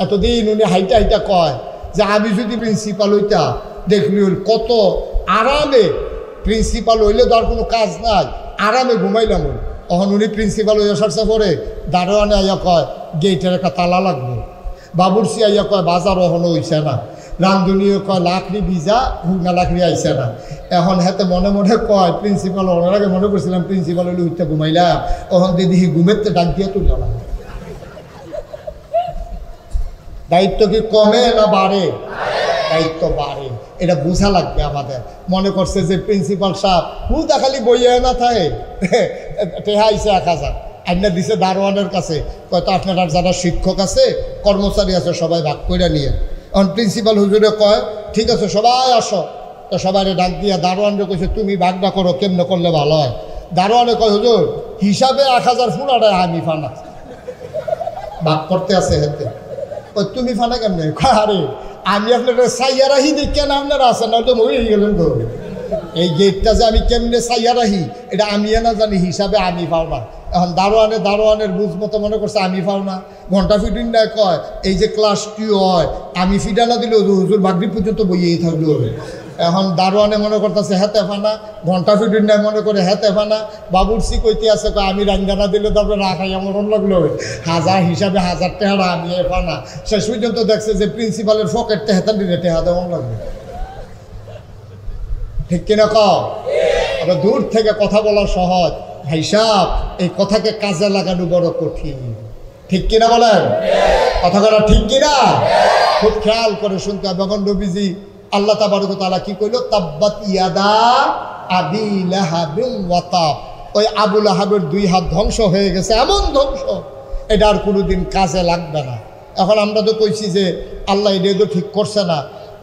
এতদিন উনি হাইটা হাইটা কয় যে আমি যদি প্রিন্সিপাল হইতা দেখলি কত আরামে, প্রিন্সিপাল হইলে তো আর কোনো কাজ নাই, আরামে ঘুমাইলাম। তখন উনি প্রিন্সিপাল হইয়া সারছে পরে দারোয়ানে আইয়া কয় গেটের একটা তালা লাগবে, বাবুরসি আইয়া কয় বাজার ওহনো হইছে না, রান্ধুনিও কয় লাকড়ি ভিজা হুঙ্গা লাকড়ি আইছে না। এখন হাতে মনে মনে কয় প্রিন্সিপাল ওনার আগে মনে করছিলাম প্রিন্সিপাল হইলে উঠতে ঘুমাইলাম, তখন দিদি ঘুমেরতে ডাক দিয়ে তুললাম। দায়িত্ব কি কমে না বাড়ে? দায়িত্ব বাড়ে, এটা বোঝা লাগবে আমাদের। মনে করছে যে প্রিন্সিপাল সাহেব হুদা খালি বইয়ে না থাকে, টেহা আইছে 1000 আইনা দিছে দারোয়ানের কাছে, হয়তো আপনার যারা শিক্ষক আছে কর্মচারী আছে সবাই ভাগ করে নিয়ে। এখন প্রিন্সিপাল হুজুরে কয় ঠিক আছে সবাই আসো, তো সবাই ডাক দিয়া দারোয়ানরে কইছে তুমি ভাগটা করো, কেমনে করলে ভালো হয়। দারোয়ানে কয় হুজুর হিসাবে 1000 ফুনাটায় আমি ফানা ভাগ করতে আছে হেতে। তুমি ফানা কেমনে? আরে আমি আপনার সাইয়া রাহি দেখে না আপনারা আছেন, না তো মরে গেলেন তো। এই গেটটা যে আমি কেমনে সাইয়া রাহি এটা আমি না জানি, হিসাবে আমি পাও না। এখন দারোয়ানের বুঝ মতো মনে করছে আমি পাও না, ঘন্টা ফিটিং না কয় এই যে ক্লাস 2 হয় আমি ফিটা না দিলে হুজুর মাগরিব পর্যন্ত বইয়েই থাকলে হবে। এখন দারোয়ানে মনে করতেছে হেতে ফানা, ঘন্টা ফিটিং নাই মনে করে হেতে ফানা, বাবুরসি কইতে আছে আমি রাঙ্গানা দিলে তারপরে রাখাই আমার লাগলো হবে, 1000 হিসাবে 1000 টাকা আমি ফানা। শেষ পর্যন্ত দেখছে যে প্রিন্সিপালের পকেট হেতান দিলে টেহা দেওয়া লাগবে। ঠিক কিনা কও? দূর থেকে কথা বলা সহজ, ভাই সাহেব এই কথাকে কাজে লাগানো বড় কঠিন। ঠিক কিনা বলেন? কথা বলা ঠিক কিনা? খুব খেয়াল করে শুনতে হবে। এখন নবীজি আল্লাহ তাবারক ওয়া তাআলা কি কইল? তাব্বাত ইয়াদা আবি লাহাবিন ওয়া তাব। ওই আবু লাহাবের 2 হাত ধ্বংস হয়ে গেছে, এমন ধ্বংস এটা আর কোনোদিন কাজে লাগবে না। এখন আমরা তো কইছি যে আল্লাহ এটা তো ঠিক করছে না,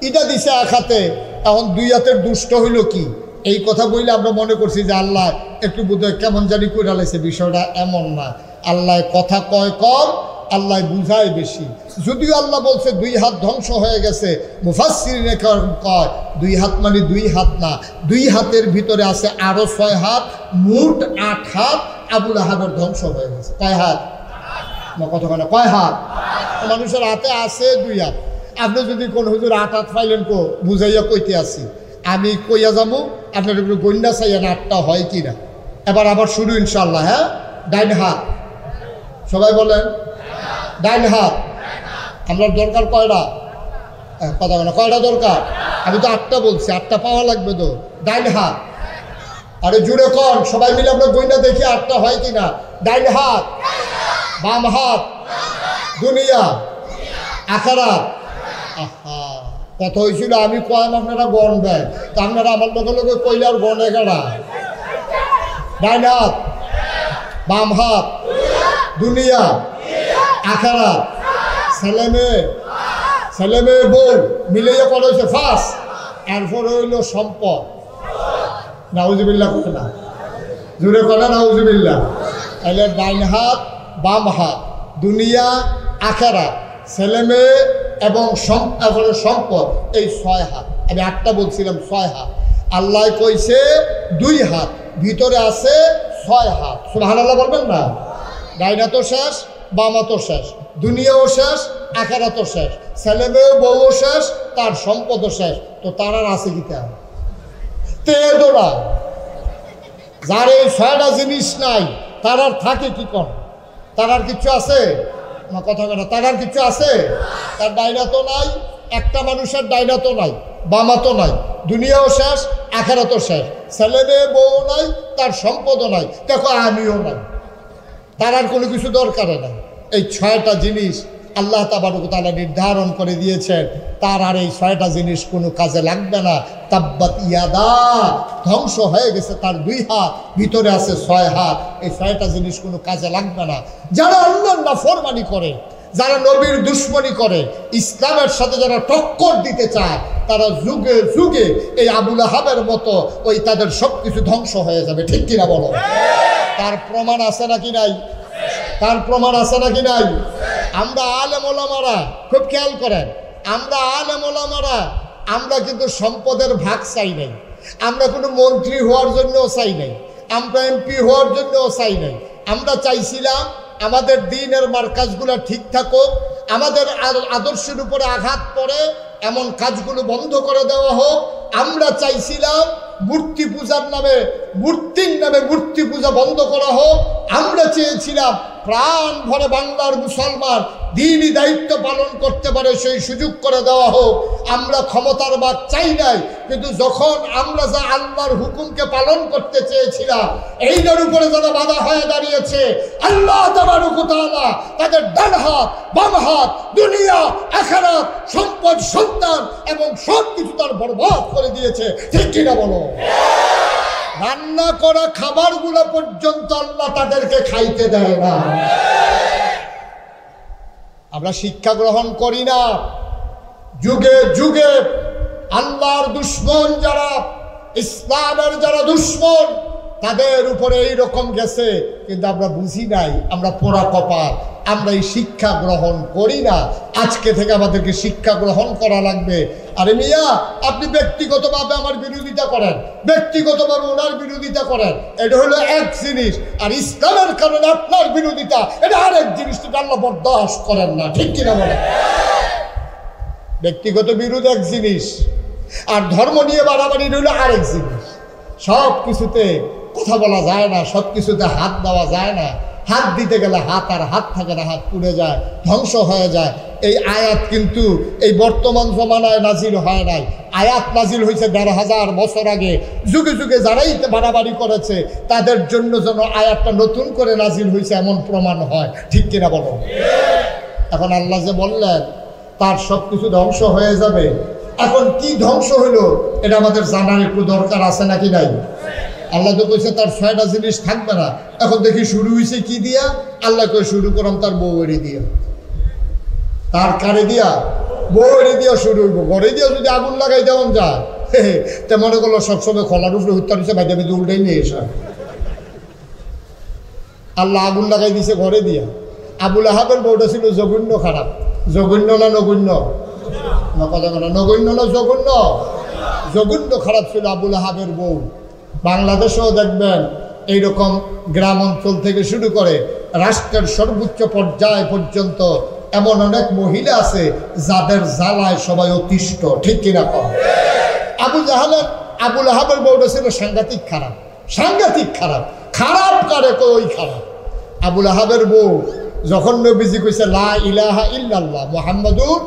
এটা দিছে এক হাতে, এখন 2 হাতের দুষ্ট হইল কি? এই কথা বললে আমরা মনে করছি যে আল্লাহ একটু বোধহয় কেমন জানি করে লাইছে। বিষয়টা এমন না, আল্লাহ কথা কয় কম, আল্লাহ বুঝায় বেশি। যদিও আল্লাহ বলছে 2 হাত ধ্বংস হয়ে গেছে, মুফাসসিরিনে কয় 2 হাত মানে 2 হাত না, 2 হাতের ভিতরে আছে আরো 6 হাত, মোট 8 হাত আবু লাহাবের ধ্বংস হয়ে গেছে। কয় হাত? না কতখানে? কয় হাত? মানুষের হাতে আছে 2 হাত। আপনি যদি কোন হুজুর 8 হাত পাইলেন কো বুঝাইয়া কইতে আসি, আমি কইয়া যাবো আপনার একটু গন্ডা চাইয়া না 8টা হয় কিনা। এবার আবার শুরু ইনশাল্লাহ। হ্যাঁ, ডাইন হাত সবাই বলেন, ডাইন হাত। আমরা দরকার কয়টা? কথা বলে কয়টা দরকার? আমি তো 8টা বলছি, 8টা পাওয়া লাগবে তো। ডাইন হাত, আরে জুড়ে কন সবাই মিলে আমরা গন্ডা দেখি 8টা হয় কিনা। ডাইন হাত, বাম হাত, দুনিয়া আখারাত। আহা, কথা হয়েছিল আমি কয়াম আপনারা গণ দেয়, তা আপনারা আমার লগে লগে কইলে আর গণে গেড়া। ডাইন হাত, বাম হাত, দুনিয়া আখারাত। ছেলে মেয়ে বউ মিলাইয়া পড়া হয়েছে ফার্স্ট, এরপরে হইল সম্পদ। নাউজুবিল্লাহ করে না, জুড়ে করে নাউজুবিল্লাহ। তাহলে ডাইন হাত, বাম হাত, দুনিয়া আখারাত, ছেলে মেয়ে এবং সম্পদ, এই 6 হাত। আমি 8টা বলছিলাম, 6 হাত। আল্লাহ কইছে 2 হাত, ভিতরে আছে 6 হাত। সুবহানাল্লাহ বলবেন না? ডাইন হাতও শেষ, বাম হাতও শেষ, দুনিয়াও শেষ, আখিরাতও শেষ, ছেলে মেয়ে বউও শেষ, তার সম্পদও শেষ। তো তার আর আছে কি? তেদোরা যার এই 6টা জিনিস নাই তার আর থাকে কি? কোন তার আর কিছু আছে না? কথা বলে তার আর কিছু আছে? তার ডাইনা তো নাই, একটা মানুষের ডাইনা তো নাই, বামা তো নাই, দুনিয়াও শেষ, আখিরাতও শেষ, ছেলে মেয়ে বউ নাই, তার সম্পদও নাই, দেখো আমিও নাই, তার আর কোনো কিছু দরকার নাই। এই 6টা জিনিস আল্লাহ তাবারক ওয়া তাআলা নির্ধারণ করে দিয়েছেন, তার আর এই 6টা জিনিস কোনো কাজে লাগবে না। তাব্বাত ইয়াদা, ধ্বংস হয়ে গেছে তার 2 হাত, ভিতরে আছে 6 হাত। এই 6টা জিনিস কোনো কাজে লাগবে না। যারা আল্লাহর নাফরমানি করে, যারা নবীর দুশ্মনী করে, ইসলামের সাথে যারা টক্কর দিতে চায়, তারা যুগে যুগে এই আবু লাহাবের মতো ওই তাদের সব কিছু ধ্বংস হয়ে যাবে। ঠিক কিনা বলো? তার প্রমাণ আছে নাকি নাই? তার প্রমাণ আছে নাকি নাই? আমরা আলেম ওলামারা খুব খেয়াল করেন, আমরা আলেম ওলামারা আমরা কিন্তু সম্পদের ভাগ চাই নাই, আমরা কোনো মন্ত্রী হওয়ার জন্যও চাই নাই, আমরা এমপি হওয়ার জন্যও চাই নাই। আমরা চাইছিলাম আমাদের দ্বীনের মার্কাজগুলো ঠিক থাকুক, আমাদের আদর্শের উপরে আঘাত পড়ে এমন কাজগুলো বন্ধ করে দেওয়া হোক। আমরা চাইছিলাম মূর্তি পূজার নামে, মূর্তির নামে মূর্তি পূজা বন্ধ করা হোক। আমরা চেয়েছিলাম প্রাণ ভরে বাংলার মুসলমান দ্বীনি দায়িত্ব পালন করতে পারে সেই সুযোগ করে দেওয়া হোক। আমরা ক্ষমতার বাদ চাই নাই, কিন্তু যখন আমরা যা আল্লাহর হুকুমকে পালন করতে চেয়েছিলাম এইটার উপরে যারা বাধা হয়ে দাঁড়িয়েছে, আল্লাহ তাবারক ওয়া তাআলা তাদের ডান হাত বাম হাত দুনিয়া আখিরাত সম্পদ সন্তান এবং সব কিছু তার বরবাদ করে দিয়েছে। ঠিক কিনা বলো? রান্না করা খাবারগুলো পর্যন্ত আল্লাহ তাদেরকে খাইতে দেয় না। আমরা শিক্ষা গ্রহণ করি না। যুগে যুগে আল্লাহর দুশ্মন যারা, ইসলামের যারা দুশ্মন, তাদের উপরে এইরকম গেছে, কিন্তু আমরা বুঝি নাই, আমরা পোড়া কপাল, আমরা এই শিক্ষা গ্রহণ করি না। আজকে থেকে আমাদেরকে শিক্ষা গ্রহণ করা লাগবে। আরে মিয়া, আপনি ব্যক্তিগতভাবে আমার বিরোধিতা করেন, ব্যক্তিগতভাবে ওনার বিরোধিতা করেন, এটা হলো এক জিনিস, আর ইসলামের কারণে আপনার বিরোধিতা এটা আরেক জিনিস। আল্লাহ বরদাস্ত করেন না। ঠিক কিনা বলেন? ব্যক্তিগত বিরোধ এক জিনিস, আর ধর্ম নিয়ে বাড়াবাড়ি হলো আরেক জিনিস। সব কিছুতে কথা বলা যায় না, সব কিছুতে হাত দেওয়া যায় না। হাত দিতে গেলে হাত আর হাত থাকে না, হাত পুড়ে যায়, ধ্বংস হয়ে যায়। এই আয়াত কিন্তু এই বর্তমান জমানায় নাজিল হয় নাই। আয়াত নাজিল হয়েছে ১৫০০ বছর আগে। যুগে যুগে যারাই বাড়াবাড়ি করেছে তাদের জন্য যেন আয়াতটা নতুন করে নাজিল হয়েছে এমন প্রমাণ হয়। ঠিক কিনা বলো? এখন আল্লাহ যে বললেন তার সব কিছু ধ্বংস হয়ে যাবে, এখন কি ধ্বংস হইল এটা আমাদের জানার একটু দরকার আছে নাকি নাই? আল্লাহ তো কইছে তার ৬টা জিনিস থাকবে না। এখন দেখি শুরু হয়েছে কি দিয়া? আল্লাহ কই শুরু করলাম তার বউয়েরই দিয়া। তার কারে দিয়া? বউয়েরই দিয়া শুরু হইব। ঘরে দিয়া যদি আগুন লাগাই দেওয়ান যায়, তে মনে করলো সবসময় খোলার উপরে উত্তর দিচ্ছে, বাইরে বেঁধে উল্টাই নিয়ে এসা। আল্লাহ আগুন লাগাই দিছে ঘরে দিয়া। আবুল আহাবের বউটা ছিল জঘন্য খারাপ। জঘন্য না নগণ্য? না কথা বলা, নগণ্য না জঘন্য? জঘন্য খারাপ ছিল আবুল আহাবের বউ। বাংলাদেশেও দেখবেন এইরকম গ্রাম অঞ্চল থেকে শুরু করে রাষ্ট্রের সর্বোচ্চ পর্যায় পর্যন্ত এমন অনেক মহিলা আছে যাদের জ্বালায় সবাই অতিষ্ঠ। ঠিক কিনা কম? আবুল আহাবের বউটা ছিল সাংঘাতিক খারাপ, সাংঘাতিক খারাপ। খারাপ কারে কই খারাপ? আবুল আহাবের বউ যখন নবীজি কইছে লা ইলাহা ইল্লাল্লাহ মুহাম্মাদুর,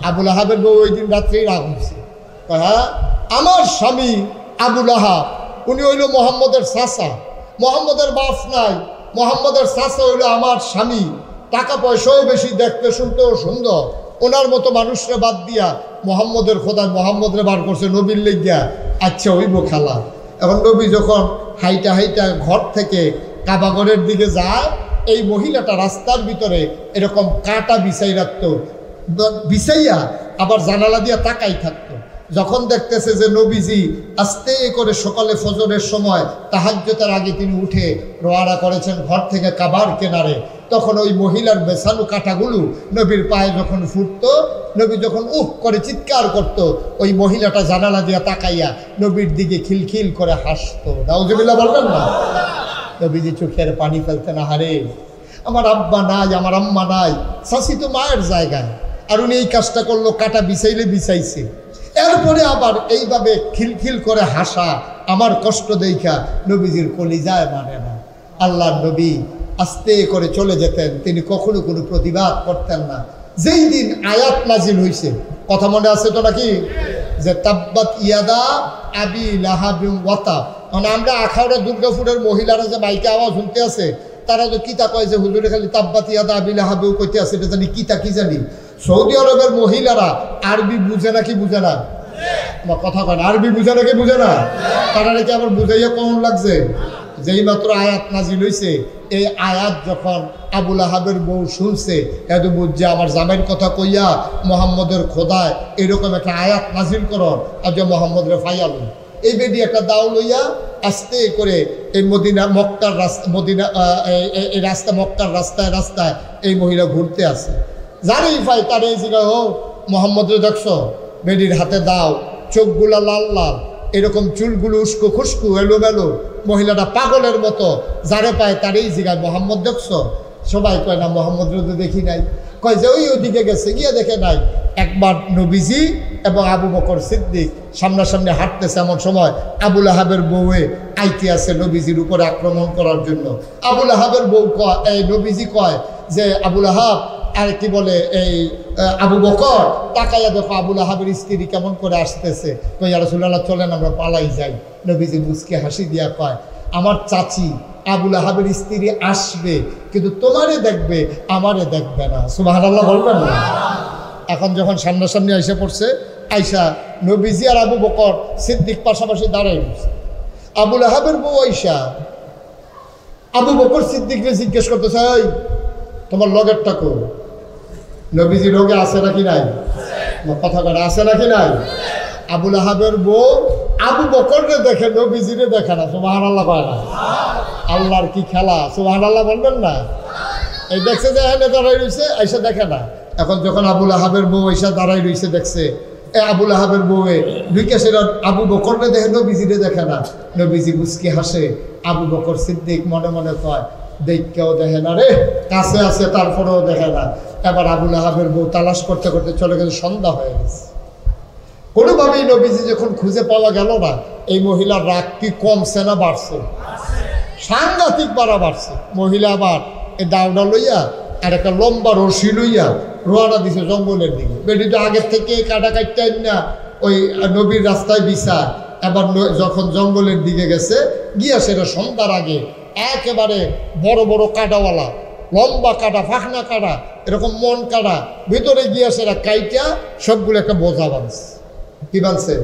আবুল আহাবের বউ ওই দিন রাত্রেই রাগ হয়েছে। হ্যাঁ, আমার স্বামী আবুল আহাব উনি হইল মোহাম্মদের চাচা, মোহাম্মদের বাপ নাই, মোহাম্মদের চাচা হইল আমার স্বামী। টাকা পয়সাও বেশি, দেখতে শুনতেও সুন্দর। ওনার মতো মানুষরে বাদ দিয়া মোহাম্মদের খোদায় মোহাম্মদরে বার করছে নবীর লেগিয়া। আচ্ছা হইব খেলা। এখন নবী যখন হাইটা হাইটা ঘর থেকে কাবাগরের দিকে যায়, এই মহিলাটা রাস্তার ভিতরে এরকম কাটা বিছাই রাখতো, বিছাইয়া আবার জানালা দিয়া তাকাই থাকতো। যখন দেখতেছে যে নবীজি আস্তে করে সকালে ফজরের সময় তাহাজ্জুদের আগে তিনি উঠে রওনা করেছেন ঘর থেকে কাবার কিনারে, তখন ওই মহিলার বেছানো কাঁটাগুলো নবীর পায়ে যখন ফুটতো, নবী যখন উহ করে চিৎকার করত, ওই মহিলাটা জানালা দিয়া তাকাইয়া নবীর দিকে খিলখিল করে হাসতো। নাউজুবিল্লাহ বলবেন না? নবীজি চোখের পানি ফেলতেন, আহারে আমার আব্বা নাই, আমার আম্মা নাই, শাশি তো মায়ের জায়গায়, আর উনি এই কাজটা করলো, কাটা বিছাইলে বিছাইছে। এরপরে আবার এইভাবে খিলখিল করে হাসা, আমার কষ্ট দেখা নবীজির কলিজায় মানে না। আল্লাহর নবী আস্তে করে চলে যেতেন, তিনি কখনো কোনো প্রতিবাদ করতেন না। যেই দিন আয়াত নাজিল হয়েছে, কথা মনে আছে তো নাকি, যে তাব্বাত ইয়াদা আবি লাহাবিন ওয়া তাব। মানে আমরা আখাউড়া দুর্গাপুরের মহিলারা যে মাইকে আওয়াজ শুনতে আছে, তারা তো কিতা কয় যে হুজুরে খালি তাব্বাত ইয়াদা আবি লাহাবিও কইতে আছে, এটা জানি কিতা কি জানি। সৌদি আরবের মহিলারা আরবি বুঝে নাকি বুঝে না? আমার কথা কয় না, আরবি বুঝে নাকি বুঝে না? তারা নাকি আবার বুঝাইয়া কেমন লাগছে? যেই মাত্র আয়াত নাজিল হয়েছে, এই আয়াত যখন আবুল আহাবের বউ শুনছে, এত বুঝছে আমার জামাইয়ের কথা কইয়া মোহাম্মদের খোদায় এরকম একটা আয়াত নাজিল করন, আর যে মোহাম্মদরে ফাইয়াল এই বেডি একটা দাও লইয়া আস্তে করে এই মদিনা মক্কার রাস্তা, মদিনা এই রাস্তা মক্কার রাস্তায় রাস্তায় এই মহিলা ঘুরতে আসে। যারই পাই তার এই জায়গায় হোক মোহাম্মদরে দেখছো, বেডির হাতে দাও, চোখগুলা লাল লাল, এরকম চুলগুলো উস্কো খুস্কু এলোমেলো, মহিলাটা পাগলের মতো, যারে পায় তার এই জায়গায় মোহাম্মদ দেখছো। সবাই কয় না মোহাম্মদ তো দেখি নাই, কয় যে ওইদিকে গেছে, গিয়ে দেখে নাই। একবার নবীজি এবং আবু বকর সিদ্দিক সামনাসামনি হাঁটতেছে, এমন সময় আবুল আহাবের বউয়ে আইতে আছে নবীজির উপরে আক্রমণ করার জন্য। আবুল আহাবের বউ কয়, এই নবীজি কয় যে আবুল আহাব আর কি বলে এই আবু বকর তাকাইয়া দেখো আবুল আহাবের স্ত্রী কেমন করে আসতেছে। তো ইয়া রাসূলুল্লাহ চলেন আমরা পালাই যাই। নবীজি মুচকে হাসি দিয়া কয়, আমার চাচি আবুল আহাবের স্ত্রী আসবে, কিন্তু তোমারে দেখবে, আমারে দেখবে না। সুবহানাল্লাহ বলবেন না? এখন যখন সামনাসামনি আইসা পড়ছে, আইসা নবীজি আর আবু বকর সিদ্দিক পাশাপাশি দাঁড়াই গেছে। আবুল আহাবের বউ আইসা আবু বকর সিদ্দিককে জিজ্ঞেস করতেছে, এই তোমার লগেরটা কো? নবীজি লগে আছে নাকি নাই? কথা কথা আছে নাকি নাই? আবুল আহাবের বউ আবু বকরকে দেখে, নবীজিরে দেখে না। সুবহানাল্লাহ কয় না? আল্লাহর কি খেলা! সুবহানাল্লাহ বলবেন না? এই দেখছে যে এখানে দাঁড়াই রয়েছে, আইসা দেখে না। এখন যখন আবুল আহাবের বউ আইসা দাঁড়াই রয়েছে দেখছে, আবুল আহাবের বউয়ে বিকাশের আবু বকরকে দেখে, নবীজিরে দেখে না। নবীজি মুচকি হাসে। আবু বকর সিদ্দিক মনে মনে কয়, দেখকেও দেখে না রে, কাছে আছে তারপরেও দেখে না। এবার আবুল আহাবের বউ তালাশ করতে করতে চলে গেছে, সন্ধ্যা হয়ে গেছে। কোনোভাবেই নবীজি যখন খুঁজে পাওয়া গেল না, এই মহিলার রাগ কি কমছে না বাড়ছে? সাংঘাতিক বাড়ছে। মহিলা আবার এই দাউডা লইয়া আর একটা লম্বা রশি লইয়া রোয়ানা দিছে জঙ্গলের দিকে। বেটি তো আগের থেকে কাটা কাটতে না ওই নবীর রাস্তায় বিছায়। এবার যখন জঙ্গলের দিকে গেছে, গিয়া সেটা সন্ধ্যার আগে একেবারে বড় বড় কাটাওয়ালা, লম্বা কাটা, ফাঁকনা কাটা, এরকম মন কাটা ভিতরে গিয়া সেটা কাইটা সবগুলো একটা বোঝা বাঁধছে। কি বাঁধছে?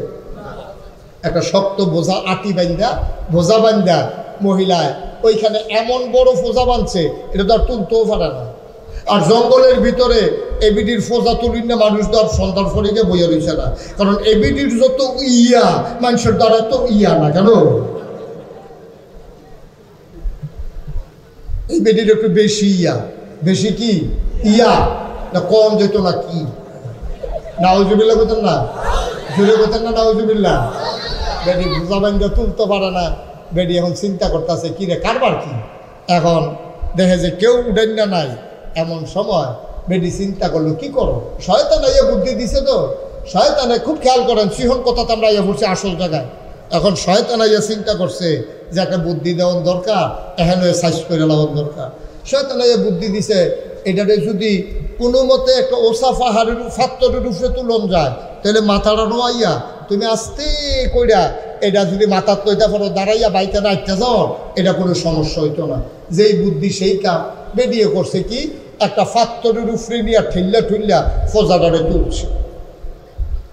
একটা শক্ত বোঝা, আটি বান্ধা, বোঝা বান্ধা মহিলায় ওইখানে এমন বড় ফোজা বাঁধছে, এটা তো আর তুলতেও পারে না। আর জঙ্গলের ভিতরে এবিডির ফোজা তুলিন না, মানুষ তো আর সন্তান ফরিকে বইয়া রয়েছে না, কারণ এবিডির যত ইয়া মানুষের দ্বারা তো ইয়া না। কেন? এই বেডির একটু বেশি ইয়া। বেশি কি ইয়া না? কম যেত না? কি নাউজুবিল্লাহ বলতেন না? জোরে বলতেন না নাউজুবিল্লাহ? বেডি ভুজা বান্ধা তুলতে পারে না। বেডি এখন চিন্তা করতেছে, কি রে কারবার কি? এখন দেখে যে কেউ উঠেন না নাই। এমন সময় বেডি চিন্তা করলো, কি করো? শয়তান ইয়ে বুদ্ধি দিছে তো। শয়তানে খুব খেয়াল করেন, সিহন কথা তো আমরা ইয়ে পড়ছি আসল জায়গায়। এখন শয়তান ইয়ে চিন্তা করছে যে একটা বুদ্ধি দেওয়ার দরকার, এখানে সাইজ করে নেওয়ার দরকার। শয়তান ইয়ে বুদ্ধি দিছে, এটাতে যদি কোনো মতে একটা ওসা পাহাড়ের ফাত্তরের উপরে তুলন যায়, তাহলে মাথাটা নোয়াইয়া তুমি আস্তে কইরা এটা যদি মাথার তৈতা পড়ো দাঁড়াইয়া বাইতে নাইতে যাও, এটা কোনো সমস্যা হইতো না। যেই বুদ্ধি সেই কাম। বেরিয়ে করছে কি, একটা ফাত্তরের উপরে নিয়ে ঠেললা ঠুললা ফোজাটারে তুলছে।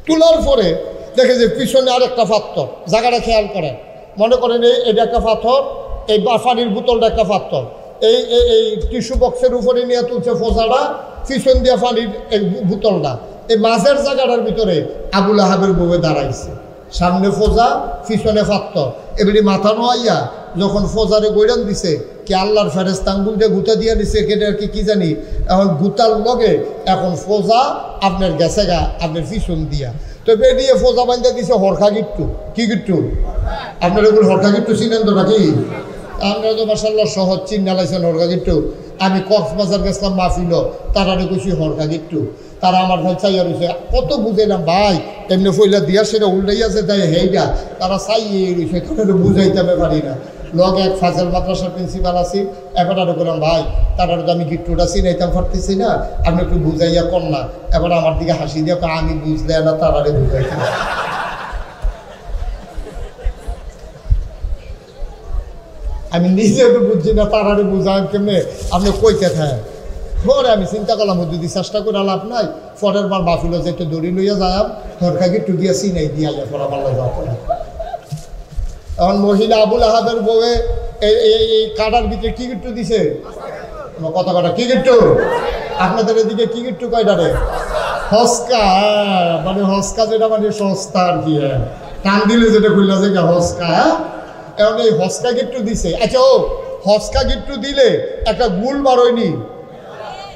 তোলার পরে দেখে যে পিছনে আরেকটা পাথর, জায়গাটা খেয়াল করেন। মনে করেন এটা একটা পাথর, এই পানির বোতলটা একটা পাথর, এই এই টিস্যু বক্সের উপরে নিয়ে তুলছে ফোজাটা, পিছন দিয়া পানির এই বোতলটা। এই মাঝের জায়গাটার ভিতরে আবুল আহাবের বউয়ে দাঁড়াইছে। সামনে ফোজা, পিছনে পাথর। এবারে মাথা নোয়াইয়া যখন ফোজারে গৈরান দিছে, কি আল্লাহর ফেরেশতা আঙ্গুল দিয়ে গুতা দিয়া দিছে, কেটে আর কি জানি। এখন গুতার লগে এখন ফোজা আপনার গেছে গা আপনার পিছন দিয়া। তো বেরিয়ে ফোজা বান্ধা দিছে হরখা গিট্টু। কি গিট্টু? আপনার এগুলো হরখা গিট্টু চিনেন তো নাকি? আমরা তো মাশাআল্লাহ সহজ চিন্না লাইছেন হরখা গিট্টু। আমি কক্সবাজার গেছিলাম মাহফিল, তারা কইছি হরখা গিট্টু। তারা আমার ভাই চাইয়া রয়েছে, কত বুঝাইলাম ভাই, এমনি ফইলা দিয়া সেটা উল্টাইয়াছে তাই হেইটা। তারা চাইয়ে রয়েছে, তারা বুঝাইতে পারি না। লগে এক ফাজল মাদ্রাসার প্রিন্সিপাল আছি, এবার আরো বললাম ভাই তারা তো আমি গিট্টুটা চিনাইতাম পারতেছি না, আপনি একটু বুঝাইয়া কর না। এবার আমার দিকে হাসি দিয়ে আমি বুঝলে না, তারারে বুঝাইতে। আমি নিজে তো বুঝছি না, তারারে বুঝাই কেমনে, আপনি কইতে থাকেন। পরে আমি চিন্তা করলাম যদি চেষ্টা করে লাভ নাই, পরের বার বাফিলো যে একটু দড়ি লইয়া যায় হরখা গিট্টু দিয়া চিনাই দিয়া পড়া পাল্লা যাওয়া পড়ে। এখন মহিলা আবুল আহাবের বউয়ে এই কাটার ভিতরে কি গিট্টু দিছে? কথা কাটা কি গিট্টু? আপনাদের এদিকে কি গিট্টু কয়টারে? হস্কা। মানে হস্কা যেটা মানে সস্তা আর কি, টান দিলে যেটা খুললা যে হস্কা। এখন এই হস্কা গিট্টু দিছে। আচ্ছা, ও হস্কা গিট্টু দিলে একটা গুল বার হয়নি?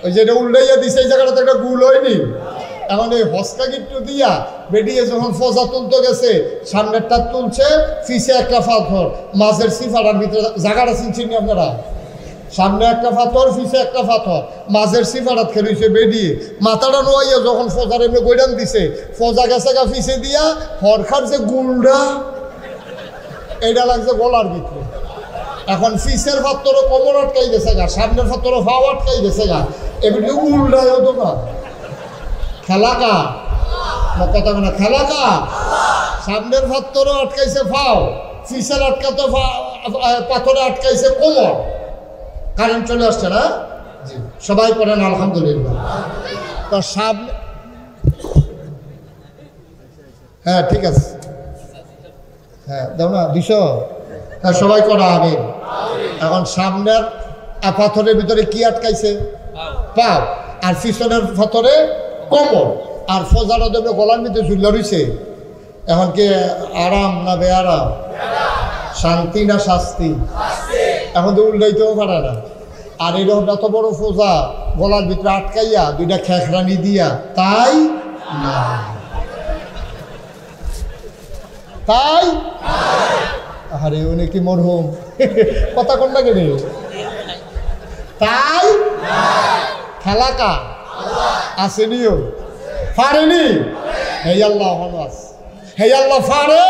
ওই যেটা উল্টাইয়া দিছে এই জায়গাটাতে একটা গুল হয়নি? এখন এই হস্কা গিট্টু দিয়া বেরিয়ে যখন ফজা তুলতে গেছে, সামনেরটা তুলছে, পিছে একটা পাথর, মাঝের সিফারার ভিতরে জায়গাটা চিনছেন আপনারা? সামনে একটা পাথর, পিছে একটা পাথর, মাঝের সিফারাত খেলছে বেরিয়ে মাথাটা নোয়াইয়া যখন ফোজার এমনি গৈরান দিছে, ফোজা গেছে গা পিছে দিয়া হরখার যে গুলডা এটা লাগছে গলার ভিতরে। এখন পিছের পাথরও কোমর আটকাই গেছে গা, সামনের পাথরও ফাও আটকাই গেছে গা, এমনি গুলডাই হতো না। খেলা কা কথা না, খেলা কা সামনের পাথরও আটকাইছে ফাও, পিছের আটকাতে পাথরে আটকাইছে কোমর। কারেন্ট চলে আসছে না? সবাই পড়েন আলহামদুলিল্লাহ। তো সামনে, হ্যাঁ ঠিক আছে, হ্যাঁ দাও না 200, হ্যাঁ সবাই করা হবে। এখন সামনের পাথরের ভিতরে কি আটকাইছে? পাও। আর পিছনের পাথরে কোমর। আর ফোজার দেবে গলার ভিতরে ঝুল্লা রয়েছে। এখন কি আরাম না বেআরাম? শান্তি না শাস্তি? এখন তো উল্টাইতেও পারে না। আর এরকম এত বড় ফোজা গলার ভিতরে আটকাইয়া দুইটা খেখরানি দিয়া, তাই না? তাই আরে উনি কি মরহুম কথা কোন লাগে রে? তাই খেলা কা আসেনিও পারেনি, হে আল্লাহ হনস, হে আল্লাহ পারে,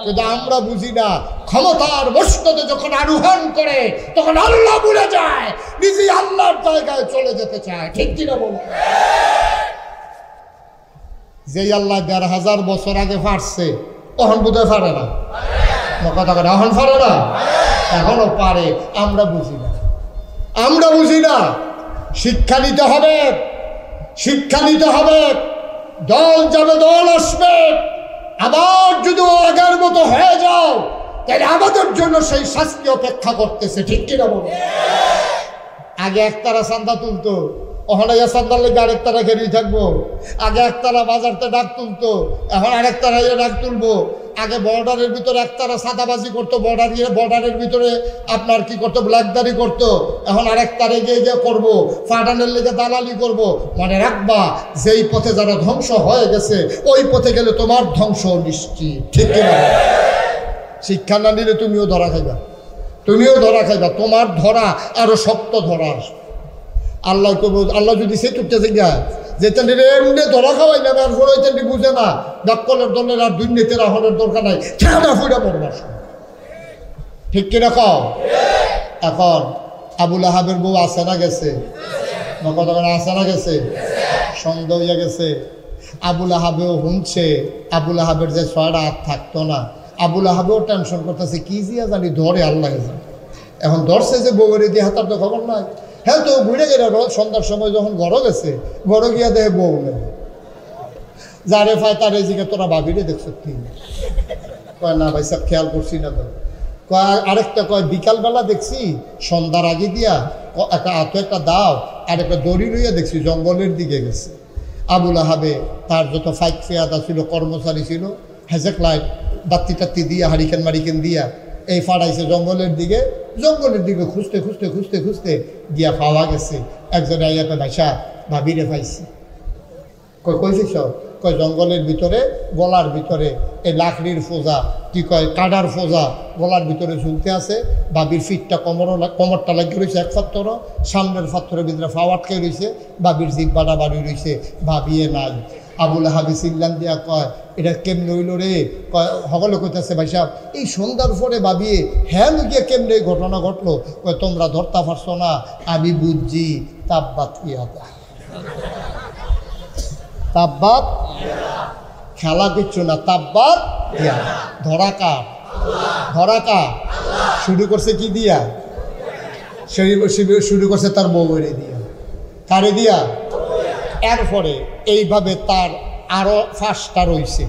কিন্তু আমরা বুঝি না। ক্ষমতার মস্তদে যখন আরোহণ করে তখন আল্লাহ ভুলে যায়, নিজে আল্লাহর জায়গায় চলে যেতে চায়। ঠিক কিনা বল? যে আল্লাহ ১,৫০০ বছর আগে পারছে, তখন বোধহয় পারে না। কথা করে এখন পারে না, এখনো পারে, আমরা বুঝি না। আমরা বুঝি না। শিক্ষা নিতে হবে, শিক্ষা নিতে হবে। দল যাবে, দল আসবে। আবার যদি আগের মতো হয়ে যাও তাহলে আমাদের জন্য সেই শাস্তি অপেক্ষা করতেছে। ঠিক কিনা বল? আগে একতারা চান্দা তুলতো, ওখানে চান্দার লেগে আরেকতারা ঘেরিয়ে থাকবো। আগে একতারা বাজারতে ডাক তুলতো, এখন আরেকতারা ডাক তুলবো। আগে বর্ডারের ভিতরে একতারা সাদাবাজি করতো, বর্ডারের ভিতরে আপনার কি করতো, ব্ল্যাকদারি করতো। এখন আরেকতারে গিয়ে করবো, ফাটানের লেগে দালালি করবো। মনে রাখবা, যেই পথে যারা ধ্বংস হয়ে গেছে ওই পথে গেলে তোমার ধ্বংস নিশ্চিত। ঠিক কিনা? শিক্ষা না নিলে তুমিও ধরা খাইবা, তুমিও ধরা খাইবা। তোমার ধরা আরো শক্ত ধরা আসবে। আল্লাহ করবো, আল্লাহ যদি সে টুকতে যায় যেতেন এমনি ধরা খাওয়াই না, আর ফোর হইতেন বুঝে না, ডাক্কলের দলের আর দুর্নীতির আহনের দরকার নাই, খেলা ফুটা পড়বার। ঠিক কিনা কও? এখন আবুল আহাবের বউ আসে না গেছে, কতক্ষণ আসে না গেছে, সন্দেহ হইয়া গেছে। আবুল আহাবেও শুনছে আবুল আহাবের যে 6টা হাত থাকতো না, আবুল আহাবেও টেনশন করতেছে, কি জিয়া জানি ধরে আল্লাহ জানে। এখন ধরছে যে বউয়ের দিয়ে হাতার তো খবর নাই। হ্যাঁ, তো ঘুরে গেলে সন্ধ্যার সময় যখন ঘর গেছে, ঘর গিয়া দেখে বউ নেই। যারে পায় তার এই জিকে তোরা ভাবিরে দেখছ কি? কয় না ভাই সব খেয়াল করছি না তো। কয় আরেকটা কয় বিকালবেলা দেখছি সন্ধ্যার আগে দিয়া একটা দাও আর একটা দড়ি লইয়া দেখছি জঙ্গলের দিকে গেছে। আবুল আহাবে তার যত ফাইক ফেয়াদা ছিল, কর্মচারী ছিল, হেজেক লাইট বাত্তি টাত্তি দিয়া হারিকেন মারিকেন দিয়া এই ফাড়াইছে জঙ্গলের দিকে। জঙ্গলের দিকে খুঁজতে খুঁজতে খুঁজতে খুঁজতে গিয়া পাওয়া গেছে। একজনে আইয়া কয় ভাইসা ভাবিরে পাইছি। কই কইছিস? কয় জঙ্গলের ভিতরে গলার ভিতরে এই লাকড়ির ফোজা, কি কয় কাডার ফোজা গলার ভিতরে ঝুলতে আছে। বাবির ফিটটা কোমরটা লাগিয়ে রয়েছে এক পাথর, সামনের পাথরের ভিতরে ফাও আটকে রয়েছে, বাবির জিব্বাটা বাড়ি রয়েছে, ভাবিয়ে নাই। আবুল আহাবি সিল্লান দিয়া কয় এটা কেমনে হইল রে? কয় সকলে কইতেছে ভাই সাহেব এই সন্ধ্যার পরে ভাবিয়ে হ্যাঁ গিয়ে কেমনে এই ঘটনা ঘটলো। কয় তোমরা ধরতে পারছো না, আমি বুঝছি। তাব্বাত ইয়াদা, তাব্বাত খেলা কিচ্ছু না, তাব্বাত ইয়াদা। ধরা কার? ধরা কার? শুরু করছে কি দিয়া? শুরু করছে তার বউয়ের দিয়া। কারে দিয়া? এরপরে এইভাবে তার আরো 5টা রয়েছে।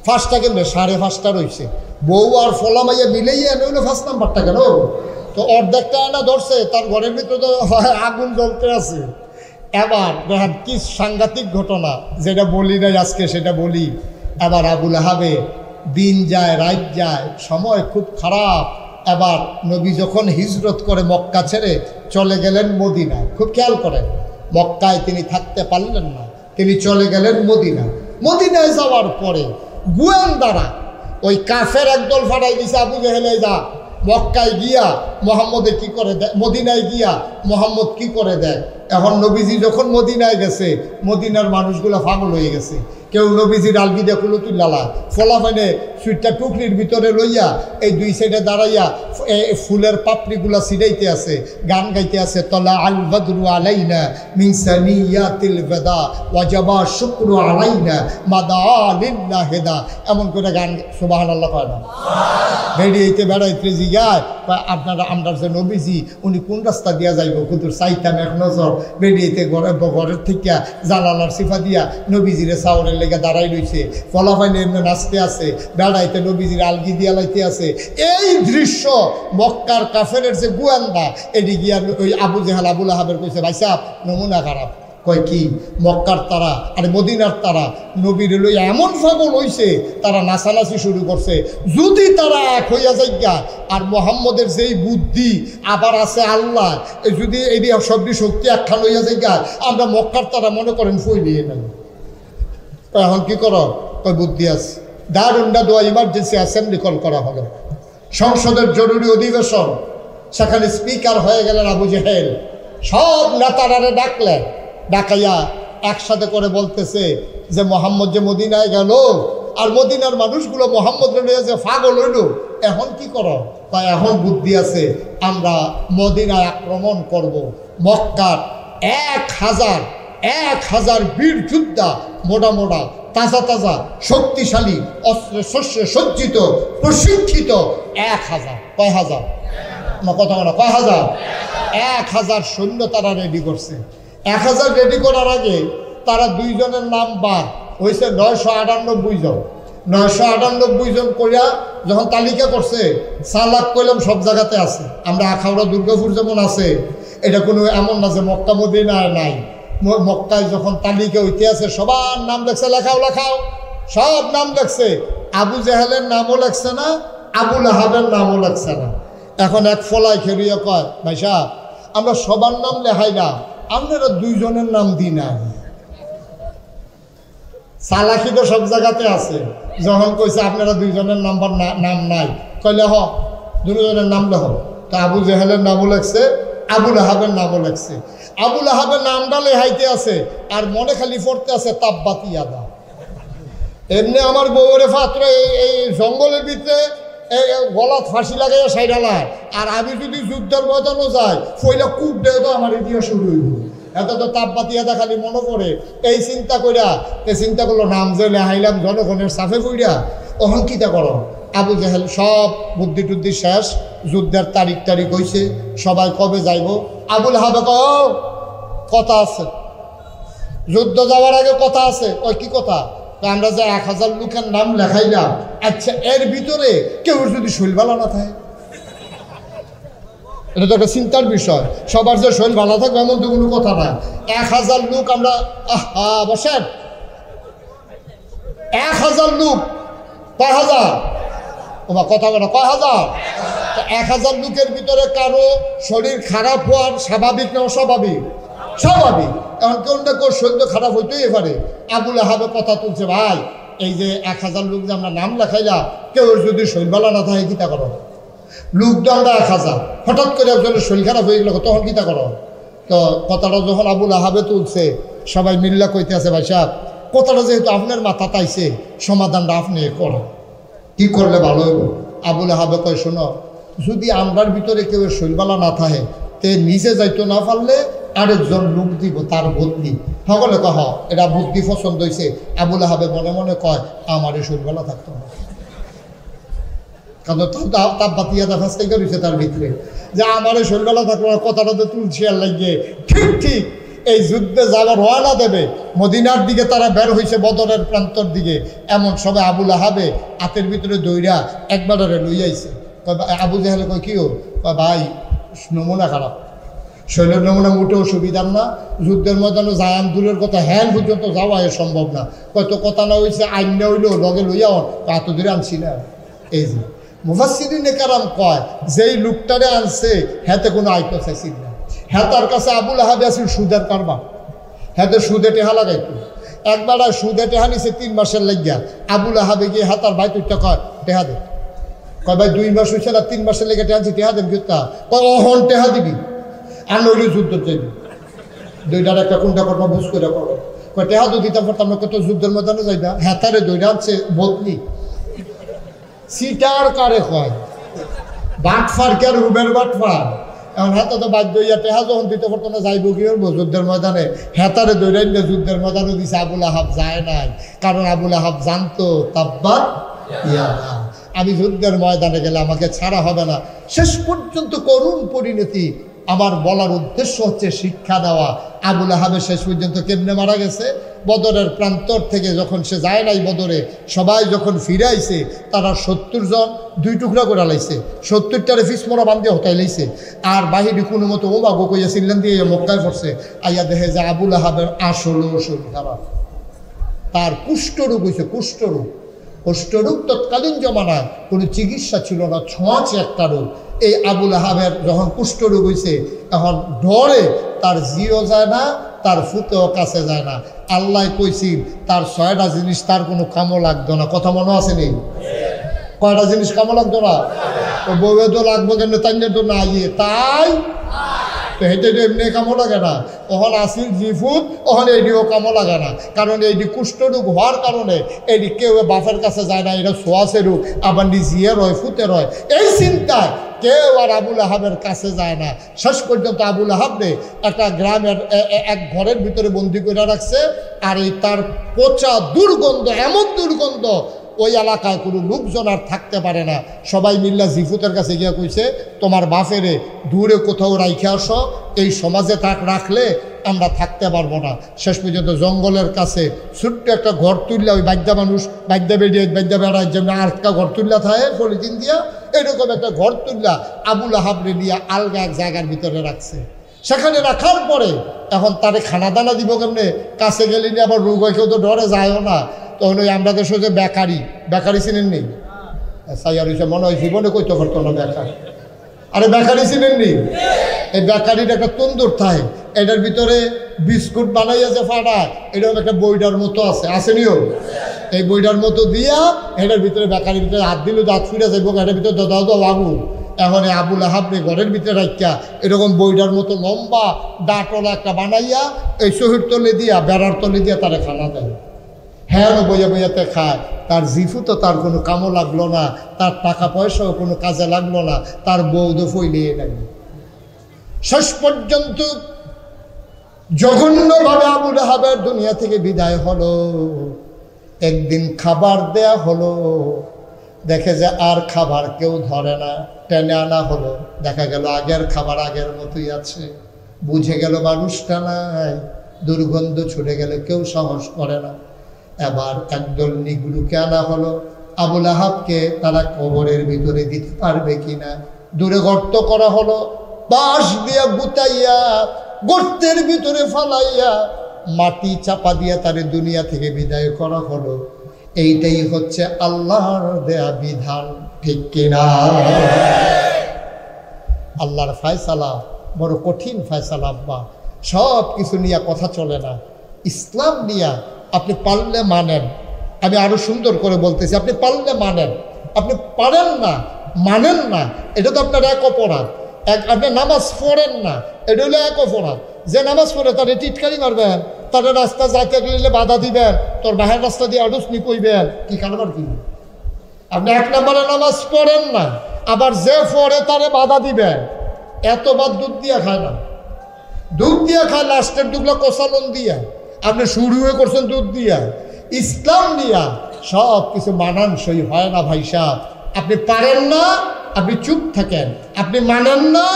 5টা কেমনে? 5.5টা রয়েছে। বউ আর ফলা মাইয়া মিলেই এনে হইলো 5 নাম্বারটা কেন? তো অর্ধেকটা আনা ধরছে, তার ঘরের ভিতরে তো আগুন জ্বলতে আছে। এবার দেখেন কি সাংঘাতিক ঘটনা, যেটা বলি নাই আজকে সেটা বলি। এবার আবুল আহাবে দিন যায় রাত যায়, সময় খুব খারাপ। এবার নবী যখন হিজরত করে মক্কা ছেড়ে চলে গেলেন মদিনায়, খুব খেয়াল করেন, মক্কায় তিনি থাকতে পারলেন না, তিনি চলে গেলেন মদিনায়। মদিনায় যাওয়ার পরে গোয়েন্দারা ওই কাফের একদল ফাটাই দিছে, আবু জেহেলে যা মক্কায় গিয়া মোহাম্মদে কি করে দেয়, মদিনায় গিয়া মোহাম্মদ কি করে দেয়। এখন নবীজি যখন মদিনায় গেছে, মদিনার মানুষগুলো পাগল হয়ে গেছে। কেউ নবীজির আলগি দিয়ে কুলো তুল্লালা ফলাফানে সুইটটা টুকরির ভিতরে লইয়া এই দুই সাইডে দাঁড়াইয়া ফুলের পাপড়িগুলা ছিটাইতে আছে, গান গাইতে আছে, তলা আল বদরু আলাইনা মিন সানিয়াতিল বেদা ওয়াজাবা শুকরু আলাইনা মাদা লিল্লাহ হেদা, এমন করে গান সুবহানাল্লাহ কয় না। বেরিয়েতে বেড়াইতে জিগায় আপনারা আমরা যে নবীজি উনি কোন রাস্তা দিয়া যাইব, কিন্তু চাইতাম এক নজর। বেরিয়েতে ঘরের থেকে জানালার সিফা দিয়া নবীজিরে চাউরের লেগে দাঁড়াই রয়েছে, ফলাফাইনে এমনি নাচতে আছে, বেড়াইতে নবীজির আলগি দিয়া লাইতে আছে। এই দৃশ্য মক্কার কাফেরের যে গোয়েন্দা এটি গিয়া ওই আবু জেহাল আবুল আহাবের কইছে, ভাই সাহেব নমুনা খারাপ। কয় কি? মক্কার তারা আর মদিনার তারা নবীর লইয়া এমন পাগল হইছে, তারা নাচানাচি শুরু করছে। যদি তারা এক হইয়া যাইয়া আর মোহাম্মদের যেই বুদ্ধি আবার আছে আল্লাহ, যদি এই শব্দ শক্তি একখান হইয়া যাইয়া, আমরা মক্কার তারা মনে করেন ফইলিয়ে নেন। এখন কি করো? কয় বুদ্ধি আছে। দারুন্ডা দোয়া ইমার্জেন্সি অ্যাসেম্বলি কল করা হলো, সংসদের জরুরি অধিবেশন। সেখানে স্পিকার হয়ে গেলেন আবু জেহেল। সব নেতারারে ডাকলেন, ডাকাইয়া একসাথে করে বলতেছে যে মোহাম্মদ যে মদিনায় গেল আর মদিনার মানুষগুলো মোহাম্মদ লইয়া যে পাগল হইল, এখন কি করো? তাই এখন বুদ্ধি আছে, আমরা মদিনায় আক্রমণ করব। মক্কার 1000 বীর যোদ্ধা, মোটা মোটা তাজা তাজা শক্তিশালী অস্ত্রে শস্যে সজ্জিত প্রশিক্ষিত 1000। কয় হাজার? কথা বলা কয় হাজার? 1000 সৈন্য তারা রেডি করছে। 1000 রেডি করার আগে তারা দুইজনের নাম বাদ হয়েছে 998 জন। 998 জন করিয়া যখন তালিকা করছে, সালাক কইলাম সব জায়গাতে আছে। আমরা আখাউড়া দুর্গাপুর যেমন আছে, এটা কোনো এমন না যে মক্কা মদিনায় নাই। মক্কায় যখন তালিকা হইতে আছে সবার নাম লেখছে, লেখাও সব নাম লেখছে। আবু জেহেলের নামও লেখছে না, আবুল আহাবের নামও লেখছে না। এখন এক ফলাই খেলিয়ে কয়, ভাই সাহেব আমরা সবার নাম লেখাই না, আপনারা দুইজনের নাম দিই না। চালাকি তো সব জায়গাতে আছে। যখন কইছে আপনারা দুইজনের নাম নাই, কইলে হ দুজনের নাম লেখ। তা আবু জেহেলের নামও লেখছে, আবুল আহাবের নামও লেখছে। আবুল আহাবের নামটা লেহাইতে আছে আর মনে খালি পড়তে আছে তাব্বাতি ইয়াদা। এমনি আমার বউরে পাত্র এই জঙ্গলের ভিতরে গলাত ফাঁসি লাগাইয়া সাইডালায়, আর আমি যদি যুদ্ধের ময়দানও যাই ফইলা কূপ দেয় তো আমার ইতিহাস শুরু হইব। এত তো তাপবাতি এটা খালি মনে পড়ে। এই চিন্তা করলো নাম যে লেহাইলাম জনগণের সাফে পইরা অহংকিতা করো। আবু জেহেল সব বুদ্ধি টুদ্ধি শেষ, যুদ্ধের তারিখ হয়েছে, সবাই কবে যাইব। আবুল আহাব কথা আছে, যুদ্ধ যাওয়ার আগে কথা আছে। ওই কি কথা? আমরা যে 1000 লোকের নাম লেখাইলাম, আচ্ছা এর ভিতরে কেউ যদি শৈল ভালো না থাকে, এটা তো একটা চিন্তার বিষয়। সবার যে শৈল ভালো থাকবে এমন তো কোনো কথা না। 1000 লোক আমরা বসেন, 1000 লোক কয় হাজার? ওমা কথা বলো কয় হাজার? 1000 লোকের ভিতরে কারো শরীর খারাপ হওয়ার স্বাভাবিক না অস্বাভাবিক? স্বাভাবিক। এখন কেউ না কেউ শরীর খারাপ হইতেই পারে। আবুল আহাবে কথা তুলছে, ভাই এই যে 1000 লোক যে আমরা নাম লেখাইলাম, কেউ যদি শরীর ভালো না থাকে কিতা করো? লোক তো আমরা 1000, হঠাৎ করে একজনের শরীর খারাপ হয়ে গেল, তখন কিতা করো? তো কথাটা যখন আবুল আহাবে তুলছে, সবাই মিল্লা কইতে আছে, ভাই সাহেব কথাটা যেহেতু আপনার মাথা তাইছে, সমাধানটা আপনি করেন, কি করলে ভালো হইব? আবুল আহাবে কয়, শোনো, যদি আমরার ভিতরে কেউ শৈলবালা না থাকে, তে নিজে যাইতো না পারলে আরেকজন লোক দিব তার বদলি। সকলে কহ এটা বুদ্ধি পছন্দ হয়েছে। আবুল আহাবে মনে মনে কয়, আমার এই শৈলবালা থাকতো না, কারণ তাপবাতিয়া ফাঁসতে করেছে তার ভিতরে যে আমার এই শৈলবালা থাকলো না। কথাটা তো তুলছে আর লাগিয়ে ঠিক এই যুদ্ধে যাবার রওনা দেবে, মদিনার দিকে তারা বের হয়েছে, বদরের প্রান্তর দিকে। এমন সবাই আবুল আহাবে হাতের ভিতরে দইরা একবারে লইয়াইছে। আবু জেহেল কয়, কি ভাই নমুনা খারাপ, শৈলের নমুনা মোটেও সুবিধার না, যুদ্ধের ময়দানে যায়ান দূরের কথা, হ্যান পর্যন্ত যাওয়া সম্ভব না। কত কথা না হয়েছে, আইনা হইলো লগে লইয়াও এত দূরে আনছি না। এই যে মুফাসসিরিনে কেরাম কয়, যেই লোকটারে আনছে হ্যাঁতে কোনো আইতো চাইছিল না। হ্যাঁ তার কাছে আবুল আহাবে আছিল সুদের কারবার, হ্যাঁ সুদে টেহা লাগাইতো। একবার সুদে টেহা নিছে 3 মাসের লাগিয়া। আবুল আহাবে গিয়ে হ্যাঁ তার ভাই তুইটা কয় টেহা দে, কয় ভাই 2 মাস হয়েছে না 3 মাসের লেগে টেহা দিতে দেন কিতা কয় অহন টেহা দিবি আর নইলে যুদ্ধ চাইবি দুইটার একটা কোনটা করবো বুঝ করে করো কয় টেহা তো দিতে পারতাম না কত যুদ্ধের ময়দানে যাইবা হেতারে দইটা আনছে বদলি সিটার কারে হয় বাটফার কে আর রুবের বাটফার এখন হাতে তো বাধ্য হইয়া টেহা যখন দিতে পারতো না যাইব কি করবো যুদ্ধের ময়দানে হেতারে দৌড়াই না যুদ্ধের ময়দানে দিছে আবুল আহাব যায় নাই কারণ আবুল আহাব জানতো তাব্বাত ইয়াদা আমি যুদ্ধের ময়দানে গেলে আমাকে ছাড়া হবে না। শেষ পর্যন্ত করুণ পরিণতি। আমার বলার উদ্দেশ্য হচ্ছে শিক্ষা দেওয়া। আবুল আহাবের শেষ পর্যন্ত কেমনে মারা গেছে? বদরের প্রান্তর থেকে যখন সে যায় নাই বদরে, সবাই যখন ফিরে আইছে তারা 70 জন 2 টুকরা করে লাইছে, 70টারে ফিসমরা বান্ধিয়ে হতাই লাইছে। আর বাহিনী কোনো মতো ওমা গো কইয়া সিল্লান দিয়ে মক্কায় পড়ছে। আইয়া দেখে যে আবুল আহাবের আসল শরীর খারাপ, তার কুষ্ঠরোগ হয়েছে। কুষ্ঠরোগ তৎকালীন জমানায় কোনো চিকিৎসা ছিল না, ছোঁয়াচে একটা রোগ। এই আবুল আহাবের যখন কুষ্ঠরোগ হয়েছে তখন ডরে তার জিও যায় না, তার ফুতেও কাছে যায় না। আল্লাহ কইছি তার 6টা জিনিস তার কোনো কামও লাগতো না। কথা মনে আছে নি? কয়টা জিনিস কামও লাগতো না? তো বউয়ে তো লাগবো কেন, তাই তো না ইয়ে তাই তো হেঁটে এমনি কামও লাগে না। ওখানে আসিল জিফুত, ওখানে এইটিও কামও লাগে না। কারণ এইটি কুষ্ঠরোগ হওয়ার কারণে এইটি কেউ বাপের কাছে যায় না, এটা সোয়াশে রোগ, আবার জিয়ে রয় ফুতে রয়। এই চিন্তায় কেউ আর আবুল আহাবের কাছে যায় না। শেষ পর্যন্ত আবুল আহাবরে একটা গ্রামের এক ঘরের ভিতরে বন্দি করে রাখছে। আর এই তার পচা দুর্গন্ধ, এমন দুর্গন্ধ ওই এলাকায় কোনো লোকজন আর থাকতে পারে না। সবাই মিল্লা জিফুতের কাছে গিয়া কইছে, তোমার বাপেরে দূরে কোথাও রাইখে আসো, এই সমাজে তাক রাখলে আমরা থাকতে পারবো না। শেষ পর্যন্ত জঙ্গলের কাছে ছোট্ট একটা ঘর তুললে, ওই বাদ্যা মানুষ বাদ্যা বেরিয়ে বাদ্যা বেড়ায় যেমন আরেকটা ঘর তুললা থাকে পলিথিন দিয়া, এরকম একটা ঘর তুললা আবুল আহাবরে নিয়ে আলগা এক জায়গার ভিতরে রাখছে। সেখানে রাখার পরে এখন তারে খানা দানা দিব কেমনে? কাছে গেলে নিয়ে আবার রোগ হয়, কেউ তো ডরে যায়ও না। তখন ওই আমরা দেশে যে বেকারি চিনেন নি? সাইয়ার হয়েছে মনে হয় জীবনে কইতে পারতো না বেকারি। আরে বেকারি চিনেন নি? এই বেকারির একটা তন্দুর থাকে, এটার ভিতরে বিস্কুট বানাইয়া যে ফাটায়, এরকম একটা বইটার মতো আছে, আসেনিও? এই বইটার মতো দিয়া এটার ভিতরে বেকারির ভিতরে হাত দিল, দাঁত ফিরে যাইব, এটার ভিতরে দাদাও তো লাগু। এখন আবুল আহাবরে ঘরের ভিতরে রাখিয়া এরকম বইটার মতো লম্বা ডাটলা একটা বানাইয়া এই শহীদ তলে দিয়া, বেড়ার তলে দিয়া তারা খানা দেয়। হ্যাঁ বইয়া বইয়াতে খায়। তার জিফু তো তার কোনো কামও লাগলো না, তার টাকা পয়সাও কোনো কাজে লাগলো না, তার বৌদ ফইলিয়ে গেল। শেষ পর্যন্ত জঘন্যভাবে আবুল আহাবের দুনিয়া থেকে বিদায় হলো। একদিন খাবার দেয়া হলো, দেখে যে আর খাবার কেউ ধরে না, টেনে আনা হলো, দেখা গেল আগের খাবার আগের মতোই আছে। বুঝে গেল মানুষটা নাই, দুর্গন্ধ ছুটে গেলে কেউ সাহস করে না। এবার একদল নিগুরুকে আনা হলো। আবুল আহাবকে তারা কবরের ভিতরে দিতে পারবে কিনা দূরে গর্ত করা হলো, বাঁশ দিয়া গুতাইয়া গর্তের ভিতরে ফালাইয়া মাটি চাপা দিয়া তারে দুনিয়া থেকে বিদায় করা হলো। এইটাই হচ্ছে আল্লাহর দেয়া বিধান, ঠিক কিনা? আল্লাহর ফয়সালা বড় কঠিন ফয়সালা আব্বা। সব কিছু নিয়ে কথা চলে না, ইসলাম নিয়া আপনি পারলে মানেন। আমি আরো সুন্দর করে বলতেছি, আপনি পারলে মানেন, আপনি পারেন না মানেন না, এটা তো আপনার এক অপরাধ। আপনি নামাজ পড়েন না, এটা হলো এক অপরাধ। যে নামাজ পড়ে তারে টিটকারি মারবেন, তারে রাস্তা যাইতে গেলে বাধা দিবেন, তোর বাহের রাস্তা দিয়ে আডুসনি কইবেন, কি কারবার কি? আপনি 1 নম্বরে নামাজ পড়েন না, আবার যে পড়ে তারে বাধা দিবেন। এত বাদ দুধ দিয়া খায় না, দুধ দিয়া খায় লাস্টের দুগুলো কষালন দিয়া। আপনি শুরু হয়ে করছেন দুধ দিয়া। ইসলাম দিয়া সব কিছু মানানসই হয় না ভাই সাহেব। আপনি পারেন না, আপনি চুপ থাকেন। আপনি মানেন না,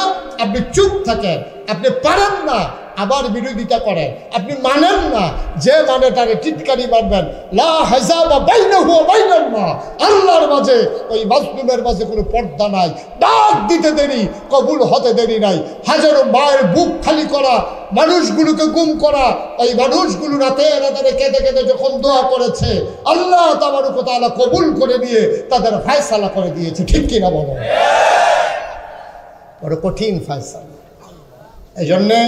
আপনি চুপ থাকেন। আপনি পারেন না, আবার বিরোধিতা করেন। আপনি মানেন না, যে মানে তারে টিটকারি মারবেন। লা হাজাবা বাইনাহু ওয়া বাইনাল্লাহ, আল্লাহর মাঝে ওই মাজলুমের মাঝে কোনো পর্দা নাই। ডাক দিতে দেরি, কবুল হতে দেরি নাই। হাজারো মায়ের বুক খালি করা, মানুষগুলোকে গুম করা, ওই মানুষগুলো রাতে রাতে কেঁদে কেঁদে যখন দোয়া করেছে, আল্লাহ তাবারক ওয়া তাআলা কবুল করে নিয়ে তাদের ফয়সালা করে দিয়েছে, ঠিক কিনা বলো? বড় কঠিন ফয়সালা। এই জন্যে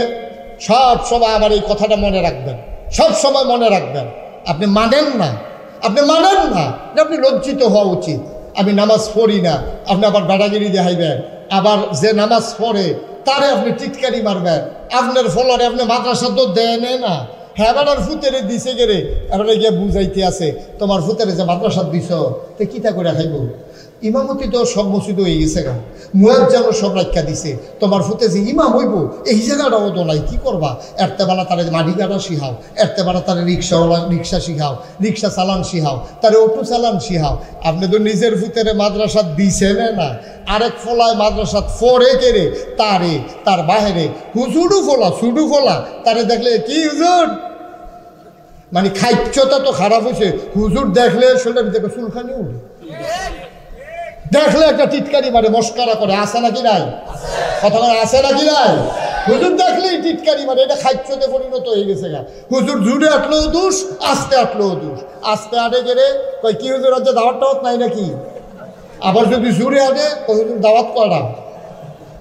সব সময় আমার এই কথাটা মনে রাখবেন, সব সময় মনে রাখবেন। আপনি মানেন না, আপনি মানেন না, আপনি লজ্জিত হওয়া উচিত। আমি নামাজ পড়ি না, আপনি আবার বেড়াগিরি দেখাইবেন। আবার যে নামাজ পড়ে তারে আপনি টিটকারি মারবেন। আপনার ফলারে আপনি মাদ্রাসা তো দেয় না, হ্যাঁ এবার ফুতেরে দিছে গেরে, এবারে গিয়ে বুঝাইতে আছে তোমার ফুতেরে যে মাদ্রাসা দিছ তো কিতা করে খাইব। ইমামতি তো সব মসজিদ হয়ে গেছে গা, মুয়াজ্জিনও সব রাখা দিছে, তোমার ফুতে যে ইমাম হইব এই জায়গাটাও তো নাই, কি করবা? এরতে বেলা তারে মাটি কাটা শিখাও, এরতে বেলা তারে রিক্সা শিখাও, রিক্সা চালান শিখাও, তারে অটো চালান শিখাও। আপনি তো নিজের ফুতেরে মাদ্রাসা দিছেন না, আরেক ফলায় মাদ্রাসা ফরে কেড়ে তারে তার বাহিরে হুজুরু ফোলা সুডু ফোলা তারে দেখলে কি হুজুর, মানে খাইচ্ছতা তো খারাপ হয়েছে। হুজুর দেখলে শরীরের ভিতরে চুলখানি উঠে, দেখলে একটা টিটকারি মারে, মস্কারা করে, আসে নাকি নাই? কথা বলে আসে নাকি নাই? হুজুর দেখলেই টিটকারি মারে, এটা খাইচ্ছতে পরিণত হয়ে গেছে গা। হুজুর জুড়ে আটলেও দোষ, আস্তে আটলেও দোষ। আস্তে আটে গেলে কই কি হুজুর আজ দাওয়াত টাওয়াত নাই নাকি? আবার যদি জুড়ে আটে হুজুর দাওয়াত করা,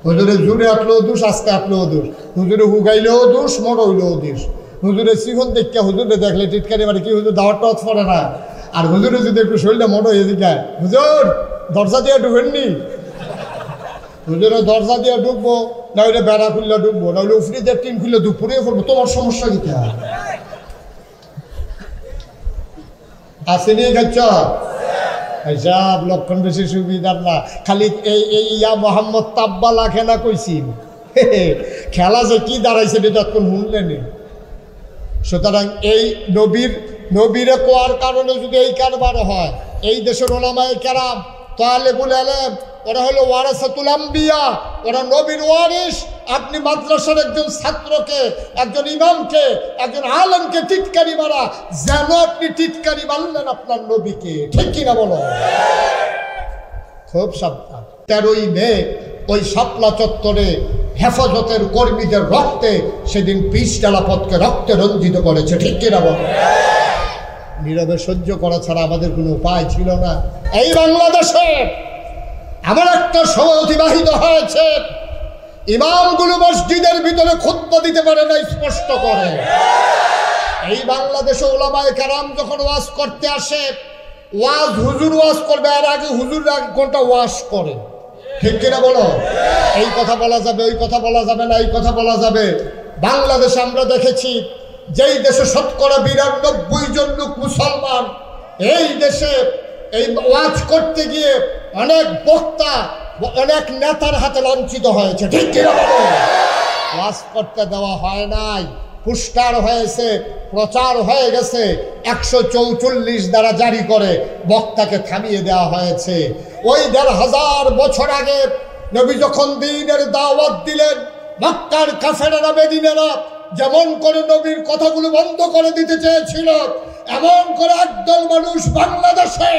হুজুরে জুড়ে আটলেও দোষ, আস্তে আটলেও দোষ, হুজুরে হুগাইলেও দোষ, মরইলেও দোষ। হুজুরে সিহন দেখে হুজুরে দেখলে টিটকারি মারে, কি হুজুর দাওয়াত টাওয়াত পড়ে না? আর হুজুরে যদি একটু শরীরটা মনে হয়ে যায়, হুজুর দরজা দিয়ে ঢুকেননি, হুজুরে দরজা দিয়ে ঢুকবো, না হইলে বেড়া খুললে ঢুকবো, না হইলে উফরিদের টিন খুললে দুপুরে পড়বো, তোমার সমস্যা কি আসেনি? খাচ্ছ সব লক্ষণ বেশি সুবিধার না, খালি এই ইয়া মোহাম্মদ তাব্বালা খেলা কইছি, খেলা যে কি দাঁড়াইছে এটা কোন শুনলেনি। সুতরাং এই নবীরে কোয়ার কারণে যদি এই কারবার হয়, এই দেশের ওলামায়ে কেরাম তালেবুল ইলম ওরা হলো ওয়ারাসাতুল আম্বিয়া, ওরা নবীর ওয়ারিস। আপনি মাদ্রাসার একজন ছাত্রকে, একজন ইমামকে, একজন আলেমকে টিটকারি মারা, যেন আপনি টিটকারি মারলেন আপনার নবীকে, ঠিক কিনা বলো? খুব সাবধান। 13ই মে ওই শাপলা চত্বরে হেফাজতের কর্মীদের রক্তে সেদিন পিচ ডালাপথকে রক্তে রঞ্জিত করেছে, ঠিক কিনা বলো? নীরবে সহ্য করা ছাড়া আমাদের কোনো উপায় ছিল না। এই বাংলাদেশে এমন একটা সময় অতিবাহিত হয়েছে, ইমামগুলো মসজিদের ভিতরে খুতবা দিতে পারে না, স্পষ্ট করে। এই বাংলাদেশে ওলামায়ে কেরাম যখন ওয়াজ করতে আসে, ওয়াজ হুজুর ওয়াজ করবে, আর আগে হুজুর 1 ঘন্টা ওয়াজ করে, ঠিক কিনা বলো? এই কথা বলা যাবে, ওই কথা বলা যাবে না, এই কথা বলা যাবে। বাংলাদেশে আমরা দেখেছি, যেই দেশে শতকরা 92 জন লোক মুসলমান, এই দেশে এই ওয়াজ করতে গিয়ে অনেক বক্তা, অনেক নেতার হাতে লাঞ্ছিত হয়েছে, ঠিক কিনা বলো? ওয়াজ করতে দেওয়া হয় নাই, পুস্টার হয়েছে, প্রচার হয়ে গেছে, 144 দ্বারা জারি করে বক্তাকে থামিয়ে দেওয়া হয়েছে। ওই 1500 বছর আগে নবী যখন দ্বীনের দাওয়াত দিলেন, মক্কার কাফেরেরা বেদিনেরা যেমন করে নবীর কথাগুলো বন্ধ করে দিতে চেয়েছিল, এমন করে একদল মানুষ বাংলাদেশে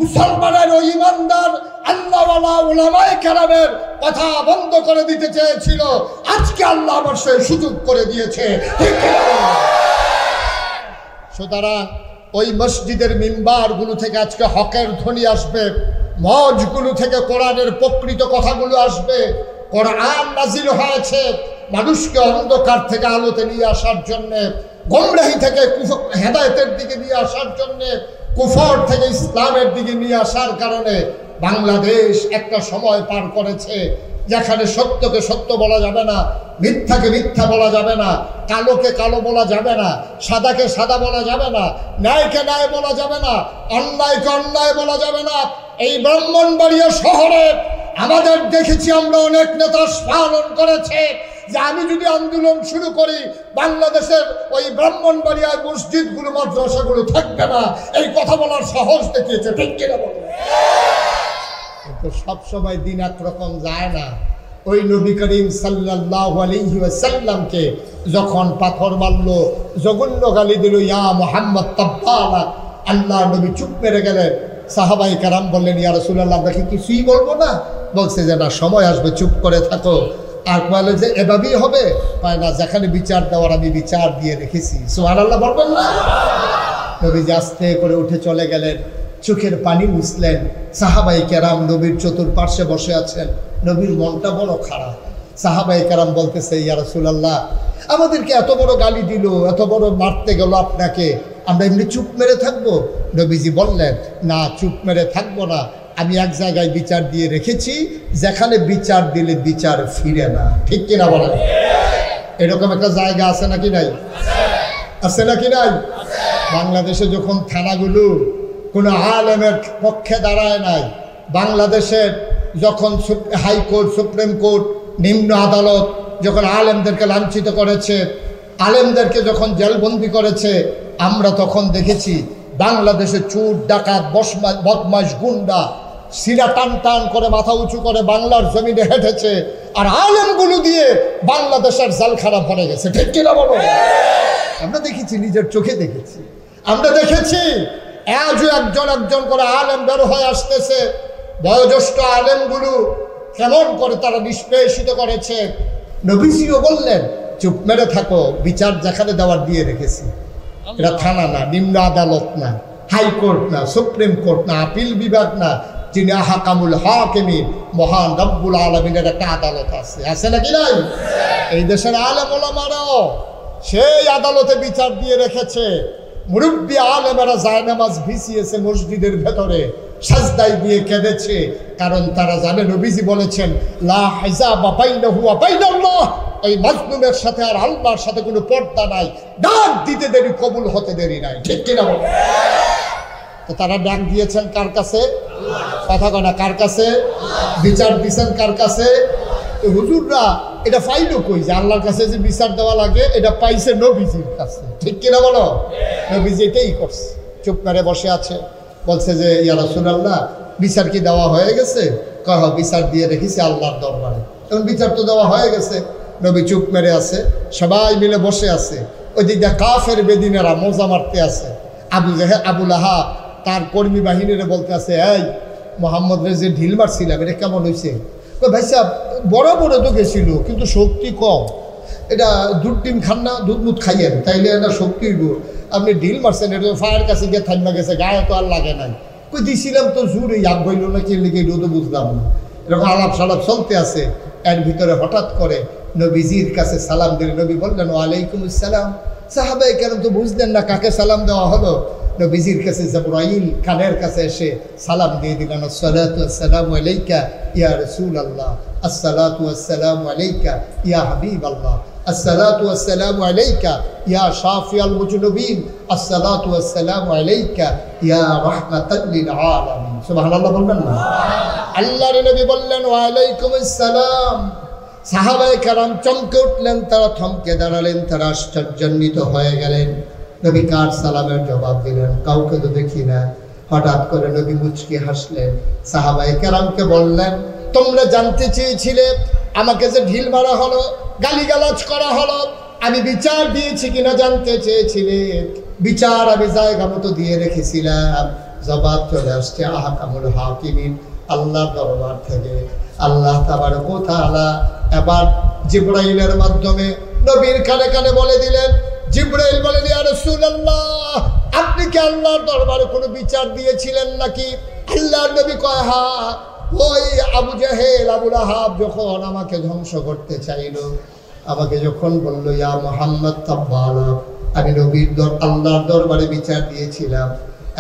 মুসলমানের ও ইমানদার আল্লাহওয়ালা উলামায়ে কেরামের কথা বন্ধ করে দিতে চেয়েছিল। আজকে আল্লাহ আমার সেই সুযোগ করে দিয়েছে। সুতরাং ওই মসজিদের মিম্বারগুলো থেকে আজকে হকের ধ্বনি আসবে, মজগুলো থেকে কোরআনের প্রকৃত কথাগুলো আসবে। কোরআন নাজিল হয়েছে মানুষকে অন্ধকার থেকে আলোতে নিয়ে আসার জন্যে, গোমরাহি থেকে হেদায়েতের দিকে নিয়ে আসার জন্যে, কুফর থেকে ইসলামের দিকে নিয়ে আসার কারণে বাংলাদেশ একটা সময় পার করেছে যেখানে সত্যকে সত্য বলা যাবে না, মিথ্যাকে মিথ্যা বলা যাবে না, কালোকে কালো বলা যাবে না, সাদাকে সাদা বলা যাবে না, ন্যায়কে ন্যায় বলা যাবে না, অন্যায়কে অন্যায় বলা যাবে না। এই ব্রাহ্মণবাড়িয়া শহরে আমাদের দেখেছি আমরা অনেক নেতা পালন করেছে যে আমি যদি আন্দোলন শুরু করি বাংলাদেশের ওই ব্রাহ্মণবাড়িয়ার মসজিদগুলো মাদ্রাসাগুলো থাকবে না, এই কথা বলার সাহস দেখিয়েছে, ঠিক কিনা বলো? কিন্তু সবসময় দিন একরকম যায় না। ওই নবী করিম সাল্লাল্লাহু আলাইহি ওয়াসাল্লামকে যখন পাথর মারল, জঘন্য গালি দিল, ইয়া মুহাম্মদ তাব্বালা, আল্লাহ নবী চুপ মেরে গেলেন। সাহাবাই কারাম বললেন, ইয়া রাসূলুল্লাহ আমরা কি কিছুই বলবো না? বলছে যে না, সময় আসবে, চুপ করে থাকো। আর বলে যে এভাবেই হবে, পায় না, যেখানে বিচার দেওয়ার আমি বিচার দিয়ে রেখেছি। সুবহানাল্লাহ বলবেন না? নবীজি আস্তে করে উঠে চলে গেলেন, চোখের পানি মুছলেন। সাহাবাই কেরাম নবীর চতুর্পার্শ্বে বসে আছেন, নবীর মনটা বড় খারাপ। সাহাবাই কেরাম বলতেছে, ইয়া রাসূলুল্লাহ আমাদেরকে এত বড় গালি দিল, এত বড় মারতে গেল আপনাকে, আমরা এমনি চুপ মেরে থাকবো? নবীজি বললেন, না চুপ মেরে থাকবো না, আমি এক জায়গায় বিচার দিয়ে রেখেছি, যেখানে বিচার দিলে বিচার ফিরে না। ঠিক কিনা বলেন? এরকম একটা জায়গা আছে নাকি নাই? আছে নাকি নাই? বাংলাদেশে যখন থানাগুলো কোনো আলেমের পক্ষে দাঁড়ায় নাই, বাংলাদেশের যখন হাইকোর্ট, সুপ্রিম কোর্ট, নিম্ন আদালত যখন আলেমদেরকে লাঞ্ছিত করেছে, আলেমদেরকে যখন জেলবন্দি করেছে, আমরা তখন দেখেছি বাংলাদেশে চোর, ডাকাত, বদমাশ, গুন্ডা সিরা টান টান করে মাথা উঁচু করে বাংলার জমিনে হেঁটেছে, আর আলেমগুলো দিয়ে বাংলাদেশের জালখানা ভরে গেছে। ঠিক কিনা বলো? আমরা দেখেছি, নিজের চোখে দেখেছি। আমরা দেখেছি আজও একজন একজন করে আলেম বের হয়ে আসতেছে। বয়োজ্যেষ্ঠ আলেমগুলো কেমন করে তারা নিষ্পেষিত করেছে। নবীজিও বললেন, চুপ মেরে থাকো, বিচার যেখানে দেওয়ার দিয়ে রেখেছি। এটা থানা না, নিম্ন আদালত না, হাইকোর্ট না, সুপ্রিম কোর্ট না, আপিল বিভাগ না, যিনি আহকামুল হাকিমিন, মহান রব্বুল আলামিনের একটা আদালত আছে। আছে নাকি নাই? এই দেশের আলেম ওলামারাও সেই আদালতে বিচার দিয়ে রেখেছে। মুরব্বী আলেমেরা জায়নামাজ ভিজিয়েছে মসজিদের ভেতরে, সাজদায় দিয়ে কেঁদেছে, কারণ তারা জানে নবীজি বলেছেন, লা হিজাবা বাইনাহু ওয়া বাইনাল্লাহ, এই মাজলুমের সাথে আর আল্লাহর সাথে কোনো পর্দা নাই। ডাক দিতে দেরি, কবুল হতে দেরি নাই। ঠিক কিনা বল? তো তারা ডাক দিয়েছেন কার কাছে? কথা কয় না, কার কাছে? বিচার দিয়েছেন কার কাছে? হুজুররা এটা পাইলো কই যে আল্লাহর কাছে যে বিচার দেওয়া লাগে, এটা পাইছে নবীজির কাছে। ঠিক কিনা বলো? নবীজি এটাই করছে, চুপ মেরে বসে আছে। বলছে যে ইয়া রাসূলুল্লাহ, বিচার কি দেওয়া হয়ে গেছে? কহ, বিচার দিয়ে রেখেছি আল্লাহর দরবারে। এখন বিচার তো দেওয়া হয়ে গেছে। নবী চুপ মেরে আছে, সবাই মিলে বসে আছে। ওই দিকটা কাফের বেদিনেরা মজা মারতে আছে। আবু লাহাব তার কর্মী বাহিনীরা বলতে আছে, এই মোহাম্মদ রে যে ঢিল মারছিলাম, এটা কেমন হয়েছে? ভাই সাহেব, বড় বড় তো গেছিল, কিন্তু শক্তি কম। এটা দুধ ডিম খান না, দুধ মুধ খাইয়েন, তাইলে এটা শক্তির গুড়। আপনি ঢিল মারছেন, এটা ফায়ার কাছে গিয়ে থাইমা গেছে, গায়ে তো আর লাগে নাই। কই দিছিলাম তো জোরে, আগ বইল না, কে লিখে এটাও তো বুঝলাম না। এরকম আলাপ সালাপ চলতে আছে। এর ভিতরে হঠাৎ করে নবীজির কাছে সালাম দিলে। নবী বললেন, ওয়ালাইকুম আসসালাম। সাহাবায়ে কেরাম তো বুঝলেন না কাকে সালাম দেওয়া হলো। নবীজির কাছে জিবরাইল কানের কাছে এসে সালাম দিয়ে দিলেন, আসসালাতু ওয়াসসালামু আলাইকা ইয়া রাসূলুল্লাহ, আসসালাতু ওয়াসসালামু আলাইকা ইয়া হাবিবাল্লাহ, আসসালাতু ওয়াসসালামু আলাইকা ইয়া শাফিয়াল মুজনুবিন, আসসালাতু ওয়াসসালামু আলাইকা ইয়া রাহমাতাল লিল আলামিন। সুবহানাল্লাহ বলবেন না? আল্লাহর নবী বললেন, ওয়া আলাইকুম আসসালাম। সাহাবায়ে কেরাম চমকে উঠলেন, তারা থমকে দাঁড়ালেন, তারা আশ্চর্যান্বিত হয়ে গেলেন। নবী কার সালামের জবাব দিলেন? কাউকে তো দেখি না। হঠাৎ করে নবী মুচকি হাসলেন, সাহাবায়ে কেরামকে বললেন, তোমরা জানতে চেয়েছিলে আমাকে যে ঢিল মারা হলো, গালিগালাজ করা হলো, আমি বিচার দিয়েছি কিনা জানতে চেয়েছিলে। বিচার আমি জায়গা মতো দিয়ে রেখেছিলাম। জবাব চলে আসছে আহকামুল হাকিমিন, আল্লাহর দরবার থেকে। আল্লাহ তাবারক ওয়া তাআলা এবার জিবরাইলের মাধ্যমে নবীর কানে কানে বলে দিলেন। জিবরাইল বলেন, ইয়া রাসূলুল্লাহ, আপনি কি আল্লাহর দরবারে কোনো বিচার দিয়েছিলেন নাকি? আল্লাহর নবী কয়, হ্যাঁ। ওই আবু জাহেল, আবু লাহাব যখন আমাকে ধ্বংস করতে চাইল, আমাকে যখন বলল, ইয়া মুহাম্মদ তাব্বালা, আমি নবীর আল্লাহর দরবারে বিচার দিয়েছিলাম।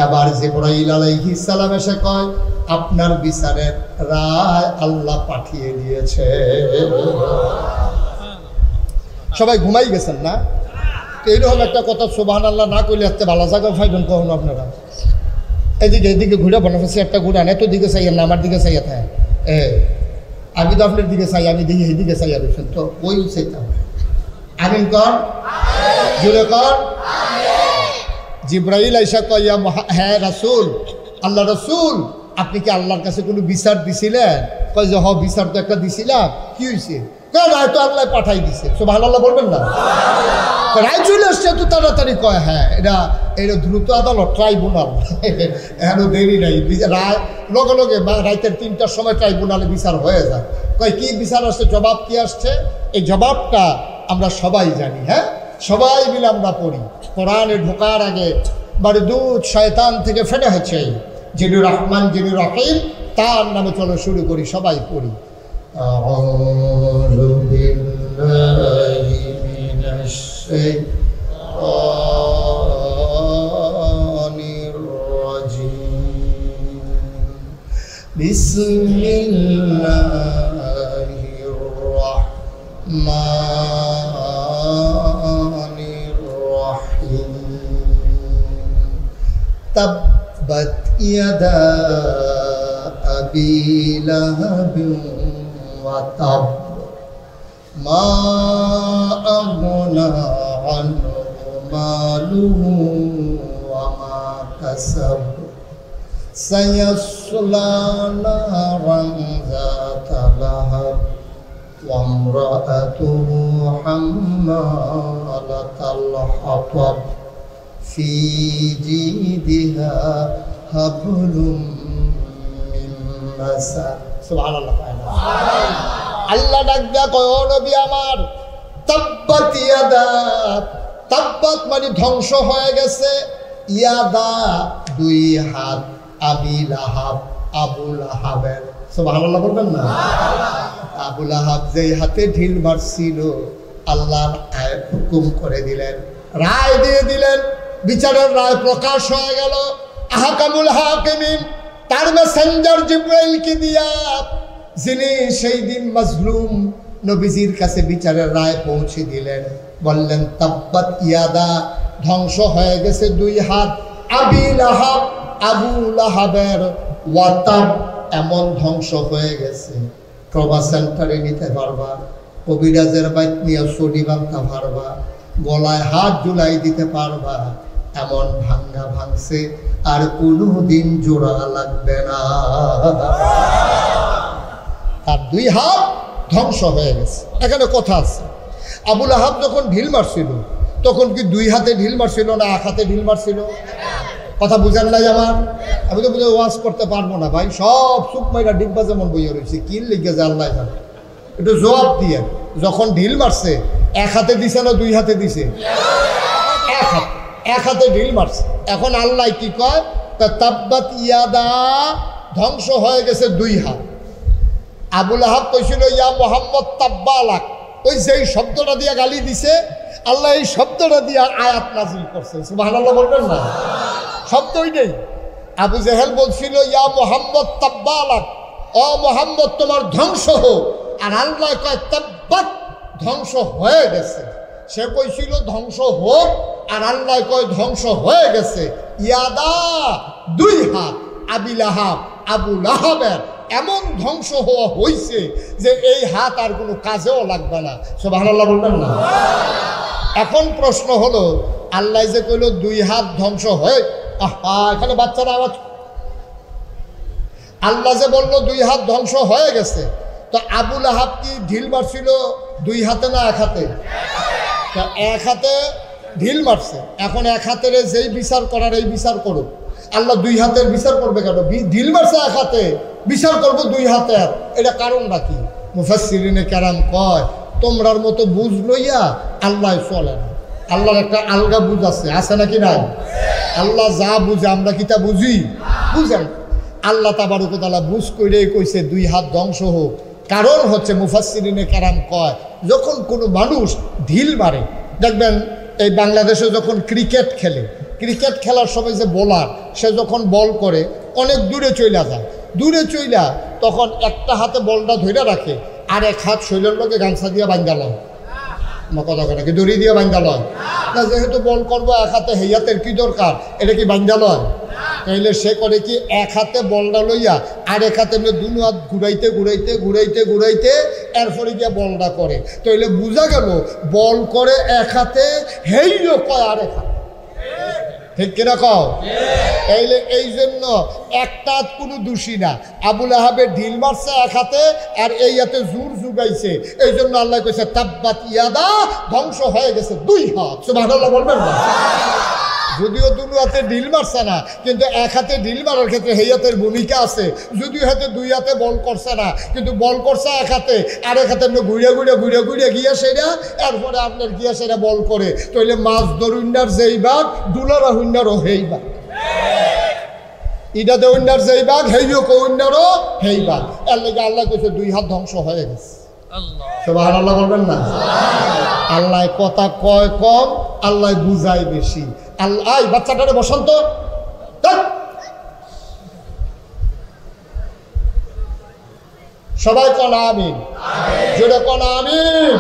এবার জিবরাইল আলাইহিস সালাম এসে কয়, আপনার বিচারের রায় আল্লাহ পাঠিয়ে দিয়েছে। সবাই ঘুমাই গেছেন না? এইরকম একটা কথা সুবহানাল্লাহ না কইলে এত ভালো জায়গা ফাইবেন কখনো আপনারা? এদিকে ঘুরে বনফেসে একটা ঘুরান, এত দিকে চাইয়েন না, আমার দিকে চাইয়া থাকে। আমি তো আপনার দিকে চাই, আমি দেখি এইদিকে চাইয়া রয়েছেন, তো ওই চাইতাম। আমিন কর, জুড়ে কর। জিবরাইল আইসা কইয়া, হ্যাঁ রাসূল, আল্লাহ রাসূল, আপনি কি আল্লাহর কাছে কোনো বিচার দিছিলেন? কয় যে, হ, বিচার তো একটা দিছিলাম। কি হয়েছে? রায় তো আল্লাহ পাঠাই দিছে। সুবহানাল্লাহ বলবেন না? রায় চলে আসছে তো তাড়াতাড়ি। কয়, হ্যাঁ, এটা দ্রুত আদালত, ট্রাইব্যুনাল, এখনো দেরি নাই। রায় লগে লগে রাইতের 3টার সময় ট্রাইব্যুনালে বিচার হয়ে যায়। কয়, কি বিচার আসছে? জবাব কি আসছে? এই জবাবটা আমরা সবাই জানি। হ্যাঁ, সবাই মিলে আমরা পড়ি। কোরআনে ঢোকার আগে বাড়ি দুধ শয়তান থেকে ফেটে হচ্ছে, যিনি রহমান, যিনি রহিম, তার নামে চলো শুরু করি, সবাই পড়ি। আউযু বিল্লাহি মিনাশ শাইতানির রাজিম। বিসমিল্লাহির রহমানির রহিম তাব্বাত ইয়াদা আবি লাহাবিন ওয়া তাব মা আগনা আনহু মালুহু ওয়া মা কাসাব সায়াসলা নারান যাতা লাহাব ওয়া ইমরাআতুহু হাম্মালাতাল হাতাব ফি জিদিহা হাবলুম মিন মাসাদ। সুবহানাল্লাহ। আল্লাহ ডাক দেয়া কয়, ও নবী আমার, তাব্বাত ইয়াদা, তাব্বাত মানে ধ্বংস হয়ে গেছে, ইয়াদা দুই হাত, আবি লাহাব আবু লাহাবের। সুবহানাল্লাহ বলবেন না? আবু লাহাব যেই হাতে ঢিল মারছিল, আল্লাহর আয়াত হুকুম করে দিলেন, রায় দিয়ে দিলেন, বিচারের রায় প্রকাশ হয়ে গেল। আহকামুল হাকিমিন তার মেসেঞ্জার জিবরাইলকে দিয়া, যিনি সেই দিন মাজলুম নবীজির কাছে বিচারের রায় পৌঁছে দিলেন, বললেন তাব্বাত ইয়াদা, ধ্বংস হয়ে গেছে দুই হাত, আবি লাহাব আবু লাহাবের, ওয়া তাব, এমন ধ্বংস হয়ে গেছে ট্রমা সেন্টারে নিতে পারবা, কবিরাজের বাইত নিয়ে ছড়ি বাঁধতে পারবা, গলায় হাত ঝুলাই দিতে পারবা, এমন ভাঙ্গা ভাঙছে আর কোনোদিন জোড়া লাগবে না। তার দুই হাত ধ্বংস হয়ে গেছে। এখানে কথা আছে, আবু লাহাব যখন ঢিল মারছিল তখন কি দুই হাতে ঢিল মারছিল না এক হাতে ঢিল মারছিল? কথা বুঝেন নাই আমার? আমি তো বুঝে ওয়াজ করতে পারবো না ভাই, সব চুপ মাইরা ডিব্বা যেমন বইয়া রয়েছে, কি লিখে যে আল্লাহ জানে। একটু জবাব দিয়ে, যখন ঢিল মারছে এক হাতে দিছে না দুই হাতে দিছে? এক হাতে, এক হাতে ঢিল মারছে। এখন আল্লাহ কি কয়, তাব্বাত ইয়াদা, ধ্বংস হয়ে গেছে দুই হাত। আবু লাহাব কইছিল ইয়া মুহাম্মদ তাব্বালাক, ওই যেই শব্দটা দিয়া গালি দিছে, আল্লাহ এই শব্দটা দিয়া আয়াত নাজিল করছে। সুবহানাল্লাহ বলবেন না? শব্দই নেই। আবু জেহেল বলছিল ইয়া মুহাম্মদ তাব্বালাক, ও মুহাম্মদ তোমার ধ্বংস হোক, আর আল্লাহ কয় তাব্বাত, ধ্বংস হয়ে গেছে। সে কইছিল ধ্বংস হোক, আর আল্লাহ কয় ধ্বংস হয়ে গেছে। ইয়াদা দুই হাত, আবি লাহাব আবু লাহাবের, এমন ধ্বংস হওয়া হয়েছে যে এই হাত আর কোনো কাজেও লাগবে না। সুবহানাল্লাহ বলবেন না? এখন প্রশ্ন হলো, আল্লাহ যে কইল দুই হাত ধ্বংস হয়ে, এখানে বাচ্চারা আওয়াজ, আল্লাহ যে বলল দুই হাত ধ্বংস হয়ে গেছে, তো আবু লাহাব কি ঢিল মারছিল দুই হাতে না এক হাতে? এক হাতে ঢিল মারছে। এখন এক হাতের যেই বিচার করার এই বিচার করুক, আল্লাহ দুই হাতের বিচার করবে কেন? ঢিল মারছে এক হাতে, বিচার করবো দুই হাতের, এটা কারণটা কি? মুফাসসিরিনে কেরাম কয়, তোমরার মতো বুঝ লইয়া আল্লাহ চলে না। আল্লাহর একটা আলগা বুঝ আছে, আছে নাকি নাই? আল্লাহ যা বুঝে আমরা কি তা বুঝি? বুঝেন। আল্লাহ তাবারক ওয়া তাআলা বুঝ কইরেই কইছে দুই হাত ধ্বংস হোক। কারণ হচ্ছে মুফাসসিরিনে কেরাম কয়, যখন কোনো মানুষ ঢিল মারে, দেখবেন এই বাংলাদেশে যখন ক্রিকেট খেলে, ক্রিকেট খেলার সময় যে বোলার, সে যখন বল করে অনেক দূরে চইলা যায়, দূরে চইলা তখন একটা হাতে বলটা ধরে রাখে, আর এক হাত শৈলের লোকে গামছা দিয়ে বান্ধা লয়। আমার কথা করে কি দড়ি দিয়ে বান্ধা লয় না? যেহেতু বল করবো এক হাতে, হেই হাতের কি দরকার? এটা কি বান্ধা লয়? তাইলে সে করে কি, এক হাতে বলটা লইয়া আর এক হাতে দুনো হাত ঘুরাইতে ঘুরাইতে ঘুরাইতে ঘুরাইতে এরপরে গিয়ে বলটা করে। তাইলে বোঝা গেল বল করে এক হাতে, হেইও কয় আর এক হাতে। ঠিক কিনা কও? তাইলে এই জন্য একটা হাত কোনো দোষী না। আবু লাহাবের ঢিল মারছে এক হাতে, আর এই হাতে জোর জুগাইছে, এই জন্য আল্লাহ কইছে তাব্বাত ইয়াদা, ধ্বংস হয়ে গেছে দুই হাত। সুবহানাল্লাহ বলবেন না? যদিও দুই হাতে ঢিল মারছে না, কিন্তু এক হাতে ঢিল মারার ক্ষেত্রে এই হাতের ভূমিকা আছে। যদিও হাতে দুই হাতে বল করছে না, কিন্তু বল করছে এক হাতে, আর এক হাতে ঘুরে ঘুরে ঘুরে ঘুরে গিয়া সেটা, এরপরে আপনার গিয়া সেটা বল করে। তাইলে মাছ ধরুন্ডার যেই বাঘ, দুলারা হুন্ডারও হেই বাঘ, ইটা দেউন্ডার যেই বাঘ, হেইও কৌন্ডারও হেই বাঘ। এর লেগে আল্লাহ কইছে দুই হাত ধ্বংস হয়ে গেছে। সুবহানাল্লাহ বলবেন না? আল্লাহ কথা কয় কম, আল্লাহ বুঝায় বেশি। আল্লাহ বাচ্চাটারে বসন্ত সবাই কোন আমিন, জোরে কোন আমিন।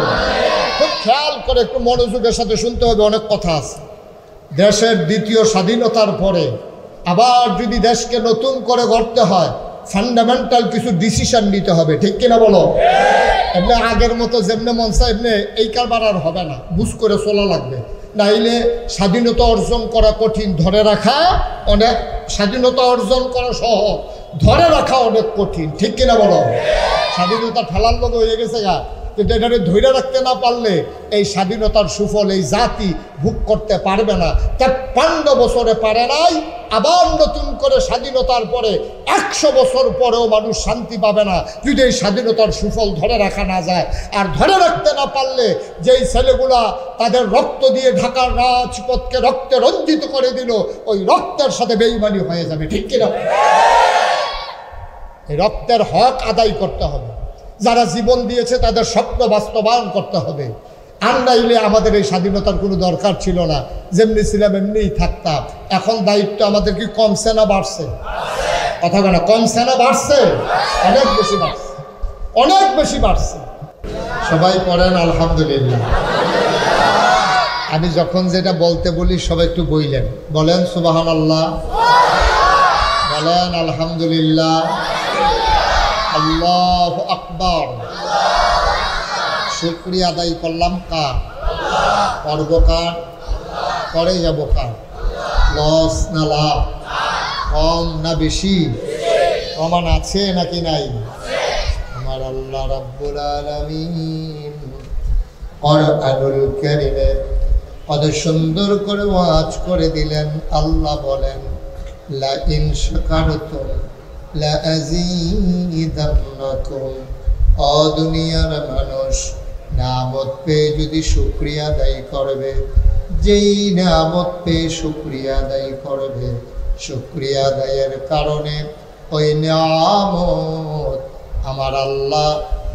খুব খেয়াল করে একটু মনোযোগের সাথে শুনতে হবে, অনেক কথা আছে। দেশের দ্বিতীয় স্বাধীনতার পরে আবার যদি দেশকে নতুন করে গড়তে হয়, ফান্ডামেন্টাল কিছু ডিসিশন নিতে হবে, ঠিক কিনা বলো? এমনি আগের মতো যেমনি মন চায় এমনি এই কারবার আর হবে না, বুঝ করে চলা লাগবে। নাইলে স্বাধীনতা অর্জন করা কঠিন, ধরে রাখা অনেক, স্বাধীনতা অর্জন করা সহজ, ধরে রাখা অনেক কঠিন, ঠিক কিনা বলো? স্বাধীনতা ঠেলার লোক হয়ে গেছে গা, কিন্তু এটাকে ধরে রাখতে না পারলে এই স্বাধীনতার সুফল এই জাতি ভোগ করতে পারবে না। 53 বছরে পারে নাই, আবার নতুন করে স্বাধীনতার পরে 100 বছর পরেও মানুষ শান্তি পাবে না যদি এই স্বাধীনতার সুফল ধরে রাখা না যায়। আর ধরে রাখতে না পারলে যেই ছেলেগুলা তাদের রক্ত দিয়ে ঢাকার রাজপথকে রক্তে রঞ্জিত করে দিল, ওই রক্তের সাথে বেঈমানি হয়ে যাবে, ঠিক কিনা? এই রক্তের হক আদায় করতে হবে, যারা জীবন দিয়েছে তাদের স্বপ্ন বাস্তবায়ন করতে হবে। আর নাইলে আমাদের এই স্বাধীনতার কোনো দরকার ছিল না, যেমনি ছিলাম এমনিই থাকতাম। এখন দায়িত্ব আমাদের কি কমছে না বাড়ছে? কথা বলে, কমছে না বাড়ছে? অনেক বেশি বাড়ছে, অনেক বেশি বাড়ছে। সবাই পড়েন আলহামদুলিল্লাহ। আমি যখন যেটা বলতে বলি সবাই একটু বললেন, বলেন সুবহানাল্লাহ, বলেন আলহামদুলিল্লাহ, আল্লাহু আকবার। শুকরিয়া আদায় করলাম কার? করব কার? করে যাব কার? লস না লাভ? কম না বেশি? প্রমাণ আছে নাকি নাই? আমার আল্লাহ রাব্বুল আলামিন কুরআনুল কারীমে কত সুন্দর করে ওয়াজ করে দিলেন। আল্লাহ বলেন, লা ইন শাকারতুম লা আযীদান্নাকুম। ও দুনিয়ার মানুষ, নিয়ামত পেয়ে যদি শুকরিয়া আদায় করবে, যেই নিয়ামত পেয়ে শুকরিয়া আদায় করবে, শুকরিয়া আদায়ের কারণে ওই নিয়ামত আমার আল্লাহ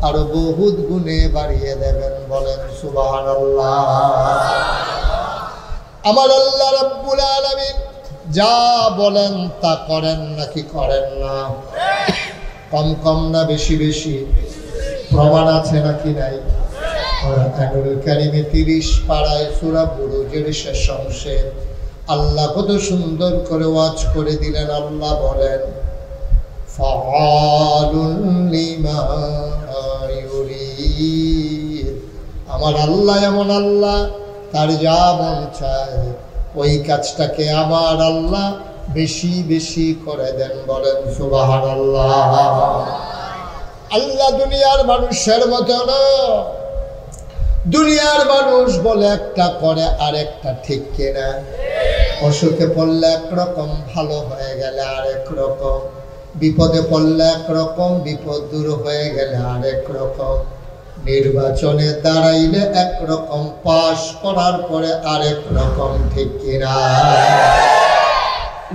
আরো বহুত গুণে বাড়িয়ে দেবেন। বলেন সুবহানাল্লাহ। আমার আল্লাহ রাব্বুল আলামিন যা বলেন তা করেন নাকি করেন না? কম কম না বেশি বেশি? প্রমাণ আছে নাকি নাই? কুরআনুল কারীমে 30 পারায় সূরা বুরুজের শেষ অংশে আল্লাহ কত সুন্দর করে ওয়াজ করে দিলেন। আল্লাহ বলেন, ফাআলুন লিমা ইউরিদ। আমার আল্লাহ এমন আল্লাহ, তার যা মন চায় ওই কাজটাকে আমার আল্লাহ বেশি বেশি করে দেন। বলেন সুবহানাল্লাহ। আল্লাহ দুনিয়ার মানুষের মতো না। দুনিয়ার মানুষ বলে একটা করে আর একটা, ঠিক কিনা? অসুখে পড়লে একরকম, ভালো হয়ে গেলে আরেক রকম, বিপদে পড়লে একরকম, বিপদ দূর হয়ে গেলে আরেক রকম, নির্বাচনে দাঁড়াইলে একরকম, পাশ করার পরে আরেক রকম, ঠিক কিনা?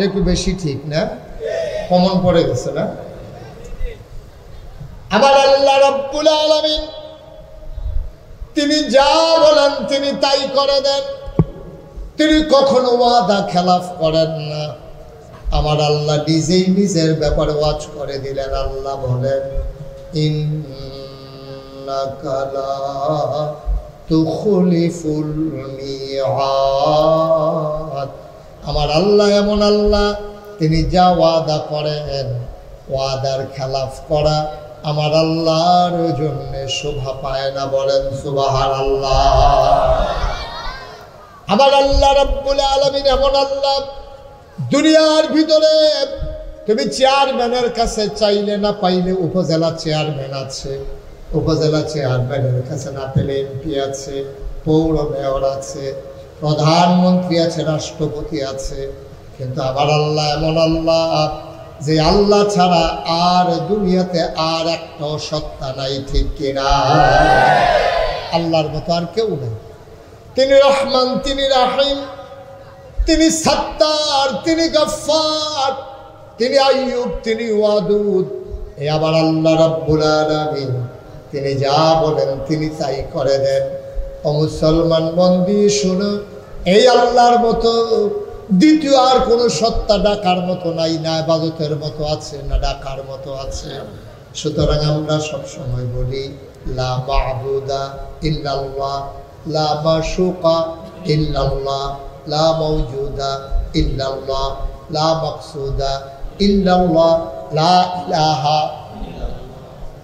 একটু বেশি ঠিক না? কমন পড়ে গেছে না? আমার আল্লাহ রাব্বুল আলামিন তিনি যা বলেন তিনি তাই করে দেন। তিনি কখনো ওয়াদা খেলাফ করেন না। আমার আল্লাহ নিজেই নিজের ব্যাপারে ওয়াজ করে দিলেন। আল্লাহ বলেন, ইন্নাকা লা তুখলিফুল মিআদ। আমার আল্লাহ এমন আল্লাহ, তিনি যা ওয়াদা করেন, ওয়াদার খেলাফ করা আমার আল্লাহর জন্য শোভা পায় না। বলেন সুবহানাল্লাহ। আমার আল্লাহ রাব্বুল আলামিন এমন আল্লাহ, দুনিয়ার ভিতরে তুমি চেয়ারম্যানের কাছে চাইলে না পাইলে উপজেলা চেয়ারম্যান আছে, উপজেলা চেয়ারম্যানের কাছে না পেলে এমপি আছে, পৌর মেয়র আছে, প্রধানমন্ত্রী আছে, রাষ্ট্রপতি আছে। কিন্তু আমার আল্লাহ এমন আল্লাহ, যে আল্লাহ ছাড়া আর দুনিয়াতে আর একটা সত্তা নাই, ঠিক কিনা? আল্লাহর মতো আর কেউ নেই। তিনি রহমান, তিনি রাহিম, তিনি সত্তার, তিনি গফফার, তিনি আইয়ুব, তিনি ওয়াদুদ। এই আবার আল্লাহ রাব্বুল আলামিন তিনি যা বলেন তিনি তাই করে দেন। ও মুসলমান, মন দিয়ে শোনো, এই আল্লাহর মতো দ্বিতীয় আর কোনো সত্তা ডাকার মতো নাই, না ইবাদতের মতো আছে, না ডাকার মতো আছে। সুতরাং আমরা সবসময় বলি লা মা'বুদা ইল্লাল্লাহ, লা মাশুকা ইল্লাল্লাহ, লা মাওজুদা ইল্লাল্লাহ, লা মাকসুদা ইল্লাল্লাহ, লা ইলাহা।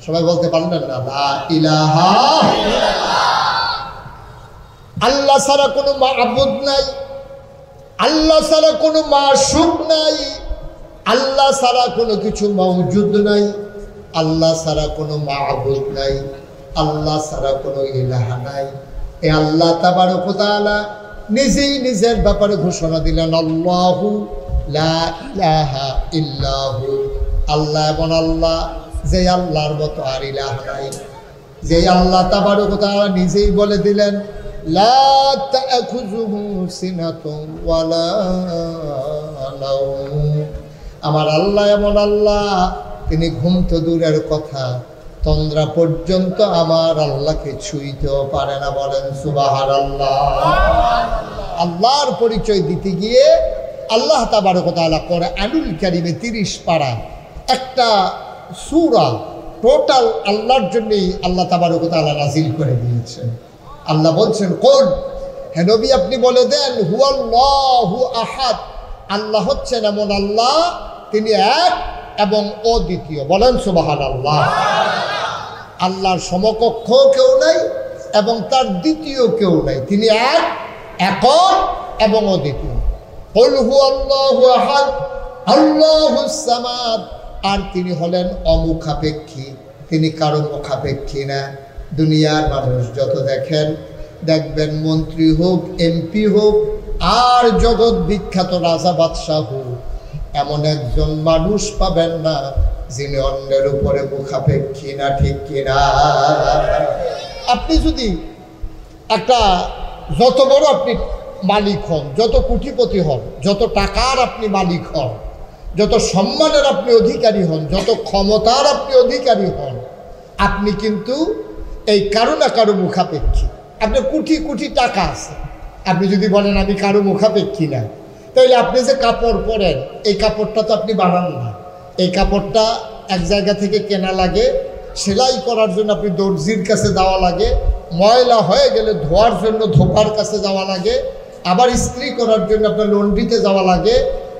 সবাই বলতে পারলেন না? লা ইলাহা। আল্লাহ ছাড়া কোনো মা'বুদ নাই, আল্লাহ ছাড়া কোনো মাশুক নাই, আল্লাহ ছাড়া কোনো কিছু মওজুদ নাই, আল্লাহ ছাড়া কোনো মা'বুদ নাই, আল্লাহ ছাড়া কোনো ইলাহা নাই। এ আল্লাহ তাবারক ওয়া তাআলা নিজেই নিজের ব্যাপারে ঘোষণা দিলেন, আল্লাহু লা ইলাহা ইল্লাহু। আল্লাহ এমন আল্লাহ যে আল্লাহর মতো আর ইলাহা নাই। যে আল্লাহ তাবারক ওয়া তাআলা নিজেই বলে দিলেন, লা তা'খুযুহু সিনাতুন ওয়ালা নাওম। আমার আল্লাহ এমন আল্লাহ, তিনি ঘুম তো দূরের কথা, তন্দ্রা পর্যন্ত আমার আল্লাহকে ছুঁইতেও পারে না। বলেন সুবহানাল্লাহ। আল্লাহর পরিচয় দিতে গিয়ে আল্লাহ তাবারক ওয়া তাআলা কোরআনুল কারীমে 30 পারা একটা সূরা টোটাল আল্লাহর জন্যই আল্লাহ তাবারক ওয়া তাআলা নাজিল করে দিয়েছেন। আল্লাহ বলছেন, কোন হে নবী আপনি বলে দেন, হুয়াল্লাহু আহাদ, আল্লাহ হচ্ছেন এমন আল্লাহ, তিনি এক এবং অদ্বিতীয়। বলেন সুবহানাল্লাহ। আল্লাহর সমকক্ষ কেউ নাই এবং তার দ্বিতীয় কেউ নাই, তিনি এক, একক এবং অদ্বিতীয়। কুল হুয়াল্লাহু আহাদ আল্লাহুস সামাদ। আর তিনি হলেন অমুখাপেক্ষী, তিনি কারো মুখাপেক্ষী না। দুনিয়ার মানুষ যত দেখবেন মন্ত্রী হোক, এমপি হোক, আর জগৎ বিখ্যাত রাজা বাদশাহ হোক, এমন একজন মানুষ পাবেন না যিনি অন্যের উপরে মুখাপেক্ষী না। ঠিক কিনা? আপনি যদি একটা যত বড় আপনি মালিক হন, যত কোটিপতি হন, যত টাকার আপনি মালিক হন, যত সম্মানের আপনি অধিকারী হন, যত ক্ষমতার আপনি অধিকারী হন, আপনি কিন্তু এই কারো না কারো মুখাপেক্ষী। আপনার কোটি কোটি টাকা আছে, আপনি যদি বলেন আমি কারো মুখাপেক্ষী না, তাহলে আপনি যে কাপড় পরেন, এই কাপড়টা তো আপনি বানান না। এই কাপড়টা এক জায়গা থেকে কেনা লাগে, সেলাই করার জন্য আপনি দর্জির কাছে যাওয়া লাগে, ময়লা হয়ে গেলে ধোয়ার জন্য ধোপার কাছে যাওয়া লাগে, আবার ইস্ত্রি করার জন্য আপনার লন্ড্রিতে যাওয়া লাগে।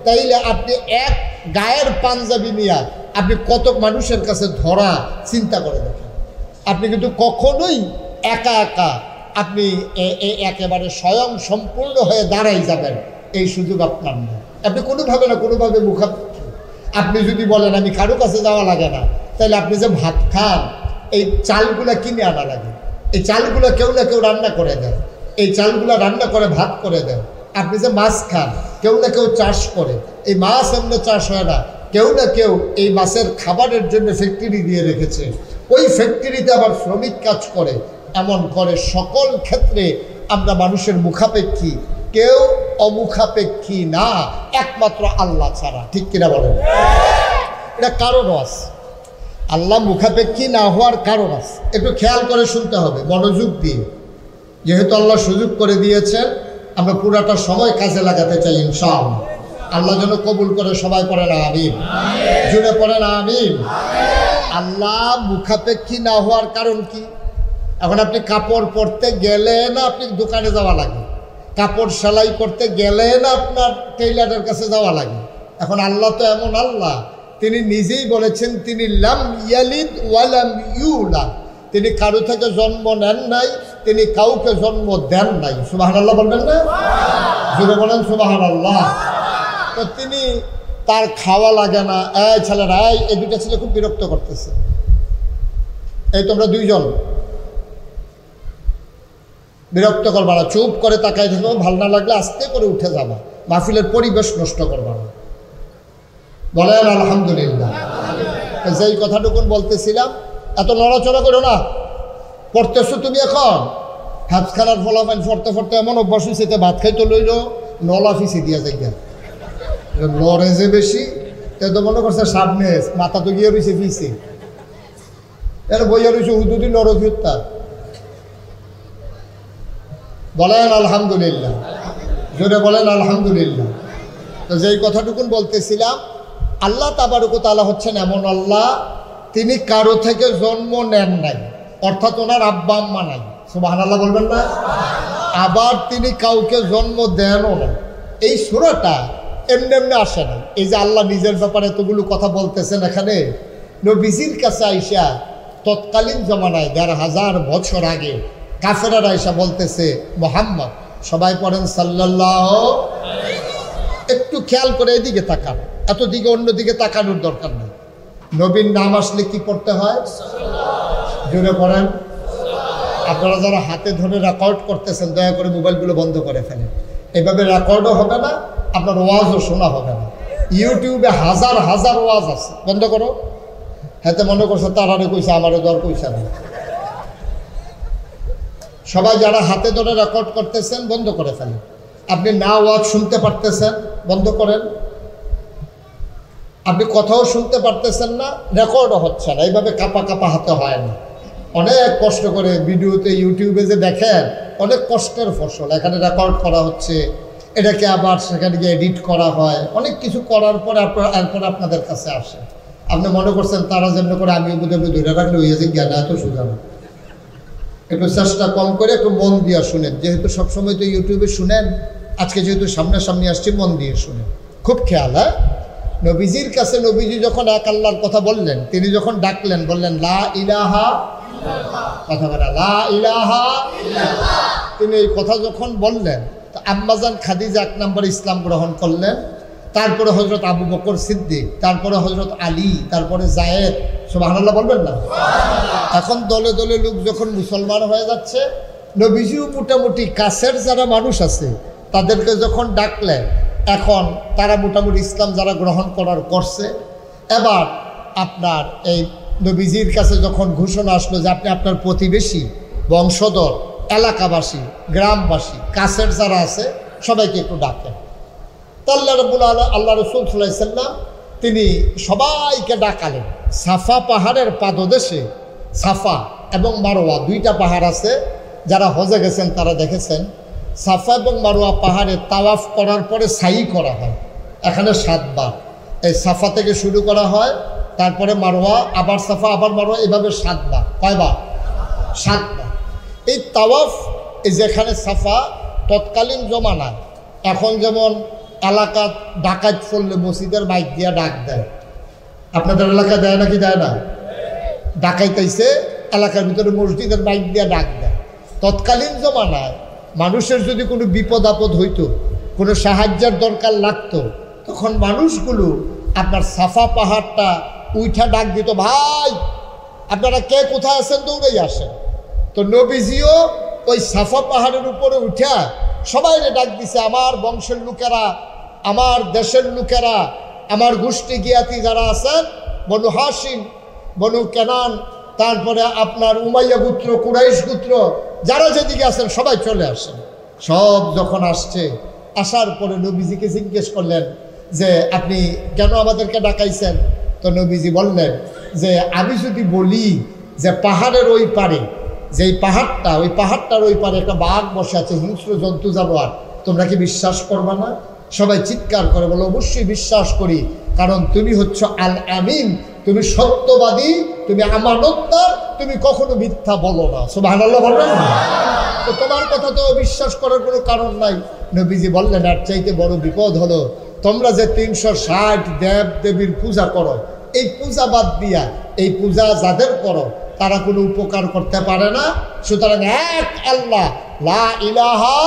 তাইলে আপনি এক গায়ের পাঞ্জাবি নিয়ে আপনি কত মানুষের কাছে ধরা, চিন্তা করে দেখেন। আপনি কিন্তু কখনোই একা একা আপনি একেবারে স্বয়ং সম্পূর্ণ হয়ে দাঁড়াই যাবেন, এই সুযোগ আপনার নেই। আপনি কোনোভাবে না কোনোভাবে মুখাপেক্ষী। আপনি যদি বলেন আমি কারো কাছে যাওয়া লাগে না, তাহলে আপনি যে ভাত খান, এই চালগুলা কিনে আনা লাগে। এই চালগুলো কেউ না কেউ রান্না করে দেয়, এই চালগুলা রান্না করে ভাত করে দেয়। আপনি যে মাছ খান, কেউ না কেউ চাষ করে। এই মাছ এমনি চাষ হয় না, কেউ না কেউ এই মাছের খাবারের জন্য ফ্যাক্টরি দিয়ে রেখেছে, ওই ফ্যাক্টরিতে আবার শ্রমিক কাজ করে। এমন করে সকল ক্ষেত্রে আমরা মানুষের মুখাপেক্ষী, কেউ অমুখাপেক্ষী না, একমাত্র আল্লাহ ছাড়া। ঠিক কিনা বলেন? এটা কারণও আছে, আল্লাহ মুখাপেক্ষী না হওয়ার কারণ আছে। একটু খেয়াল করে শুনতে হবে, মনোযোগ দিয়ে। যেহেতু আল্লাহ সুযোগ করে দিয়েছেন, আমরা পুরাটা সময় কাজে লাগাতে চাই ইনশাআল্লাহ। আল্লাহ যেন কবুল করে। সবাই পড়ে না আমিন, জুড়ে পড়ে না আমিন। আল্লাহ মুখাপেক্ষী না হওয়ার কারণ কি? এখন আপনি কাপড় পরতে গেলে না আপনি দোকানে যাওয়া লাগে, কাপড় সেলাই করতে গেলে না আপনার টেইলারের কাছে যাওয়া লাগে। এখন আল্লাহ তো এমন আল্লাহ, তিনি নিজেই বলেছেন তিনি লাম ইয়ালিদ ওয়ালাম ইউলাদ, তিনি কারো থেকে জন্ম নেন নাই, তিনি কাউকে জন্ম দেন নাই। সুবহানাল্লাহ বলবেন না? জোরে বলেন সুবহানাল্লাহ। তো তিনি, তার খাওয়া লাগে না। এই ছেলেরা, এই দুইটা ছেলে খুব বিরক্ত করতেছে, এই তোমরা দুইজন বিরক্ত করবা না, চুপ করে তাকাই থাকো, ভালো না লাগলে আস্তে করে উঠে যাবা, মাহফিলের পরিবেশ নষ্ট করবা না। বলেন আলহামদুলিল্লাহ। যেই কথাটুকুন বলতেছিলাম, এত নড়াচড়া করো না। পড়তেছো তুমি এখন, হাতখানার ফলাফল পড়তে পড়তে এমন অভ্যাস হয়েছে, ভাত খাইতে লইল নলা ফিসি দিয়া যাইগা, লড়ে যে বেশি, তে তো মনে করছে সামনে মাথা তো গিয়ে রয়েছে ফিসে, এর বইয়া রয়েছে হুদুদি নরফিউত্তা। বলেন আলহামদুলিল্লাহ, জোরে বলেন আলহামদুলিল্লাহ। তো যেই কথাটুকুন বলতেছিলাম, আল্লাহ তাবারক ওয়া তাআলা হচ্ছেন এমন আল্লাহ, তিনি কারো থেকে জন্ম নেন নাই, অর্থাৎ ওনার আব্বা আম্মা নাই, সুবহানাল্লাহ বলবেন না? আবার তিনি কাউকে জন্ম দেনও না। এই সূরাটা এমনি এমনি আসে না। এই যে আল্লাহ নিজের ব্যাপারে এতগুলো কথা বলতেছেন এখানে, নবীজির কাছে আইসা তৎকালীন জমানায় ১,৫০০ বছর আগে কাফেরারা আইসা বলতেছে মুহাম্মদ, সবাই পড়েন সাল্লাল্লাহু। একটু খেয়াল করে এদিকে তাকান, এত দিকে অন্যদিকে তাকানোর দরকার নেই। নবীর নাম আসলে কি পড়তে হয়? জোরে পড়েন। আপনারা যারা হাতে ধরে রেকর্ড করতেছেন দয়া করে মোবাইলগুলো বন্ধ করে ফেলেন। এভাবে রেকর্ডও হবে না, আপনার ওয়াজও শোনা হবে না। ইউটিউবে হাজার হাজার ওয়াজ আছে, বন্ধ করো। হাতে মনে করছে তারারে কইছে, আমারও দর কইছে না। সবাই যারা হাতে ধরে রেকর্ড করতেছেন বন্ধ করে ফেলেন। আপনি না ওয়াজ শুনতে পারতেছেন, বন্ধ করেন। আপনি কথাও শুনতে পারতেছেন না, রেকর্ডও হচ্ছে না। এইভাবে কাপা কাপা হাতে হয় না। অনেক কষ্ট করে ভিডিওতে ইউটিউবে যে দেখেন, অনেক কষ্টের ফসল। এখানে রেকর্ড করা হচ্ছে, এটাকে আবার সেখানে গিয়ে এডিট করা হয়, অনেক কিছু করার পরে এরপর আপনাদের কাছে আসে। আপনি মনে করছেন তারা যেমন করে আমি বোধহয় ধরে রাখলে হয়েছে, জ্ঞান এত সোজা না। একটু চেষ্টা কম করে একটু মন দিয়ে শুনেন। যেহেতু সবসময় তো ইউটিউবে শুনেন, আজকে যেহেতু সামনাসামনি আসছি, মন দিয়ে শুনেন, খুব খেয়াল। হ্যাঁ, নবীজির কাছে নবীজি যখন এক আল্লাহর কথা বললেন, তিনি যখন ডাকলেন, বললেন লা ইলাহা, কথা বলা লা ইলাহা। তিনি এই কথা যখন বললেন, তো আম্মাজান খাদিজা ১ নম্বর ইসলাম গ্রহণ করলেন, তারপরে হযরত আবু বকর সিদ্দিক, তারপরে হযরত আলী, তারপরে জায়েদ। সুবহানাল্লাহ বলবেন না? এখন দলে দলে লোক যখন মুসলমান হয়ে যাচ্ছে, নবীজিও মোটামুটি কাছের যারা মানুষ আছে তাদেরকে যখন ডাকলেন, এখন তারা মোটামুটি ইসলাম যারা গ্রহণ করছে। এবার আপনার এই নবীজির কাছে যখন ঘোষণা আসলো যে আপনি আপনার প্রতিবেশী, বংশধর, এলাকাবাসী, গ্রামবাসী, কাছের যারা আছে সবাইকে একটু ডাকেন। আল্লাহ রাব্বুল আলামিন, আল্লাহ রাসূল সাল্লাল্লাহু আলাইহি সাল্লাম তিনি সবাইকে ডাকালেন। সাফা পাহাড়ের পাদদেশে, সাফা এবং মারোয়া 2টা পাহাড় আছে। যারা হজে গেছেন তারা দেখেছেন, সাফা এবং মারোয়া পাহাড়ে তাওয়াফ করার পরে সাই করা হয়। এখানে 7 বার এই সাফা থেকে শুরু করা হয়, তারপরে মারোয়া, আবার সাফা, আবার মারোয়া, এভাবে 7 বার। কয়বার? 7 বার। এই তাওয়াফ, এই যেখানে সাফা, তৎকালীন জমানায় এখন যেমন এলাকা ডাকাত করলে মসজিদের মাইক দিয়া ডাক দেয়, আপনাদের এলাকায় দেয় নাকি দেয় না? ডাকাইতেছে এলাকার ভিতরে মসজিদের মাইক দিয়া ডাক দেয়। তৎকালীন জমানায় মানুষের যদি কোনো বিপদ আপদ হইতো, কোনো সাহায্যের দরকার লাগতো, তখন মানুষগুলো আপনার সাফা পাহাড়টা উঠা ডাক দিত, ভাই আপনারা কে কোথায় আছেন, দৌড়েই আসেন। তো নবীজিও ওই সাফা পাহাড়ের উপরে উঠা সবাইরে ডাক দিছে, আমার বংশের লোকেরা, আমার দেশের লোকেরা, আমার গোষ্ঠী জ্ঞাতি যারা আছেন, বনু হাশিম, বনু কেনান, তারপরে আপনার উমাইয়া গোত্র, কুরাইশ গোত্র, যারা যেদিকে আছেন সবাই চলে আসেন। সব যখন আসছে, আসার পরে নবীজিকে জিজ্ঞেস করলেন যে আপনি কেন আমাদেরকে ডাকাইছেন? তো নবীজি বললেন যে আমি যদি বলি যে পাহাড়ের ওই পারে, যেই পাহাড়টা, ওই পাহাড়টার ওই পারে একটা বাঘ বসে আছে, হিংস্র জন্তু জানোয়ার, তোমরা কি বিশ্বাস করবা না? সবাই চিৎকার করে বলো, অবশ্যই বিশ্বাস করি, কারণ তুমি হচ্ছ আল আমিন, তুমি সত্যবাদী, তুমি আমানতদার, তুমি কখনো মিথ্যা বলো না। সুবহানাল্লাহ বলবেন না? তো তোমার কথা তো বিশ্বাস করার কোনো কারণ নাই। নবীজি বললেন, আর চাইতে বড় বিপদ হলো তোমরা যে 360 দেব দেবীর পূজা করো, এই পূজা বাদ দিয়া এই পূজা যাদের করো তারা কোনো উপকার করতে পারে না। সুতরাং এক আল্লাহ, লা ইলাহা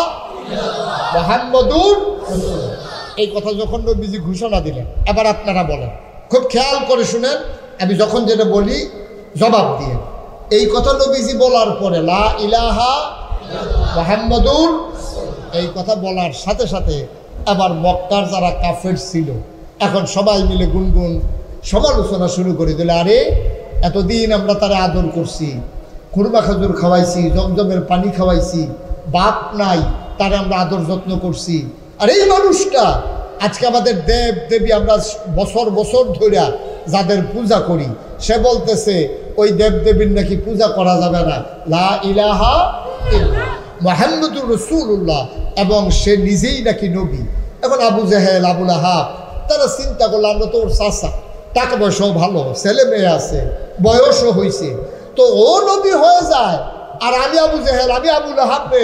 মুহাম্মাদুর রাসূলুল্লাহ, এই কথা যখন নবীজি ঘোষণা দিলেন, এবার আপনারা বলেন, খুব খেয়াল করে শুনেন, আমি যখন যেটা বলি জবাব দিয়ে। এই কথা নবীজি বলার পরে লা ইলাহা মুহাম্মাদুর, এই কথা বলার সাথে সাথে আবার মক্কার যারা কাফের ছিল, এখন সবাই মিলে গুনগুন সমালোচনা শুরু করে দিল। আরে এতদিন আমরা তারা আদর করছি, খুরমা খাজুর খাওয়াইছি, জমজমের পানি খাওয়াইছি, বাপ নাই, তারা আমরা আদর যত্ন করছি, আর এই মানুষটা আজকে আমাদের দেব দেবী আমরা বছর বছর ধরে যাদের পূজা করি, সে বলতেছে ওই দেব দেবীর নাকি পূজা করা যাবে না, লা ইলাহা ইল্লাল্লাহ মুহাম্মাদুর রাসূলুল্লাহ, এবং সে নিজেই নাকি নবী। এখন আবু জেহেল, আবুল আহাব তারা চিন্তা করলো, আমরা তো ওর চাচা, টাকা পয়সাও ভালো, ছেলে মেয়ে আছে, বয়সও হয়েছে, তো ও নবী হয়ে যায়। আর আমি আবু জেহেল, আমি আবু লাহাবরে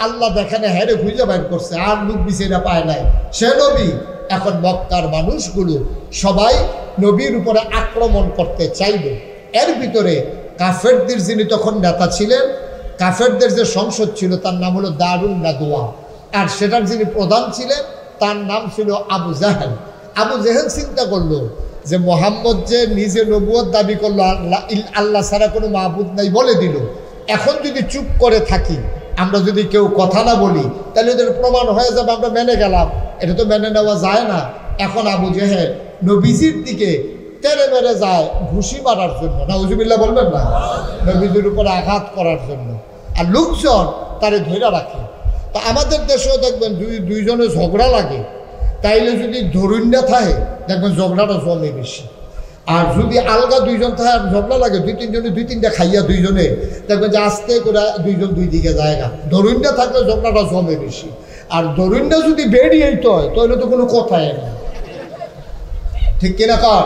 আল্লাহ দেখেন হেরে খুঁজে বাইর করছে, আর মুখ বিছেনা পায় নাই, সে নবী। এখন মক্কার মানুষগুলো সবাই নবীর উপরে আক্রমণ করতে চাইবে। এর ভিতরে কাফেরদের যিনি তখন নেতা ছিলেন, কাফেরদের যে সংসদ ছিল তার নাম হলো দারুন নাদওয়া, আর সেটার যিনি প্রধান ছিলেন তার নাম ছিল আবু জাহেল। আবু জেহেল চিন্তা করলো যে মোহাম্মদ যে নিজে নবুয়ত দাবি করলো, আল্লাহ ছাড়া কোনো মাহবুদ নাই বলে দিল, এখন যদি চুপ করে থাকি, আমরা যদি কেউ কথা না বলি, তাহলে এদের প্রমাণ হয়ে যাবে আমরা মেনে গেলাম, এটা তো মেনে নেওয়া যায় না। এখন আবু জেহেল নবীজির দিকে তেরে মেরে যায় ঘুষি মারার জন্য, নাউজুবিল্লাহ বলবেন না, নবীজির উপরে আঘাত করার জন্য, আর লোকজন তারে ধরে রাখে। তা আমাদের দেশেও দেখবেন দুইজনে ঝগড়া লাগে, তাইলে যদি ধরুন না থাকে দেখবেন ঝগড়াটা জমে বেশি। আর যদি আলগা দুইজন থাকে আর ঝগড়া লাগে, দুই তিনজনে দুই তিনটা খাইয়া দুইজনে দেখবেন যে আস্তে করে দুইজন দুই দিকে জায়গা, ধরুন না থাকলে ঝগড়াটা জমে বেশি। আর ধরুন না যদি বেরিয়েই তো হয় তাহলে তো কোনো কথাই না, ঠিক কিনা কর?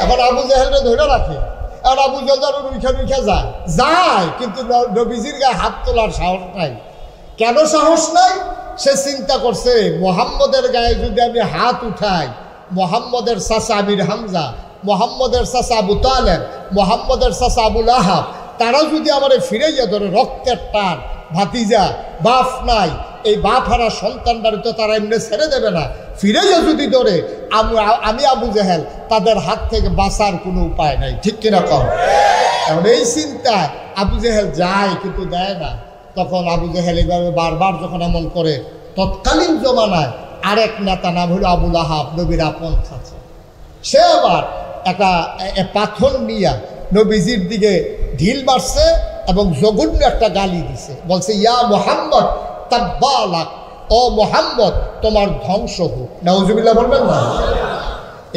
এখন আবু জাহেলকে ধরে রাখে, আর আবু জাহেল রুখা যায়, কিন্তু নবীজির গায়ে হাত তোলার সাহস নাই। কেন সাহস নাই? সে চিন্তা করছে মোহাম্মদের গায়ে যদি আমি হাত উঠাই, মোহাম্মদের চাচা আমির হামজা, মোহাম্মদের চাচা আবু তালেব, মোহাম্মদের চাচা আবু লাহাব, তারা যদি আমার ফিরাইয়া ধরে, রক্তের টান, ভাতিজা, বাপ নাই, এই বাপ হারা সন্তানটারে তো তারা এমনি ছেড়ে দেবে না, ফিরাইয়া যদি ধরে আমি আবু জেহেল, তাদের হাত থেকে বাঁচার কোনো উপায় নাই, ঠিক কিনা কম? এখন এই চিন্তায় আবু জেহেল যায় কিন্তু দেয় না। তখন আবু জেহেল এইভাবে বারবার যখন এমন করে, তৎকালীন জমানায় আরেক নেতা নাম হলো আবু লাহাব, নবীর আপন চাচা, সে আবার একটা পাথর নিয়ে নবীজির দিকে ঢিল মারছে এবং জঘন্য একটা গালি দিছে, বলছে ইয়া মোহাম্মদ তাব্বালাক, ও মোহাম্মদ তোমার ধ্বংস হোক, নাউজুবিল্লাহ বলবেন না?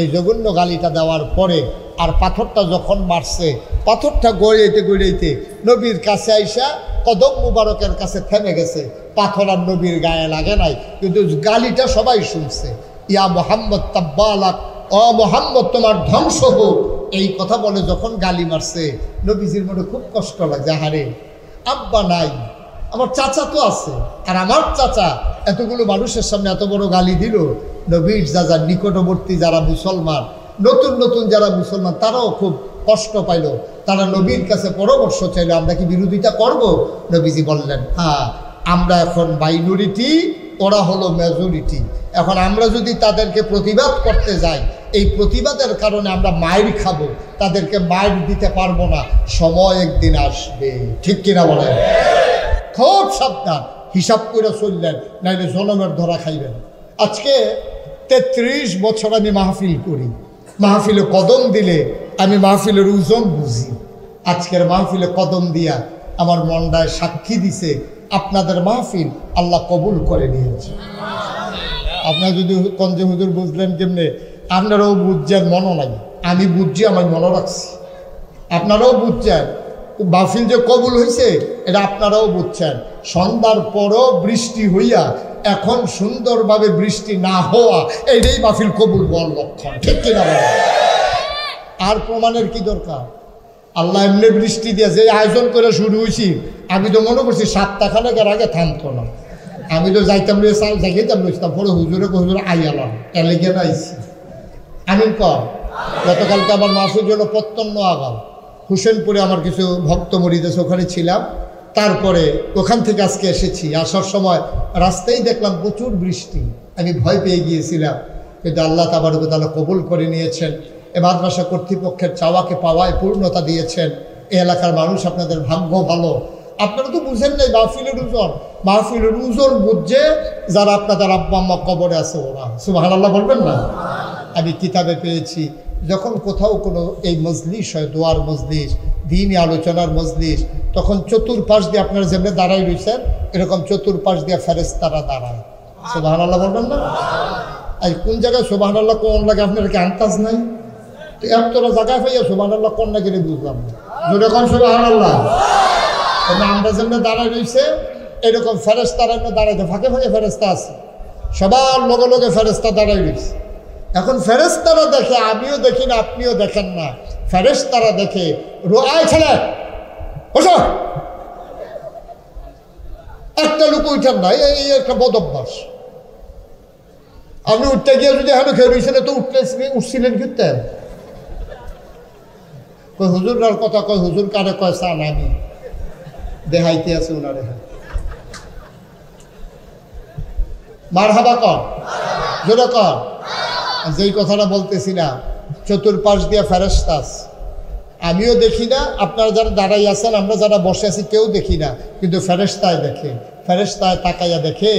এই জঘন্য গালিটা দেওয়ার পরে আর পাথরটা যখন মারছে, পাথরটা গড়াইতে নবীর কাছে আইসা কদম মুবারকের কাছে থেমে গেছে, পাথর আর নবীর গায়ে লাগে নাই, কিন্তু গালিটা সবাই শুনছে, ইয়া মোহাম্মদ তাব্বালাক, ও মোহাম্মদ তোমার ধ্বংস হোক, এই কথা বলে যখন গালি মারছে, নবীজির মনে খুব কষ্ট লাগছে, হারে আব্বা নাই, আমার চাচা তো আছে, আর আমার চাচা এতগুলো মানুষের সামনে এত বড় গালি দিল। নবীর যারা নিকটবর্তী যারা মুসলমান, নতুন নতুন যারা মুসলমান, তারাও খুব কষ্ট পাইল, তারা নবীর কাছে পরামর্শ চাইল, আমরা কি বিরোধিতা করব? নবীজি বললেন, হ্যাঁ, আমরা এখন মাইনরিটি, ওরা হলো মেজরিটি, এখন আমরা যদি তাদেরকে প্রতিবাদ করতে যাই, এই প্রতিবাদের কারণে আমরা মাইর খাবো, তাদেরকে মাইর দিতে পারবো না, সময় একদিন আসবে, ঠিক কিনা বলেন? খুব সাবধান, হিসাব করে চললেন, নাইলে জনমের ধরা খাইবেন। আজকে 33 বছর আমি মাহফিল করি, মাহফিলে কদম দিলে আমি মাহফিলের ওজন বুঝি। আজকের মাহফিলে কদম দিয়া আমার মনটায় সাক্ষী দিছে আপনাদের মাহফিল আল্লাহ কবুল করে নিয়েছে। আপনারা যদি কঞ্জে হুজুর বুঝলেন কেমনে, আপনারাও বুঝছেন, মনও নাই, আমি বুঝছি, আমার মনে রাখছি, আপনারাও বুঝছেন মাহফিল যে কবুল হয়েছে এটা আপনারাও বুঝছেন। সন্ধ্যার পরও বৃষ্টি হইয়া এখন সুন্দরভাবে বৃষ্টি না হওয়া, এইটাই মাহফিল কবুল হওয়ার লক্ষণ, ঠিক কিনা বলেন? আর প্রমাণের কি দরকার? আল্লাহ এমনি বৃষ্টি দিয়ে যে আয়োজন করে শুরু হয়েছি, আমি তো মনে করছি 7টাখানেকের আগে থামতো না, আমি তো যাইতাম যাইতাম রয়েছিলাম, পরে হুজুরে আইয়ালাম, এলেগে আইছি আমিন কর। গতকালকে আমার মাহফিল জন্য প্রত্যন্ন আগাম হুসেনপুরে আমার কিছু ভক্ত মরিদেশ, ওখানে ছিলাম, তারপরে ওখান থেকে আজকে এসেছি। আসার সময় রাস্তায় দেখলাম প্রচুর বৃষ্টি, আমি ভয় পেয়ে গিয়েছিলাম, কিন্তু আল্লাহ তাবারক ওয়া তাআলা কবুল করে নিয়েছেন। এ মাদ্রাসা কর্তৃপক্ষের চাওয়াকে পাওয়ায় পূর্ণতা দিয়েছেন। এই এলাকার মানুষ, আপনাদের ভাগ্য ভালো। আপনারা তো বুঝেন নাই মাহফিলের ওজন, মাহফিলের ওজন বুঝছে যারা আপনাদের আব্বা আম্মা কবরে আছে, ওরা সুবহানাল্লাহ বলবেন না? আমি কিতাবে পেয়েছি, যখন কোথাও কোনো এই মজলিস হয়, দোয়ার মজলিস, দ্বীনি আলোচনার মজলিস, তখন চতুর্পাশ দিয়ে আপনারা যেমনি দাঁড়াই রয়েছেন, এরকম চতুর্পাশ দিয়ে ফেরেশতারা দাঁড়ায়, সুবহানাল্লাহ বলবেন না? আর কোন জায়গায় সুবহানাল্লাহ কোন লাগে আপনার কি আন্দাজ নাই? তো এতটা জায়গায় পাইয়া সুবহানাল্লাহ কোন না গেলে বুঝলাম না, জোরে কোন সুবহানাল্লাহ। আমরা যেমনি দাঁড়াই রয়েছে এরকম ফেরেশতারা এমনি দাঁড়াইতে, ফাঁকে ফাঁকে ফেরেশতা আছে, সবার লগে লগে ফেরেশতা দাঁড়াই রয়েছে। এখন ফেরেশতারা দেখে, আমিও দেখি না, আপনিও দেখেন না, ফেরেশতারা দেখে আয় ছেলে বসো, একটা লোক উঠেন না, এই একটা বদ অভ্যাস। আপনি উঠতে গিয়ে যদি এখন খেয়ে রয়েছেন তো উঠছিলেন কিন্তু কই হুজুরার কথা কয়, হুজুর কারে কয় চান আমি দেখাইতে আছে ওনারে। মারহাবা কর, জোরে কর। যেই কথাটা বলতেছিলাম, চতুর্পাশ দিয়ে ফেরেশতা, আমিও দেখি না, আপনারা যারা দাঁড়াই আছেন, আমরা যারা বসে আছি কেউ দেখি না, কিন্তু ফেরেশতায় দেখে। ফেরেশতায় তাকাইয়া দেখে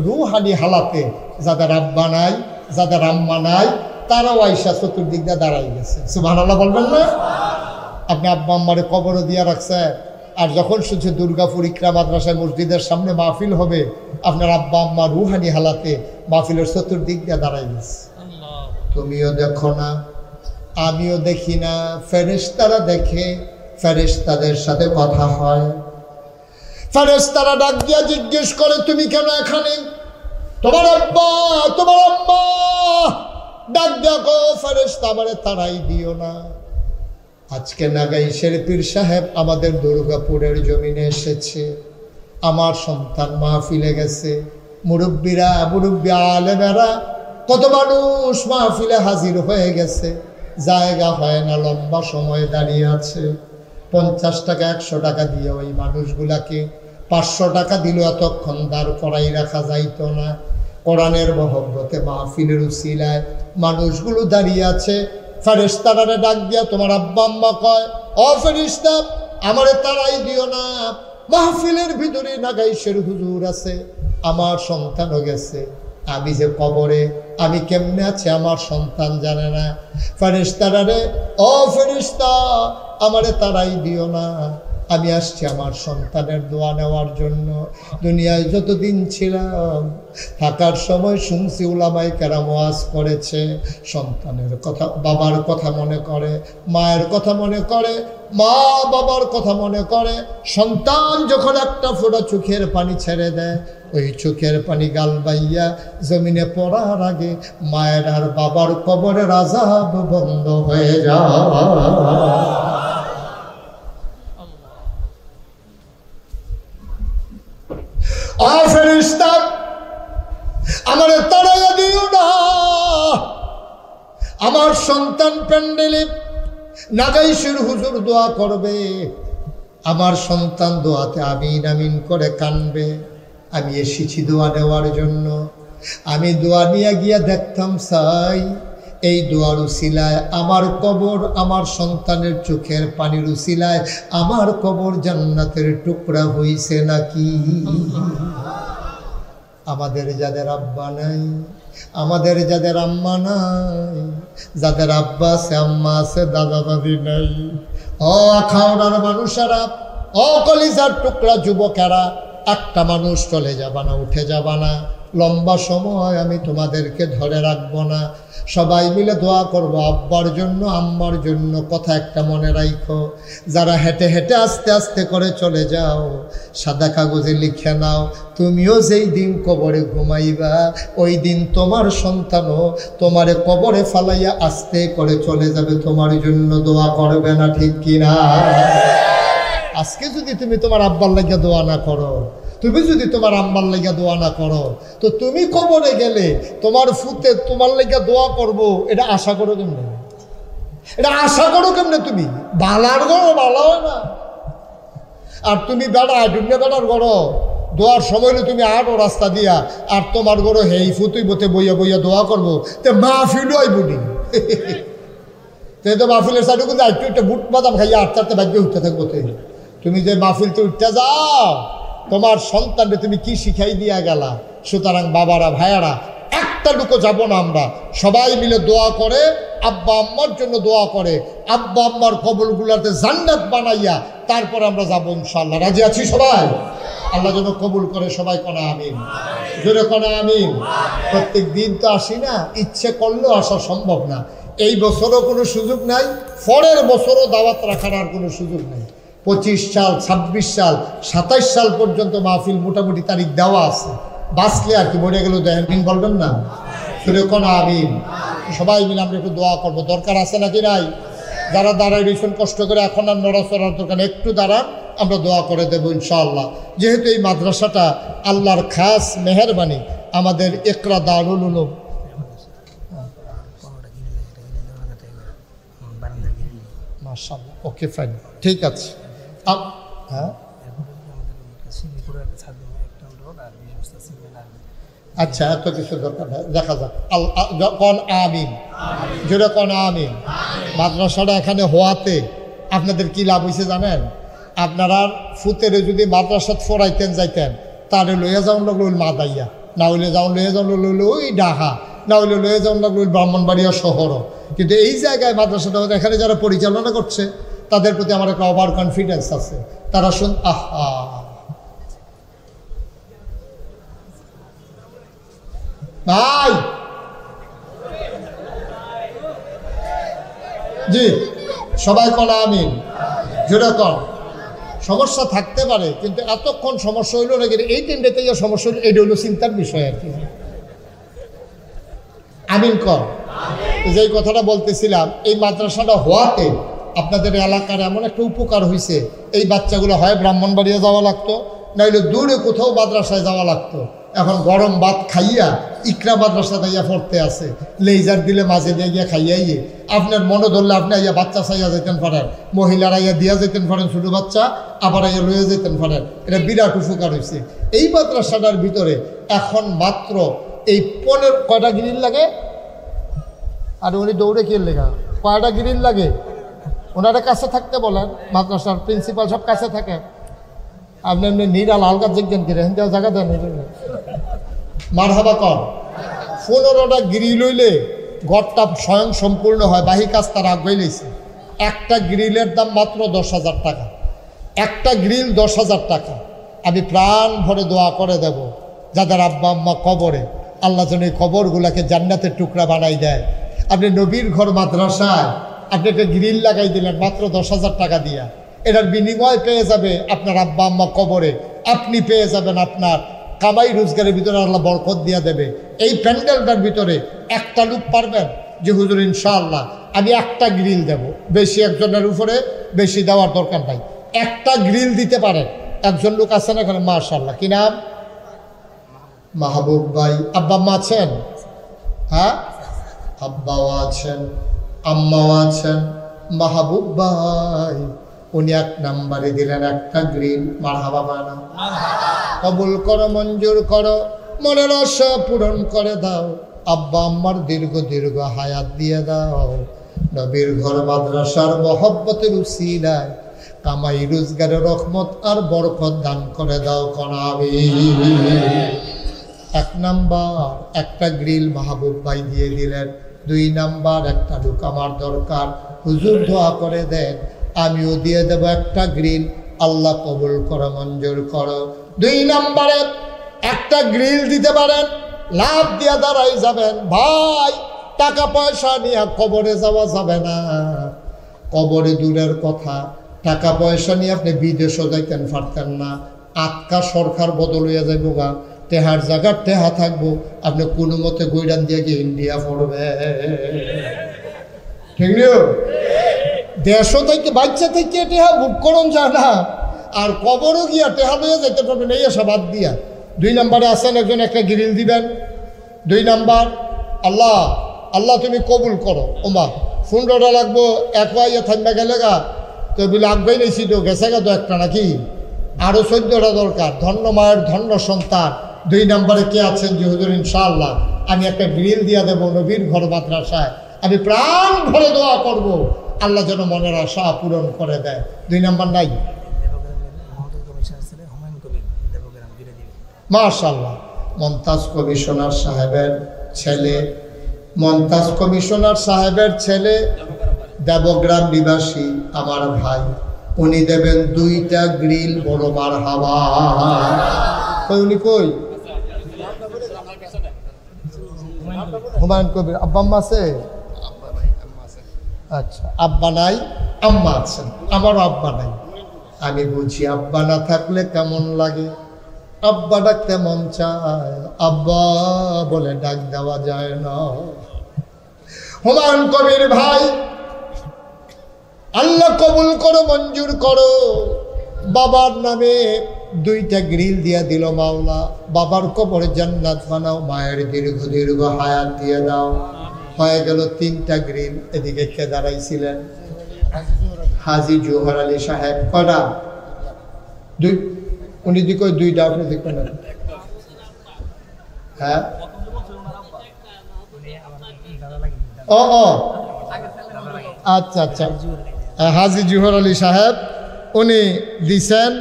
রুহানি হালাতে যাদের আব্বা নাই, যাদের আম্মা নাই, তারাও আইসা চতুর্দিক দিয়ে দাঁড়াই গেছে। সুবহানাল্লাহ বলবেন না? আপনি আব্বা আম্মারে কবরও দিয়া রাখছেন, আর যখন শুনছে দুর্গাপুর ইকরা মাদ্রাসায় মসজিদের সামনে মাহফিল হবে, আপনার আব্বা আম্মা রুহানি হালাতে মাহফিলের চতুর্দিক দিয়ে দাঁড়াই গেছে। তুমিও দেখো না, আমিও দেখি না, ফেরেশতারা দেখে, ফেরেশতাদের সাথে কথা হয়। ফেরেশতারা ডাক দিয়া জিজ্ঞেস করে, তুমি কেন এখানে? তোমার আব্বা, তোমার আম্মা ডাক দেখো, ফেরেশতা আমারে তাড়াই দিও না। আজকে নাগাইশের পীর সাহেব আমাদের দুর্গাপুরের জমিনে এসেছে, আমার সন্তান মাহফিলে গেছে, মুরব্বীরা, মুরব্বী আলেমেরা, কত মানুষ মাহফিলে হাজির হয়ে গেছে, জায়গা হয় না, লম্বা সময় দাঁড়িয়ে আছে। 50 টাকা 100 টাকা দিয়ে ওই মানুষগুলাকে 500 টাকা দিল, এতক্ষণ দাঁড় করাই রাখা যাইতো না। কোরআনের মহব্বতে মাহফিলের উসিলায় মানুষগুলো দাঁড়িয়ে আছে। ফেরেশতারে ডাক দিয়া তোমার আব্বা আম্মা কয়, ও ফেরেশতা আমারে তাড়াই দিও না, মাহফিলের ভিতরে নাগাইশের হুজুর আছে, আমার সন্তানও গেছে, আমি যে কবরে, আমি কেমনে আছি আমার সন্তান জানে না। ফেরেশতারে, ও ফেরেশতা আমারে তাড়াই দিও না, আমি আসছি আমার সন্তানের দোয়া নেওয়ার জন্য। দুনিয়ায় যতদিন ছিলাম, থাকার সময় শুনছি উলামায়ে কেরাম ওয়াজ করেছে, সন্তানের কথা, বাবার কথা মনে করে, মায়ের কথা মনে করে, মা বাবার কথা মনে করে। সন্তান যখন একটা ফোঁটা চোখের পানি ছেড়ে দেয়, ওই চোখের পানি গাল বাইয়া জমিনে পড়ার আগে মায়ের আর বাবার কবরের আযাব বন্ধ হয়ে যায়। ফেরেশতা আমারে তাড়াইয়া দিও না, আমার সন্তান প্যান্ডেলে নাগাইশের হুজুর দোয়া করবে, আমার সন্তান দোয়াতে আমিন আমিন করে কানবে। আমি এসেছি দোয়া নেওয়ার জন্য। আমি দোয়া নিয়ে গিয়া দেখতাম চাই, এই দোয়ার উসিলায় আমার কবর, আমার সন্তানের চোখের পানির উসিলায় আমার কবর জান্নাতের টুকরা হইছে নাকি। আমাদের যাদের আব্বা নাই, আমাদের যাদের আম্মা নাই, যাদের আব্বা আছে আম্মা আছে, দাদা দাদি নাই, ও আখাউড়ার মানুষেরা, ও কলিজার টুকরা যুবকেরা, একটা মানুষ চলে যাবা না, উঠে যাবা না, লম্বা সময় আমি তোমাদেরকে ধরে রাখবো না। সবাই মিলে দোয়া করবো আব্বার জন্য, আম্মার জন্য। কথা একটা মনে রাখো, যারা হেঁটে হেঁটে আস্তে আস্তে করে চলে যাও, সাদা কাগজে লিখে নাও, তুমিও যেই দিন কবরে ঘুমাইবা, ওই দিন তোমার সন্তানও তোমারে কবরে ফালাইয়া আস্তে করে চলে যাবে, তোমার জন্য দোয়া করবে না, ঠিক কিনা? আজকে যদি তুমি তোমার আব্বার লাগিয়া দোয়া না করো, তুমি যদি তোমার আম্মার লাগিয়া দোয়া না করো, তো তুমি কবরে গেলে তোমার ফুতে তোমার লাগিয়া দোয়া করবো, এটা আশা করো কেমনে? এটা আশা করো কেমনে? তুমি বালার গড়ো, বালা হয় না। আর তুমি বেড়া ডুবলে বেড়ার গড়ো, দোয়ার সময় তুমি আরো রাস্তা দিয়া, আর তোমার গড়ো হেই ফুতুই বতে বইয়া বইয়া দোয়া করবো, তে মাহফিলও আইবনি। তো মাহফিলের সাইডে কিন্তু একটু একটা বুট বাদাম খাইয়া আটটা আটটা ভাগ্যে উঠতে থাকবো। তুমি যে মাহফিলতে উঠতে যাও, তোমার সন্তানকে তুমি কি শিখাই দিয়া গেলা। সুতরাং বাবারা, ভাইয়ারা, একটা লুকো যাব না, আমরা সবাই মিলে দোয়া করে, আব্বা আম্মার জন্য দোয়া করে, আব্বা আম্মার কবরগুলোতে জান্নাত বানাইয়া তারপর আমরা যাবো ইনশাআল্লাহ। রাজি আছি সবাই? আল্লাহ যেন কবুল করে, সবাই কোনা আমিন, জোরে কোনা আমিন। প্রত্যেক দিন তো আসি না, ইচ্ছে করলেও আসা সম্ভব না। এই বছরও কোনো সুযোগ নাই, পরের বছরও দাওয়াত রাখার আর কোনো সুযোগ নেই। 25 সাল, 26 সাল, 27 সাল পর্যন্ত মাহফিল মোটামুটি তারিখ দেওয়া আছে। বাঁচলে আর কি, মরে গেলেও দেখেন বলবেন না। শুনে কোন আমিন। সবাই মিলে আমরা একটু দোয়া করবো, দরকার আছে নাকি নাই? যারা দাঁড়ায় রয়েছেন কষ্ট করে, এখন আর নড়াচড়ার দরকার, একটু দাঁড়ান, আমরা দোয়া করে দেবো ইনশাআল্লাহ। যেহেতু এই মাদ্রাসাটা আল্লাহর খাস মেহেরবানি, আমাদের ইকরা দারুল উলুম, মাশাআল্লাহ, ওকে ফাইন, ঠিক আছে। হ্যাঁ আচ্ছা, এত কিছু দরকার হয়, দেখা যাক। কোন আমিন, জোরে কোন আমিন। মাদ্রাসাটা এখানে হওয়াতে আপনাদের কি লাভ হয়েছে জানেন? আপনারা ফুতেরে যদি মাদ্রাসাত ফরাইতেন যাইতেন, তাহলে লইয়া যাওয়ান লাগলো ওই মাদাইয়া, না হইলে লইয়া যাওয়ান লাগলো ওই ডাহা, না হইলে লইয়া যাওয়ান লাগলো ওই ব্রাহ্মণবাড়িয়া শহরও। কিন্তু এই জায়গায় মাদ্রাসাটা এখানে যারা পরিচালনা করছে, তাদের প্রতি আমার একটা ওভার কনফিডেন্স আছে। তারা আহা ভাই, জি সবাই কোন আমিন, জোরে কোন। সমস্যা থাকতে পারে, কিন্তু এতক্ষণ সমস্যা হইল না, কিন্তু এই তিনটাতে যে সমস্যা হইল, এটা হইল চিন্তার বিষয় আর কি। আমিন কর। যেই কথাটা বলতেছিলাম, এই মাদ্রাসাটা হওয়াতে আপনাদের এলাকার এমন একটা উপকার হয়েছে, এই বাচ্চাগুলো হয় ব্রাহ্মণবাড়িয়া যাওয়া লাগতো, নাইলে দূরে কোথাও মাদ্রাসায় যাওয়া লাগতো। এখন গরম ভাত খাইয়া ইকরা মাদ্রাসা দাইয়া পড়তে আছে, লেজার দিলে মাঝে দিয়ে গিয়া খাইয়াইয়ে আপনার মনে ধরলে আপনি আইয়া বাচ্চা চাইয়া যেতেন পারেন, মহিলারা আইয়া দিয়া যেতেন পারেন, ছোটো বাচ্চা আবার আইয়া লইয়া যেতেন পারেন। এটা বিরাট উপকার হয়েছে। এই মাদ্রাসাটার ভিতরে এখন মাত্র এই 15 কয়টা গ্রিল লাগে, আর উনি দৌড়ে কি লেখা, কয়টা গ্রিল লাগে ওনারা কাছে থাকতে বলেন, মাদ্রাসার প্রিন্সিপাল সব কাছে থাকে। আপনি এমনি নিরাল আলগা জিজ্ঞেন করে দেওয়া জায়গা দেন, মার হাবা কর। 15টা গ্রিল হইলে ঘরটা স্বয়ং সম্পূর্ণ হয়, বাহি কাজ তার আগে লইছে। একটা গ্রিলের দাম মাত্র 10,000 টাকা, একটা গ্রিল 10,000 টাকা। আমি প্রাণ ভরে দোয়া করে দেব, যাদের আব্বা আম্মা কবরে, আল্লাহ যেন এই কবরগুলাকে জান্নাতের টুকরা বানাই দেয়। আপনি নবীর ঘর মাদ্রাসায় আপনি একটা গ্রিল লাগাই দিলেন মাত্র 10,000 টাকা দিয়া, এটার বিনিময় পেয়ে যাবে আপনার আব্বা আম্মা কবরে, আপনি পেয়ে যাবেন আপনার কামাই রোজগারের ভিতরে আল্লাহ বরকত দিয়া দেবে। এই প্যান্ডেলটার ভিতরে একটা লোক পারবেন যে হুজুর ইনশাআল্লাহ আমি একটা গ্রিল দেব, বেশি একজনের উপরে বেশি দেওয়ার দরকার নাই, একটা গ্রিল দিতে পারেন। একজন লোক আছেন এখানে, মাশাআল্লাহ, কি নাম? মাহবুব ভাই। আব্বা আম্মা আছেন? হ্যাঁ, আব্বাও আছেন, আম্মাও আছেন। মাহবুব ভাই উনি 1 নম্বরে দিলেন একটা গ্রিল। মারহাবা বানা, কবুল করো, মঞ্জুর করো, মনের আশা পূরণ করে দাও, আব্বা আম্মার দীর্ঘ দীর্ঘ হায়াত দিয়ে দাও। নবীর ঘর মাদ্রাসার মহব্বতের উসিলায় কামাই রোজগারের রহমত আর বরকত দান করে দাও। কনাবি 1 নাম্বার একটা গ্রিল মাহবুব ভাই দিয়ে দিলেন। 2 নাম্বার একটা লোক আমার দরকার, হুজুর দোয়া করে দেন, আমিও দিয়ে দেব একটা গ্রিল, আল্লাহ কবুল করো, মঞ্জুর করো। 2 নাম্বারে একটা গ্রিল দিতে পারেন, লাভ দিয়ে দাঁড়াই যাবেন। ভাই টাকা পয়সা নিয়ে কবরে যাওয়া যাবে না, কবরে দূরের কথা, টাকা পয়সা নিয়ে আপনি বিদেশও যাইতেন পারতেন না। আটকা সরকার বদল হইয়া যাইব গা, টেহার জায়গার টেহা থাকবো, আপনি কোনো মতে গৈরান দিয়ে গিয়ে ইন্ডিয়া পড়বে, ঠিক নিও। দেশও থেকে বাচ্চা থেকে টেহা বুক করুন যায় না, আর কবরও গিয়া টেহা লইয়া যাইতে পারবেন, এই আসা বাদ দিয়া। 2 নম্বরে আসেন একজন একটা গ্রিল দিবেন। 2 নাম্বার, আল্লাহ আল্লাহ তুমি কবুল করো। ওমা 15টা লাগবো, এক ইয়ে থাকবে গেলে গা, তো বলে আগবেই নিয়েছি তো গেছে গা তো একটা নাকি, আরও 14টা দরকার। ধন্য মায়ের ধন্য সন্তান। 2 নম্বরে কে আছেন যে হুজুর ইনশাআল্লাহ আমি একটা গ্রিল দিয়া দেবো নবীর ঘর মাদ্রাসায়, আমি প্রাণ ভরে দোয়া করব, আল্লাহ যেন মনের আশা পূরণ করে দেয়। 2 নাম্বার নাই? মাশাআল্লাহ, মমতাজ কমিশনার সাহেবের ছেলে, মমতাজ কমিশনার সাহেবের ছেলে, দেবগ্রাম নিবাসী আমার ভাই, উনি দেবেন 2টা গ্রিল। বড় মারহাবা। কই উনি কই? হুমায়ুন কবির। আব্বা আম্মা আছে? আচ্ছা, আব্বা নাই, আম্মা আছেন। আমারও আব্বা নাই। আমি বুঝি আব্বা না থাকলে কেমন লাগে। আব্বা ডাকতে মন চায়, আব্বা বলে ডাক দেওয়া যায় না। হুমায়ুন কবির ভাই, আল্লাহ কবুল করো, মঞ্জুর করো, বাবার নামে 2টা গ্রিল দিয়া দিল মাওলা। বাবার কবরে জান্নাত বানাও, মায়ের দীর্ঘ দীর্ঘ হায়াত দিয়ে দাও। হয়ে গেল 3টা গ্রিল। এদিকে কে দাঁড়াইছিলেন? হাজী জোহর আলী সাহেব। কটা? 2। উনি দিকে 2টা, আপনি দেখবেন না? হ্যাঁ, ও আচ্ছা আচ্ছা, হাজী জোহর আলী সাহেব উনি দিছেন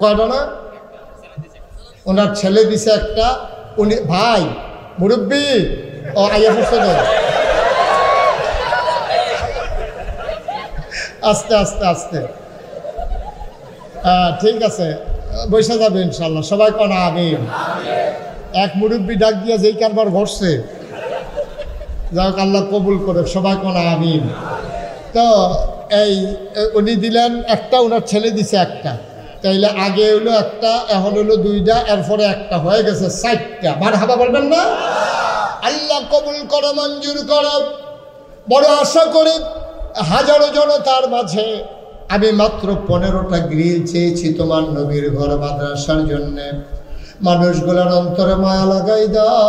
কয়টা না? ওনার ছেলে দিছে একটা। উনি ভাই মুরব্বী, ও আইয়া পড়ছে না, আস্তে আস্তে আস্তে, ঠিক আছে, বসে যাবে ইনশাল্লাহ। সবাই কোন আমিন। এক মুরব্বী ডাক দিয়া যেই কারবার ঘটছে, যাক আল্লাহ কবুল করে, সবাই কোন আমিন। তো এই উনি দিলেন একটা, ওনার ছেলে দিছে একটা। তাইলে আগে হইলো একটা, এখন হইলো 2টা, এরপরে একটা, হয়ে গেছে 4টা। মারহাবা বলবেন না? আল্লাহ কবুল করো, মঞ্জুর করো। বড় আশা করি হাজারো জনতার মাঝে আমি মাত্র 15টা গ্রিল চেয়েছি তোমার নবীর ঘর মাদ্রাসার জন্যে। মানুষগুলোর অন্তরে মায়া লাগাই দাও,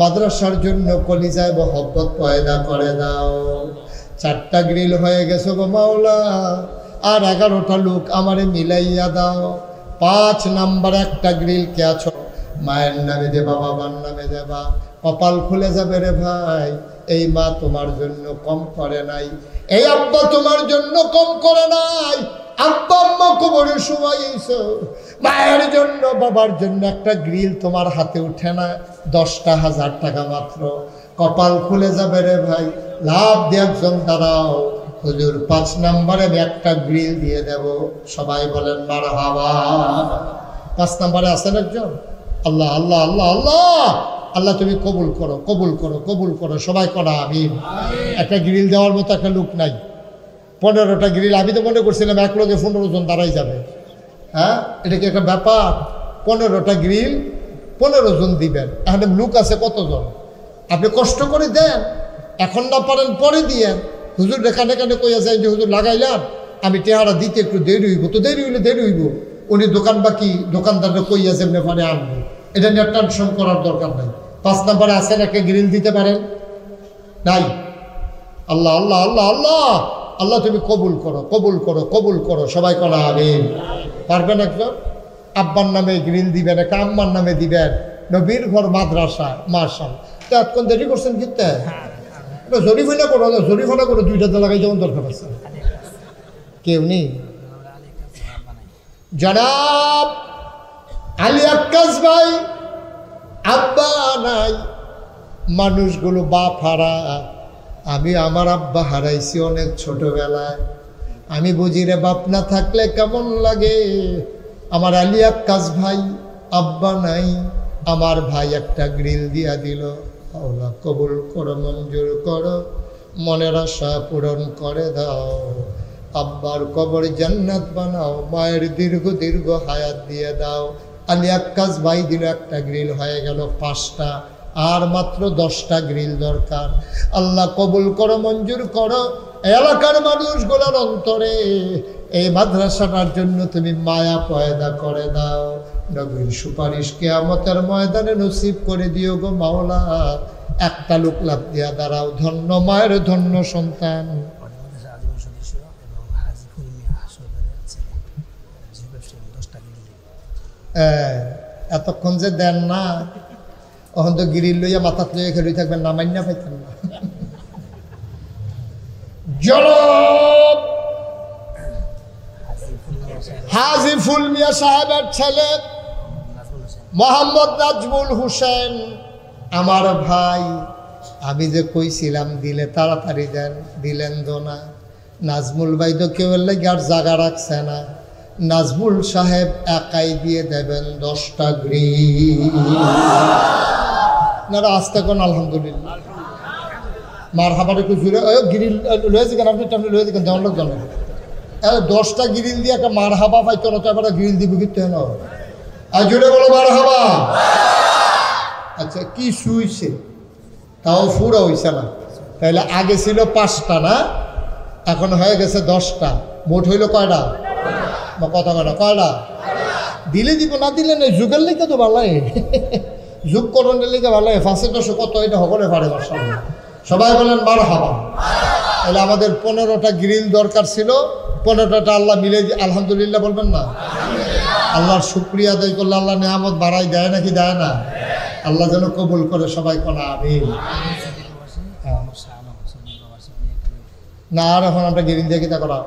মাদ্রাসার জন্য কলিজায় মহব্বত পয়দা করে দাও। 4টা গ্রিল হয়ে গেছে গো মাওলা, আর 11টা লোক আমারে মিলাইয়া দাও। 5 নাম্বার একটা গ্রিল কে আছো, মায়ের নামে দেবা, বাবার নামে দেবা। কপাল খুলে যাবে রে ভাই। এই মা তোমার জন্য কম করে নাই, এই আব্বা তোমার জন্য কম করে নাই। আব্বা আম্মা কবরে শুয়াইছো, মায়ের জন্য বাবার জন্য একটা গ্রিল তোমার হাতে উঠে না। 10টা 1000 টাকা মাত্র। কপাল খুলে যাবে রে ভাই। লাভ দিয়ে একজন দাঁড়াও, হুজুর 5 নাম্বারে আমি একটা গ্রিল দিয়ে দেব। সবাই বলেন মারহাবা। 5 নাম্বারে আছেন একজন? আল্লাহ আল্লাহ আল্লাহ আল্লাহ আল্লাহ, তুমি কবুল করো, কবুল করো, কবুল করো। সবাই করা আমিন। একটা গ্রিল দেওয়ার মতো একটা লোক নাই। 15টা গ্রিল। আমি তো মনে করছিলাম এক লোকে 15 জন দাঁড়াই যাবে। হ্যাঁ, এটা কি একটা ব্যাপার? 15টা গ্রিল 15 জন দিবেন। এখানে লোক আছে কতজন? আপনি কষ্ট করে দেন, এখন না পারেন পরে দিয়েন। হুজুর এখানে এখানে কইয়া যায় যে হুজুর লাগাইলাম, আমি টেহারা দিতে একটু দেরি হইব। তো দেরি হইলে দেরি হইব, উনি দোকান বাকি দোকানদাররা কইয়া যেমনি পারে আনবো। এটা নিয়ে টেনশন করার দরকার নাই। 5 নাম্বারে আসেন, একটা গ্রিল দিতে পারেন? নাই। আল্লাহ আল্লাহ আল্লাহ আল্লাহ আল্লাহ, তুমি কবুল করো, কবুল করো, কবুল করো। সবাই করা আমিন। পারবেন একজন? আব্বার নামে গ্রিল দিবেন, একটা আম্মার নামে দিবেন, নবীর ঘর মাদ্রাসা। মাশাআল্লাহ। তো এতক্ষণ দেরি করছেন কিতে? জরিফানা করো, জরিফানা করো, 2টা লাগাই যেমন দরকার আছে। কেউ নেই? জনাব আলী আক্কাস ভাই, আব্বা নাই, মানুষগুলো বাপ হারা। আমি আমার আব্বা হারাইছি অনেক ছোটবেলায়। আমি বুঝি রে বাপ না থাকলে কেমন লাগে। আমার আলী আক্কাস ভাই, আব্বা নাই, আমার ভাই একটা গ্রিল দিয়া দিল। আল্লাহ কবুল করো, মঞ্জুর করো, মনের আশা পূরণ করে দাও। আব্বার কবর জান্নাত বানাও, মায়ের দীর্ঘ দীর্ঘ হায়াত দিয়ে দাও। আলী আক্কাস ভাই দিল একটা গ্রিল, হয়ে গেল 5টা। আর মাত্র 10টা গ্রিল দরকার। আল্লাহ কবুল করো, মঞ্জুর করো। এলাকার মানুষগুলোর অন্তরে এই মাদ্রাসাটার জন্য তুমি মায়া পয়দা করে দাও। নবীর সুপারিশ কিয়ামতের ময়দানে নসিব করে দিও গো মাওলা। একটা লোক লাভ দিয়া দাঁড়াও, ধন্য মায়ের ধন্য সন্তান। এতক্ষণ যে দেন না, তখন তো গিরিল লইয়া মাথাত লইয়া খেলে থাকবেন, না মাইনা পাইতেন না। জনাব হাজী ফুল মিয়া সাহেবের ছেলে মোহাম্মদ নাজমুল হোসেন, আমার ভাই। আমি যে কইছিলাম দিলে তাড়াতাড়ি দেন, দিলেন তো না। নাজমুল ভাই তো কেউ লাগে আর জায়গা রাখছে না। নাজমুল সাহেব একাই দিয়ে দেবেন 10টা গ্রিল। না আসতে কোন আলহামদুলিল্লাহ, মার হাবার একটু জুড়ে গ্রিল লয়েছে কেন? আপনি লয়ে দিকেন, দেওয়ার লোক জানেন। 10টা গ্রিল দিয়ে একটা মার হাবা পাইতো না, তো এবার গ্রিল দিব কিন্তু হেন। আর জুড়ে বলো মারহাবা। আচ্ছা কি শুইছে তাও ফুরা হইছে না, তাহলে আগে ছিল 5টা না, এখন হয়ে গেছে 10টা, মোট হইল কয়টা? বা কথা কয়টা? কয়টা? দিলে দিব, না দিলে নেই। যুগের লিখে তো ভালো, যুগকরণের লিখে ভালো। 5-10 কত এটা সকলে পারে। সবাই বলেন মারহাবা। তাহলে আমাদের 15টা গ্রিল দরকার ছিল, 15টা আল্লাহ মিলে। আলহামদুলিল্লাহ বলবেন না? আল্লাহর শুকরিয়া আদায় করলে আল্লাহ নেয়ামত বাড়াই দেয় নাকি দেয় না? আল্লাহ যেন কবুল করে। সবাই কোন আমিন। না আর এখন আমরা গ্রিল দিয়ে কিতা করা,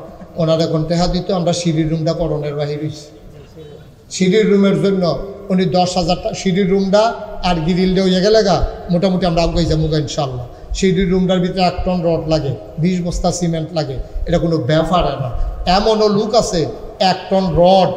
ওনার এখন টেহা দিত, আমরা সিঁড়ির রুমটা করণের বাহির হয়েছি। সিঁড়ির রুমের জন্য উনি 10,000 টাকা সিঁড়ির রুমটা আর গ্রিলটা হয়ে গেলে গা মোটামুটি আমরা আগে যাবো ইনশাল্লাহ। সিঁড়ির রুমটার ভিতরে 1 টন রড লাগে, 20 বস্তা সিমেন্ট লাগে, এটা কোনো ব্যাপার না। এমনও লোক আছে 1 টন রড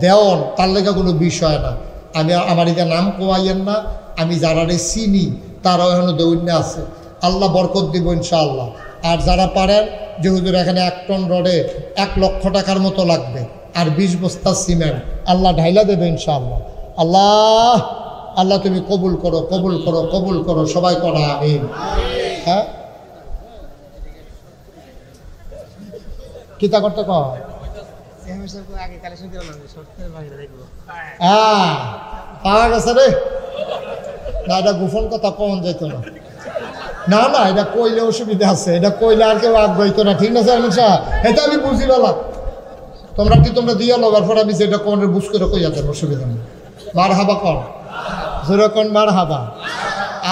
দেওয়ান তার লেগে কোনো বিষয় না। আমি আমার এটা নাম কোয়াইয়েন না, আমি যারা চিনি তারাও এখনো দৌড় আছে। আল্লাহ বরকত দিব ইনশাআল্লাহ। আর যারা পারেন যে হুজুর এখানে 1 টন রডে 1 লক্ষ টাকার মতো লাগবে আর 20 বস্তা সিমেন্ট, আল্লাহ ঢাইলা দেবে ইনশাআল্লাহ। আল্লাহ আল্লাহ তুমি কবুল করো, কবুল করো, কবুল করো। সবাই করা আমিন। হ্যাঁ কিতা করতে কয়? পাওয়া গেছে রে। না এটা গোপন কথা কখন যেত না। না না এটা কইলে অসুবিধা আছে, এটা কইলে আর কেউ আগ্রহিত না। ঠিক না স্যার? এটা আমি বুঝি বলা, তোমরা দিয়ে লবার পর আমি যেটা কোন বুঝ করে কইয়া দেন, অসুবিধা নেই। মার হাবা কর, যেরকম মার হাবা।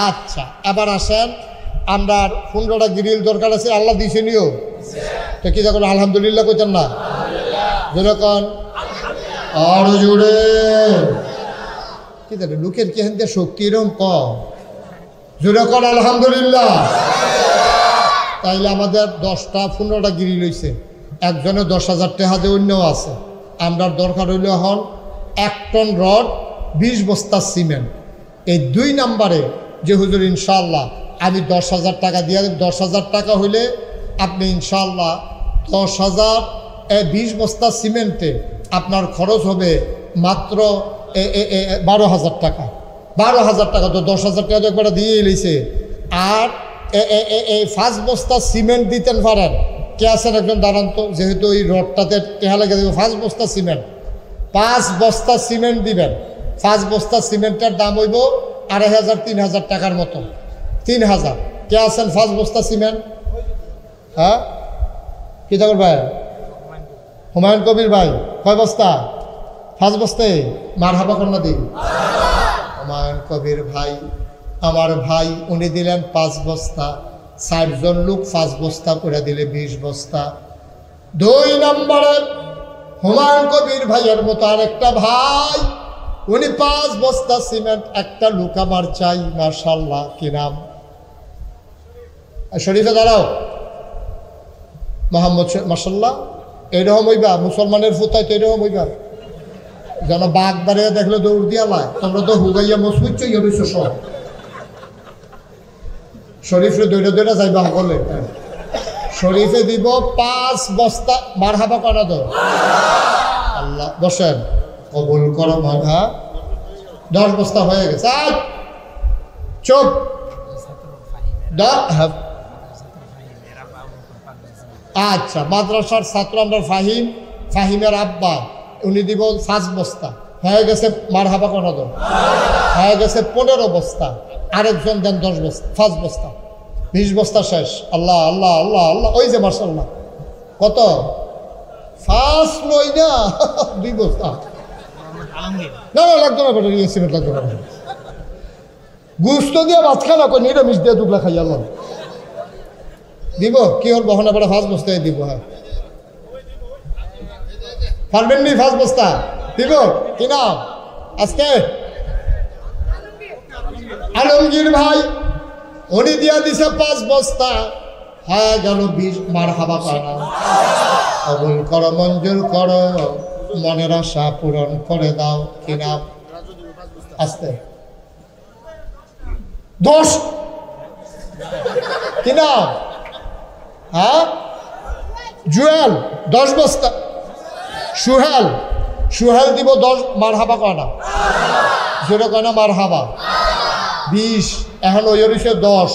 আচ্ছা এবার আসেন, আমরা 15টা গ্রিল দরকার আছে, আল্লাহ দিছে নিও তো কি দেখো আলহামদুলিল্লাহ কইতেন না? যেরকম আরো জুড়ে কি দেখে লোকের কি হেন শক্তি এরকম কম, যেরকম আলহামদুলিল্লাহ। তাইলে আমাদের 10টা-15টা গ্রিল হয়েছে, একজনে 10,000 টাকা দিয়ে অন্যও আছে। আমরা দরকার হইল এখন 1 টন রড, 20 বস্তা সিমেন্ট। এই 2 নাম্বারে যে হুজুর ইনশাআল্লাহ আমি 10,000 টাকা দিয়ে, 10,000 টাকা হইলে আপনি ইনশাআল্লাহ 20 বস্তা সিমেন্টে আপনার খরচ হবে মাত্র 12,000 টাকা। 12,000 টাকা তো 10,000 টাকা তো একবার দিয়ে এলিছে। আর এই 5 বস্তা সিমেন্ট দিতেন পারেন কে আছেন? একজন দাঁড়ান তো, যেহেতু এই রডটাতে টেহা লেগে দেবে। 5 বস্তা সিমেন্ট, 5 বস্তা সিমেন্ট দিবেন। 5 বস্তা সিমেন্টের দাম হইব 2,500-3,000 টাকার মতো। 3,000 কে আছেন? 5 বস্তা সিমেন্ট। হ্যাঁ কি ঠাকুর ভাই? হুমায়ুন কবির ভাই কয় বস্তা? 5 বস্তায় মারহাবা কন্যা দিন। হুমায়ুন কবির ভাই আমার ভাই, উনি দিলেন 5 বস্তা। 60 জন লোক 5 বস্তা করে দিলে 20 বস্তা। 2 নম্বরে হুমায়ুন কবির ভাইয়ের মতো আরেকটা ভাই, উনি 5 বস্তা সিমেন্ট। একটা লোক আমার চাই, মাশাআল্লাহ। কি নাম? শরীফে দাঁড়াও। মোহাম্মদ মাশাআল্লাহ। এরকম হইবা, মুসলমানের ফুতায় তো এরকম হইবা যেন বাঘ দাঁড়িয়ে দেখলে দৌড় দিয়া লাই। তোমরা তো হুগাইয়া মজবুত চাইয়া রইছো সব। শরীফে দৌড়ে দৌড়ে যাইবা সকলে। শরীফে দিব 5 বস্তা। মারহাবা করা দাও। আল্লাহ বসেন, কবুল করো মারহা। 10 বস্তা হয়ে গেছে। চুপ। আচ্ছা মাদ্রাসার ছাত্র আমরা ফাহিমের আব্বা, উনি দিব 5 বস্তা। হয়ে গেছে মারহাবা করা দাও। হয়ে গেছে 15 বস্তা। আরেকজন দেন 10 বস্তা, 5 বস্তা, 20 বস্তা শেষ। আল্লাহ আল্লাহ আল্লাহ আল্লাহ। ওই যে মাশাআল্লাহ কত? 5 লই না 2 বস্তা। না না লাগতো না, বেটা সিমেন্ট লাগতো না। গুস্ত দিয়ে ভাত খানা করে নিরামিষ দিয়ে দুগলা খাই। আল্লাহ দিব কি হল বহনা বেড়া 5 বস্তায় দিব। হ্যাঁ পারবেন নি? 5 বস্তা দিব কি না? আজকে আলমগীর ভাই উনি দিয়া দিছে 5 বস্তা। হ্যাঁ গেল 20। মারহাবা করা, কবুল করো, মঞ্জুর করো, মনের আশা পূরণ করে দাও। কি নাম? আস্তে 10। কি নাম? হ্যাঁ জুয়েল 10 বস্তা। সুহেল দিব 10। মারহাবা করা। যেটা কয় না মার হাবা 20 এখন ওই হচ্ছে 10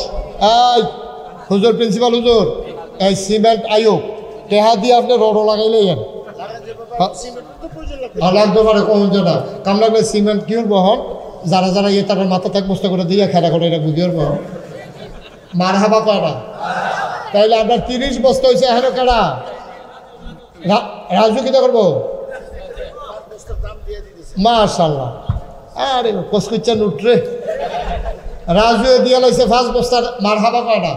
এই হুজুর প্রিন্সিপাল হুজুর এই সিমেন্ট আয়োগ টেহা দিয়ে আপনি রোডও লাগাইলেন লাগতে পারে কখন যেটা কাম লাগলে সিমেন্ট কি বহন যারা যারা ইয়ে তারা মাথা থাক বস্তা করে দিয়ে খেলা করে এটা বুঝিয়ে বহন মার হাবা কয়টা তাইলে আপনার 30 বস্তা হয়েছে এখনো কেডা রাজু কিতা করবো মাশাল্লাহ আরে কসকুচ্চান উঠরে রাজু দিয়া লাইছে 5 বস্তার মার হাবা কয়টা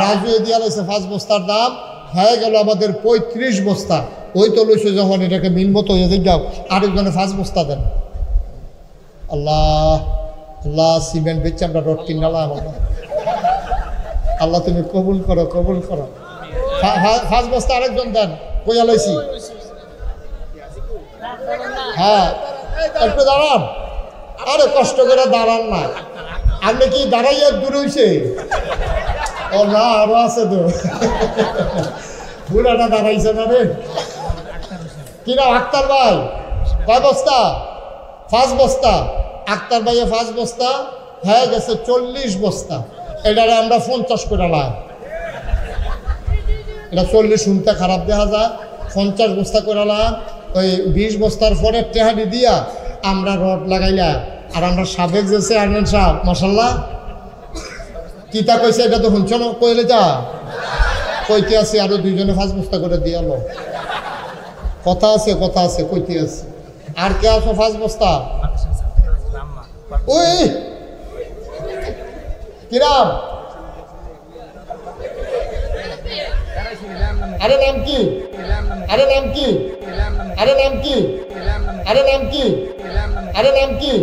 রাজু দিয়া লাইছে 5 বস্তার দাম হয়ে গেল আমাদের 35 বস্তা ওই তো লইছে যখন এটাকে মিলমত হয়ে যাও আরেকজনে 5 বস্তা দেন আল্লাহ আল্লাহ সিমেন্ট বেচে আমরা রড কিনালাম আল্লাহ তুমি কবুল করো 5 বস্তা আরেকজন দেন কইয়া লাইছি হ্যাঁ একটু দাঁড়ান আরে কষ্ট করে দাঁড়ান না আপনি কি দাঁড়াইয়া দূর হইছে ও না আরো আছে তো পুরাটা দাঁড়াইছে না রে কিনা আক্তার ভাই কয় বস্তা 5 বস্তা আক্তার ভাইয়ে 5 বস্তা হয়ে গেছে 40 বস্তা এটারে আমরা 50 করে লাভ এটা 40 শুনতে খারাপ দেখা যায় 50 বস্তা করে লাভ ওই 20 বস্তার পরে টেহাডি দিয়া আমরা রড লাগাইলা আর আমরা সাবেক যে চেয়ারম্যান সাহেব মাশাল্লাহ কিতা কইছে এটা তো শুনছ না কইলে যা কইতে আছে আরো 2 জনে 5 বস্তা করে দিয়ালো কথা আছে কইতে আছে আর কে আছো 5 বস্তা ওই কিরাম আরে নাম কি আরে নাম কি আরে নাম কি আরে নাম কি আরে নাম কি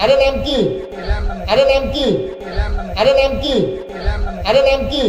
আরে নাম কি আরে নাম কি আরে নাম কি আরে নাম কি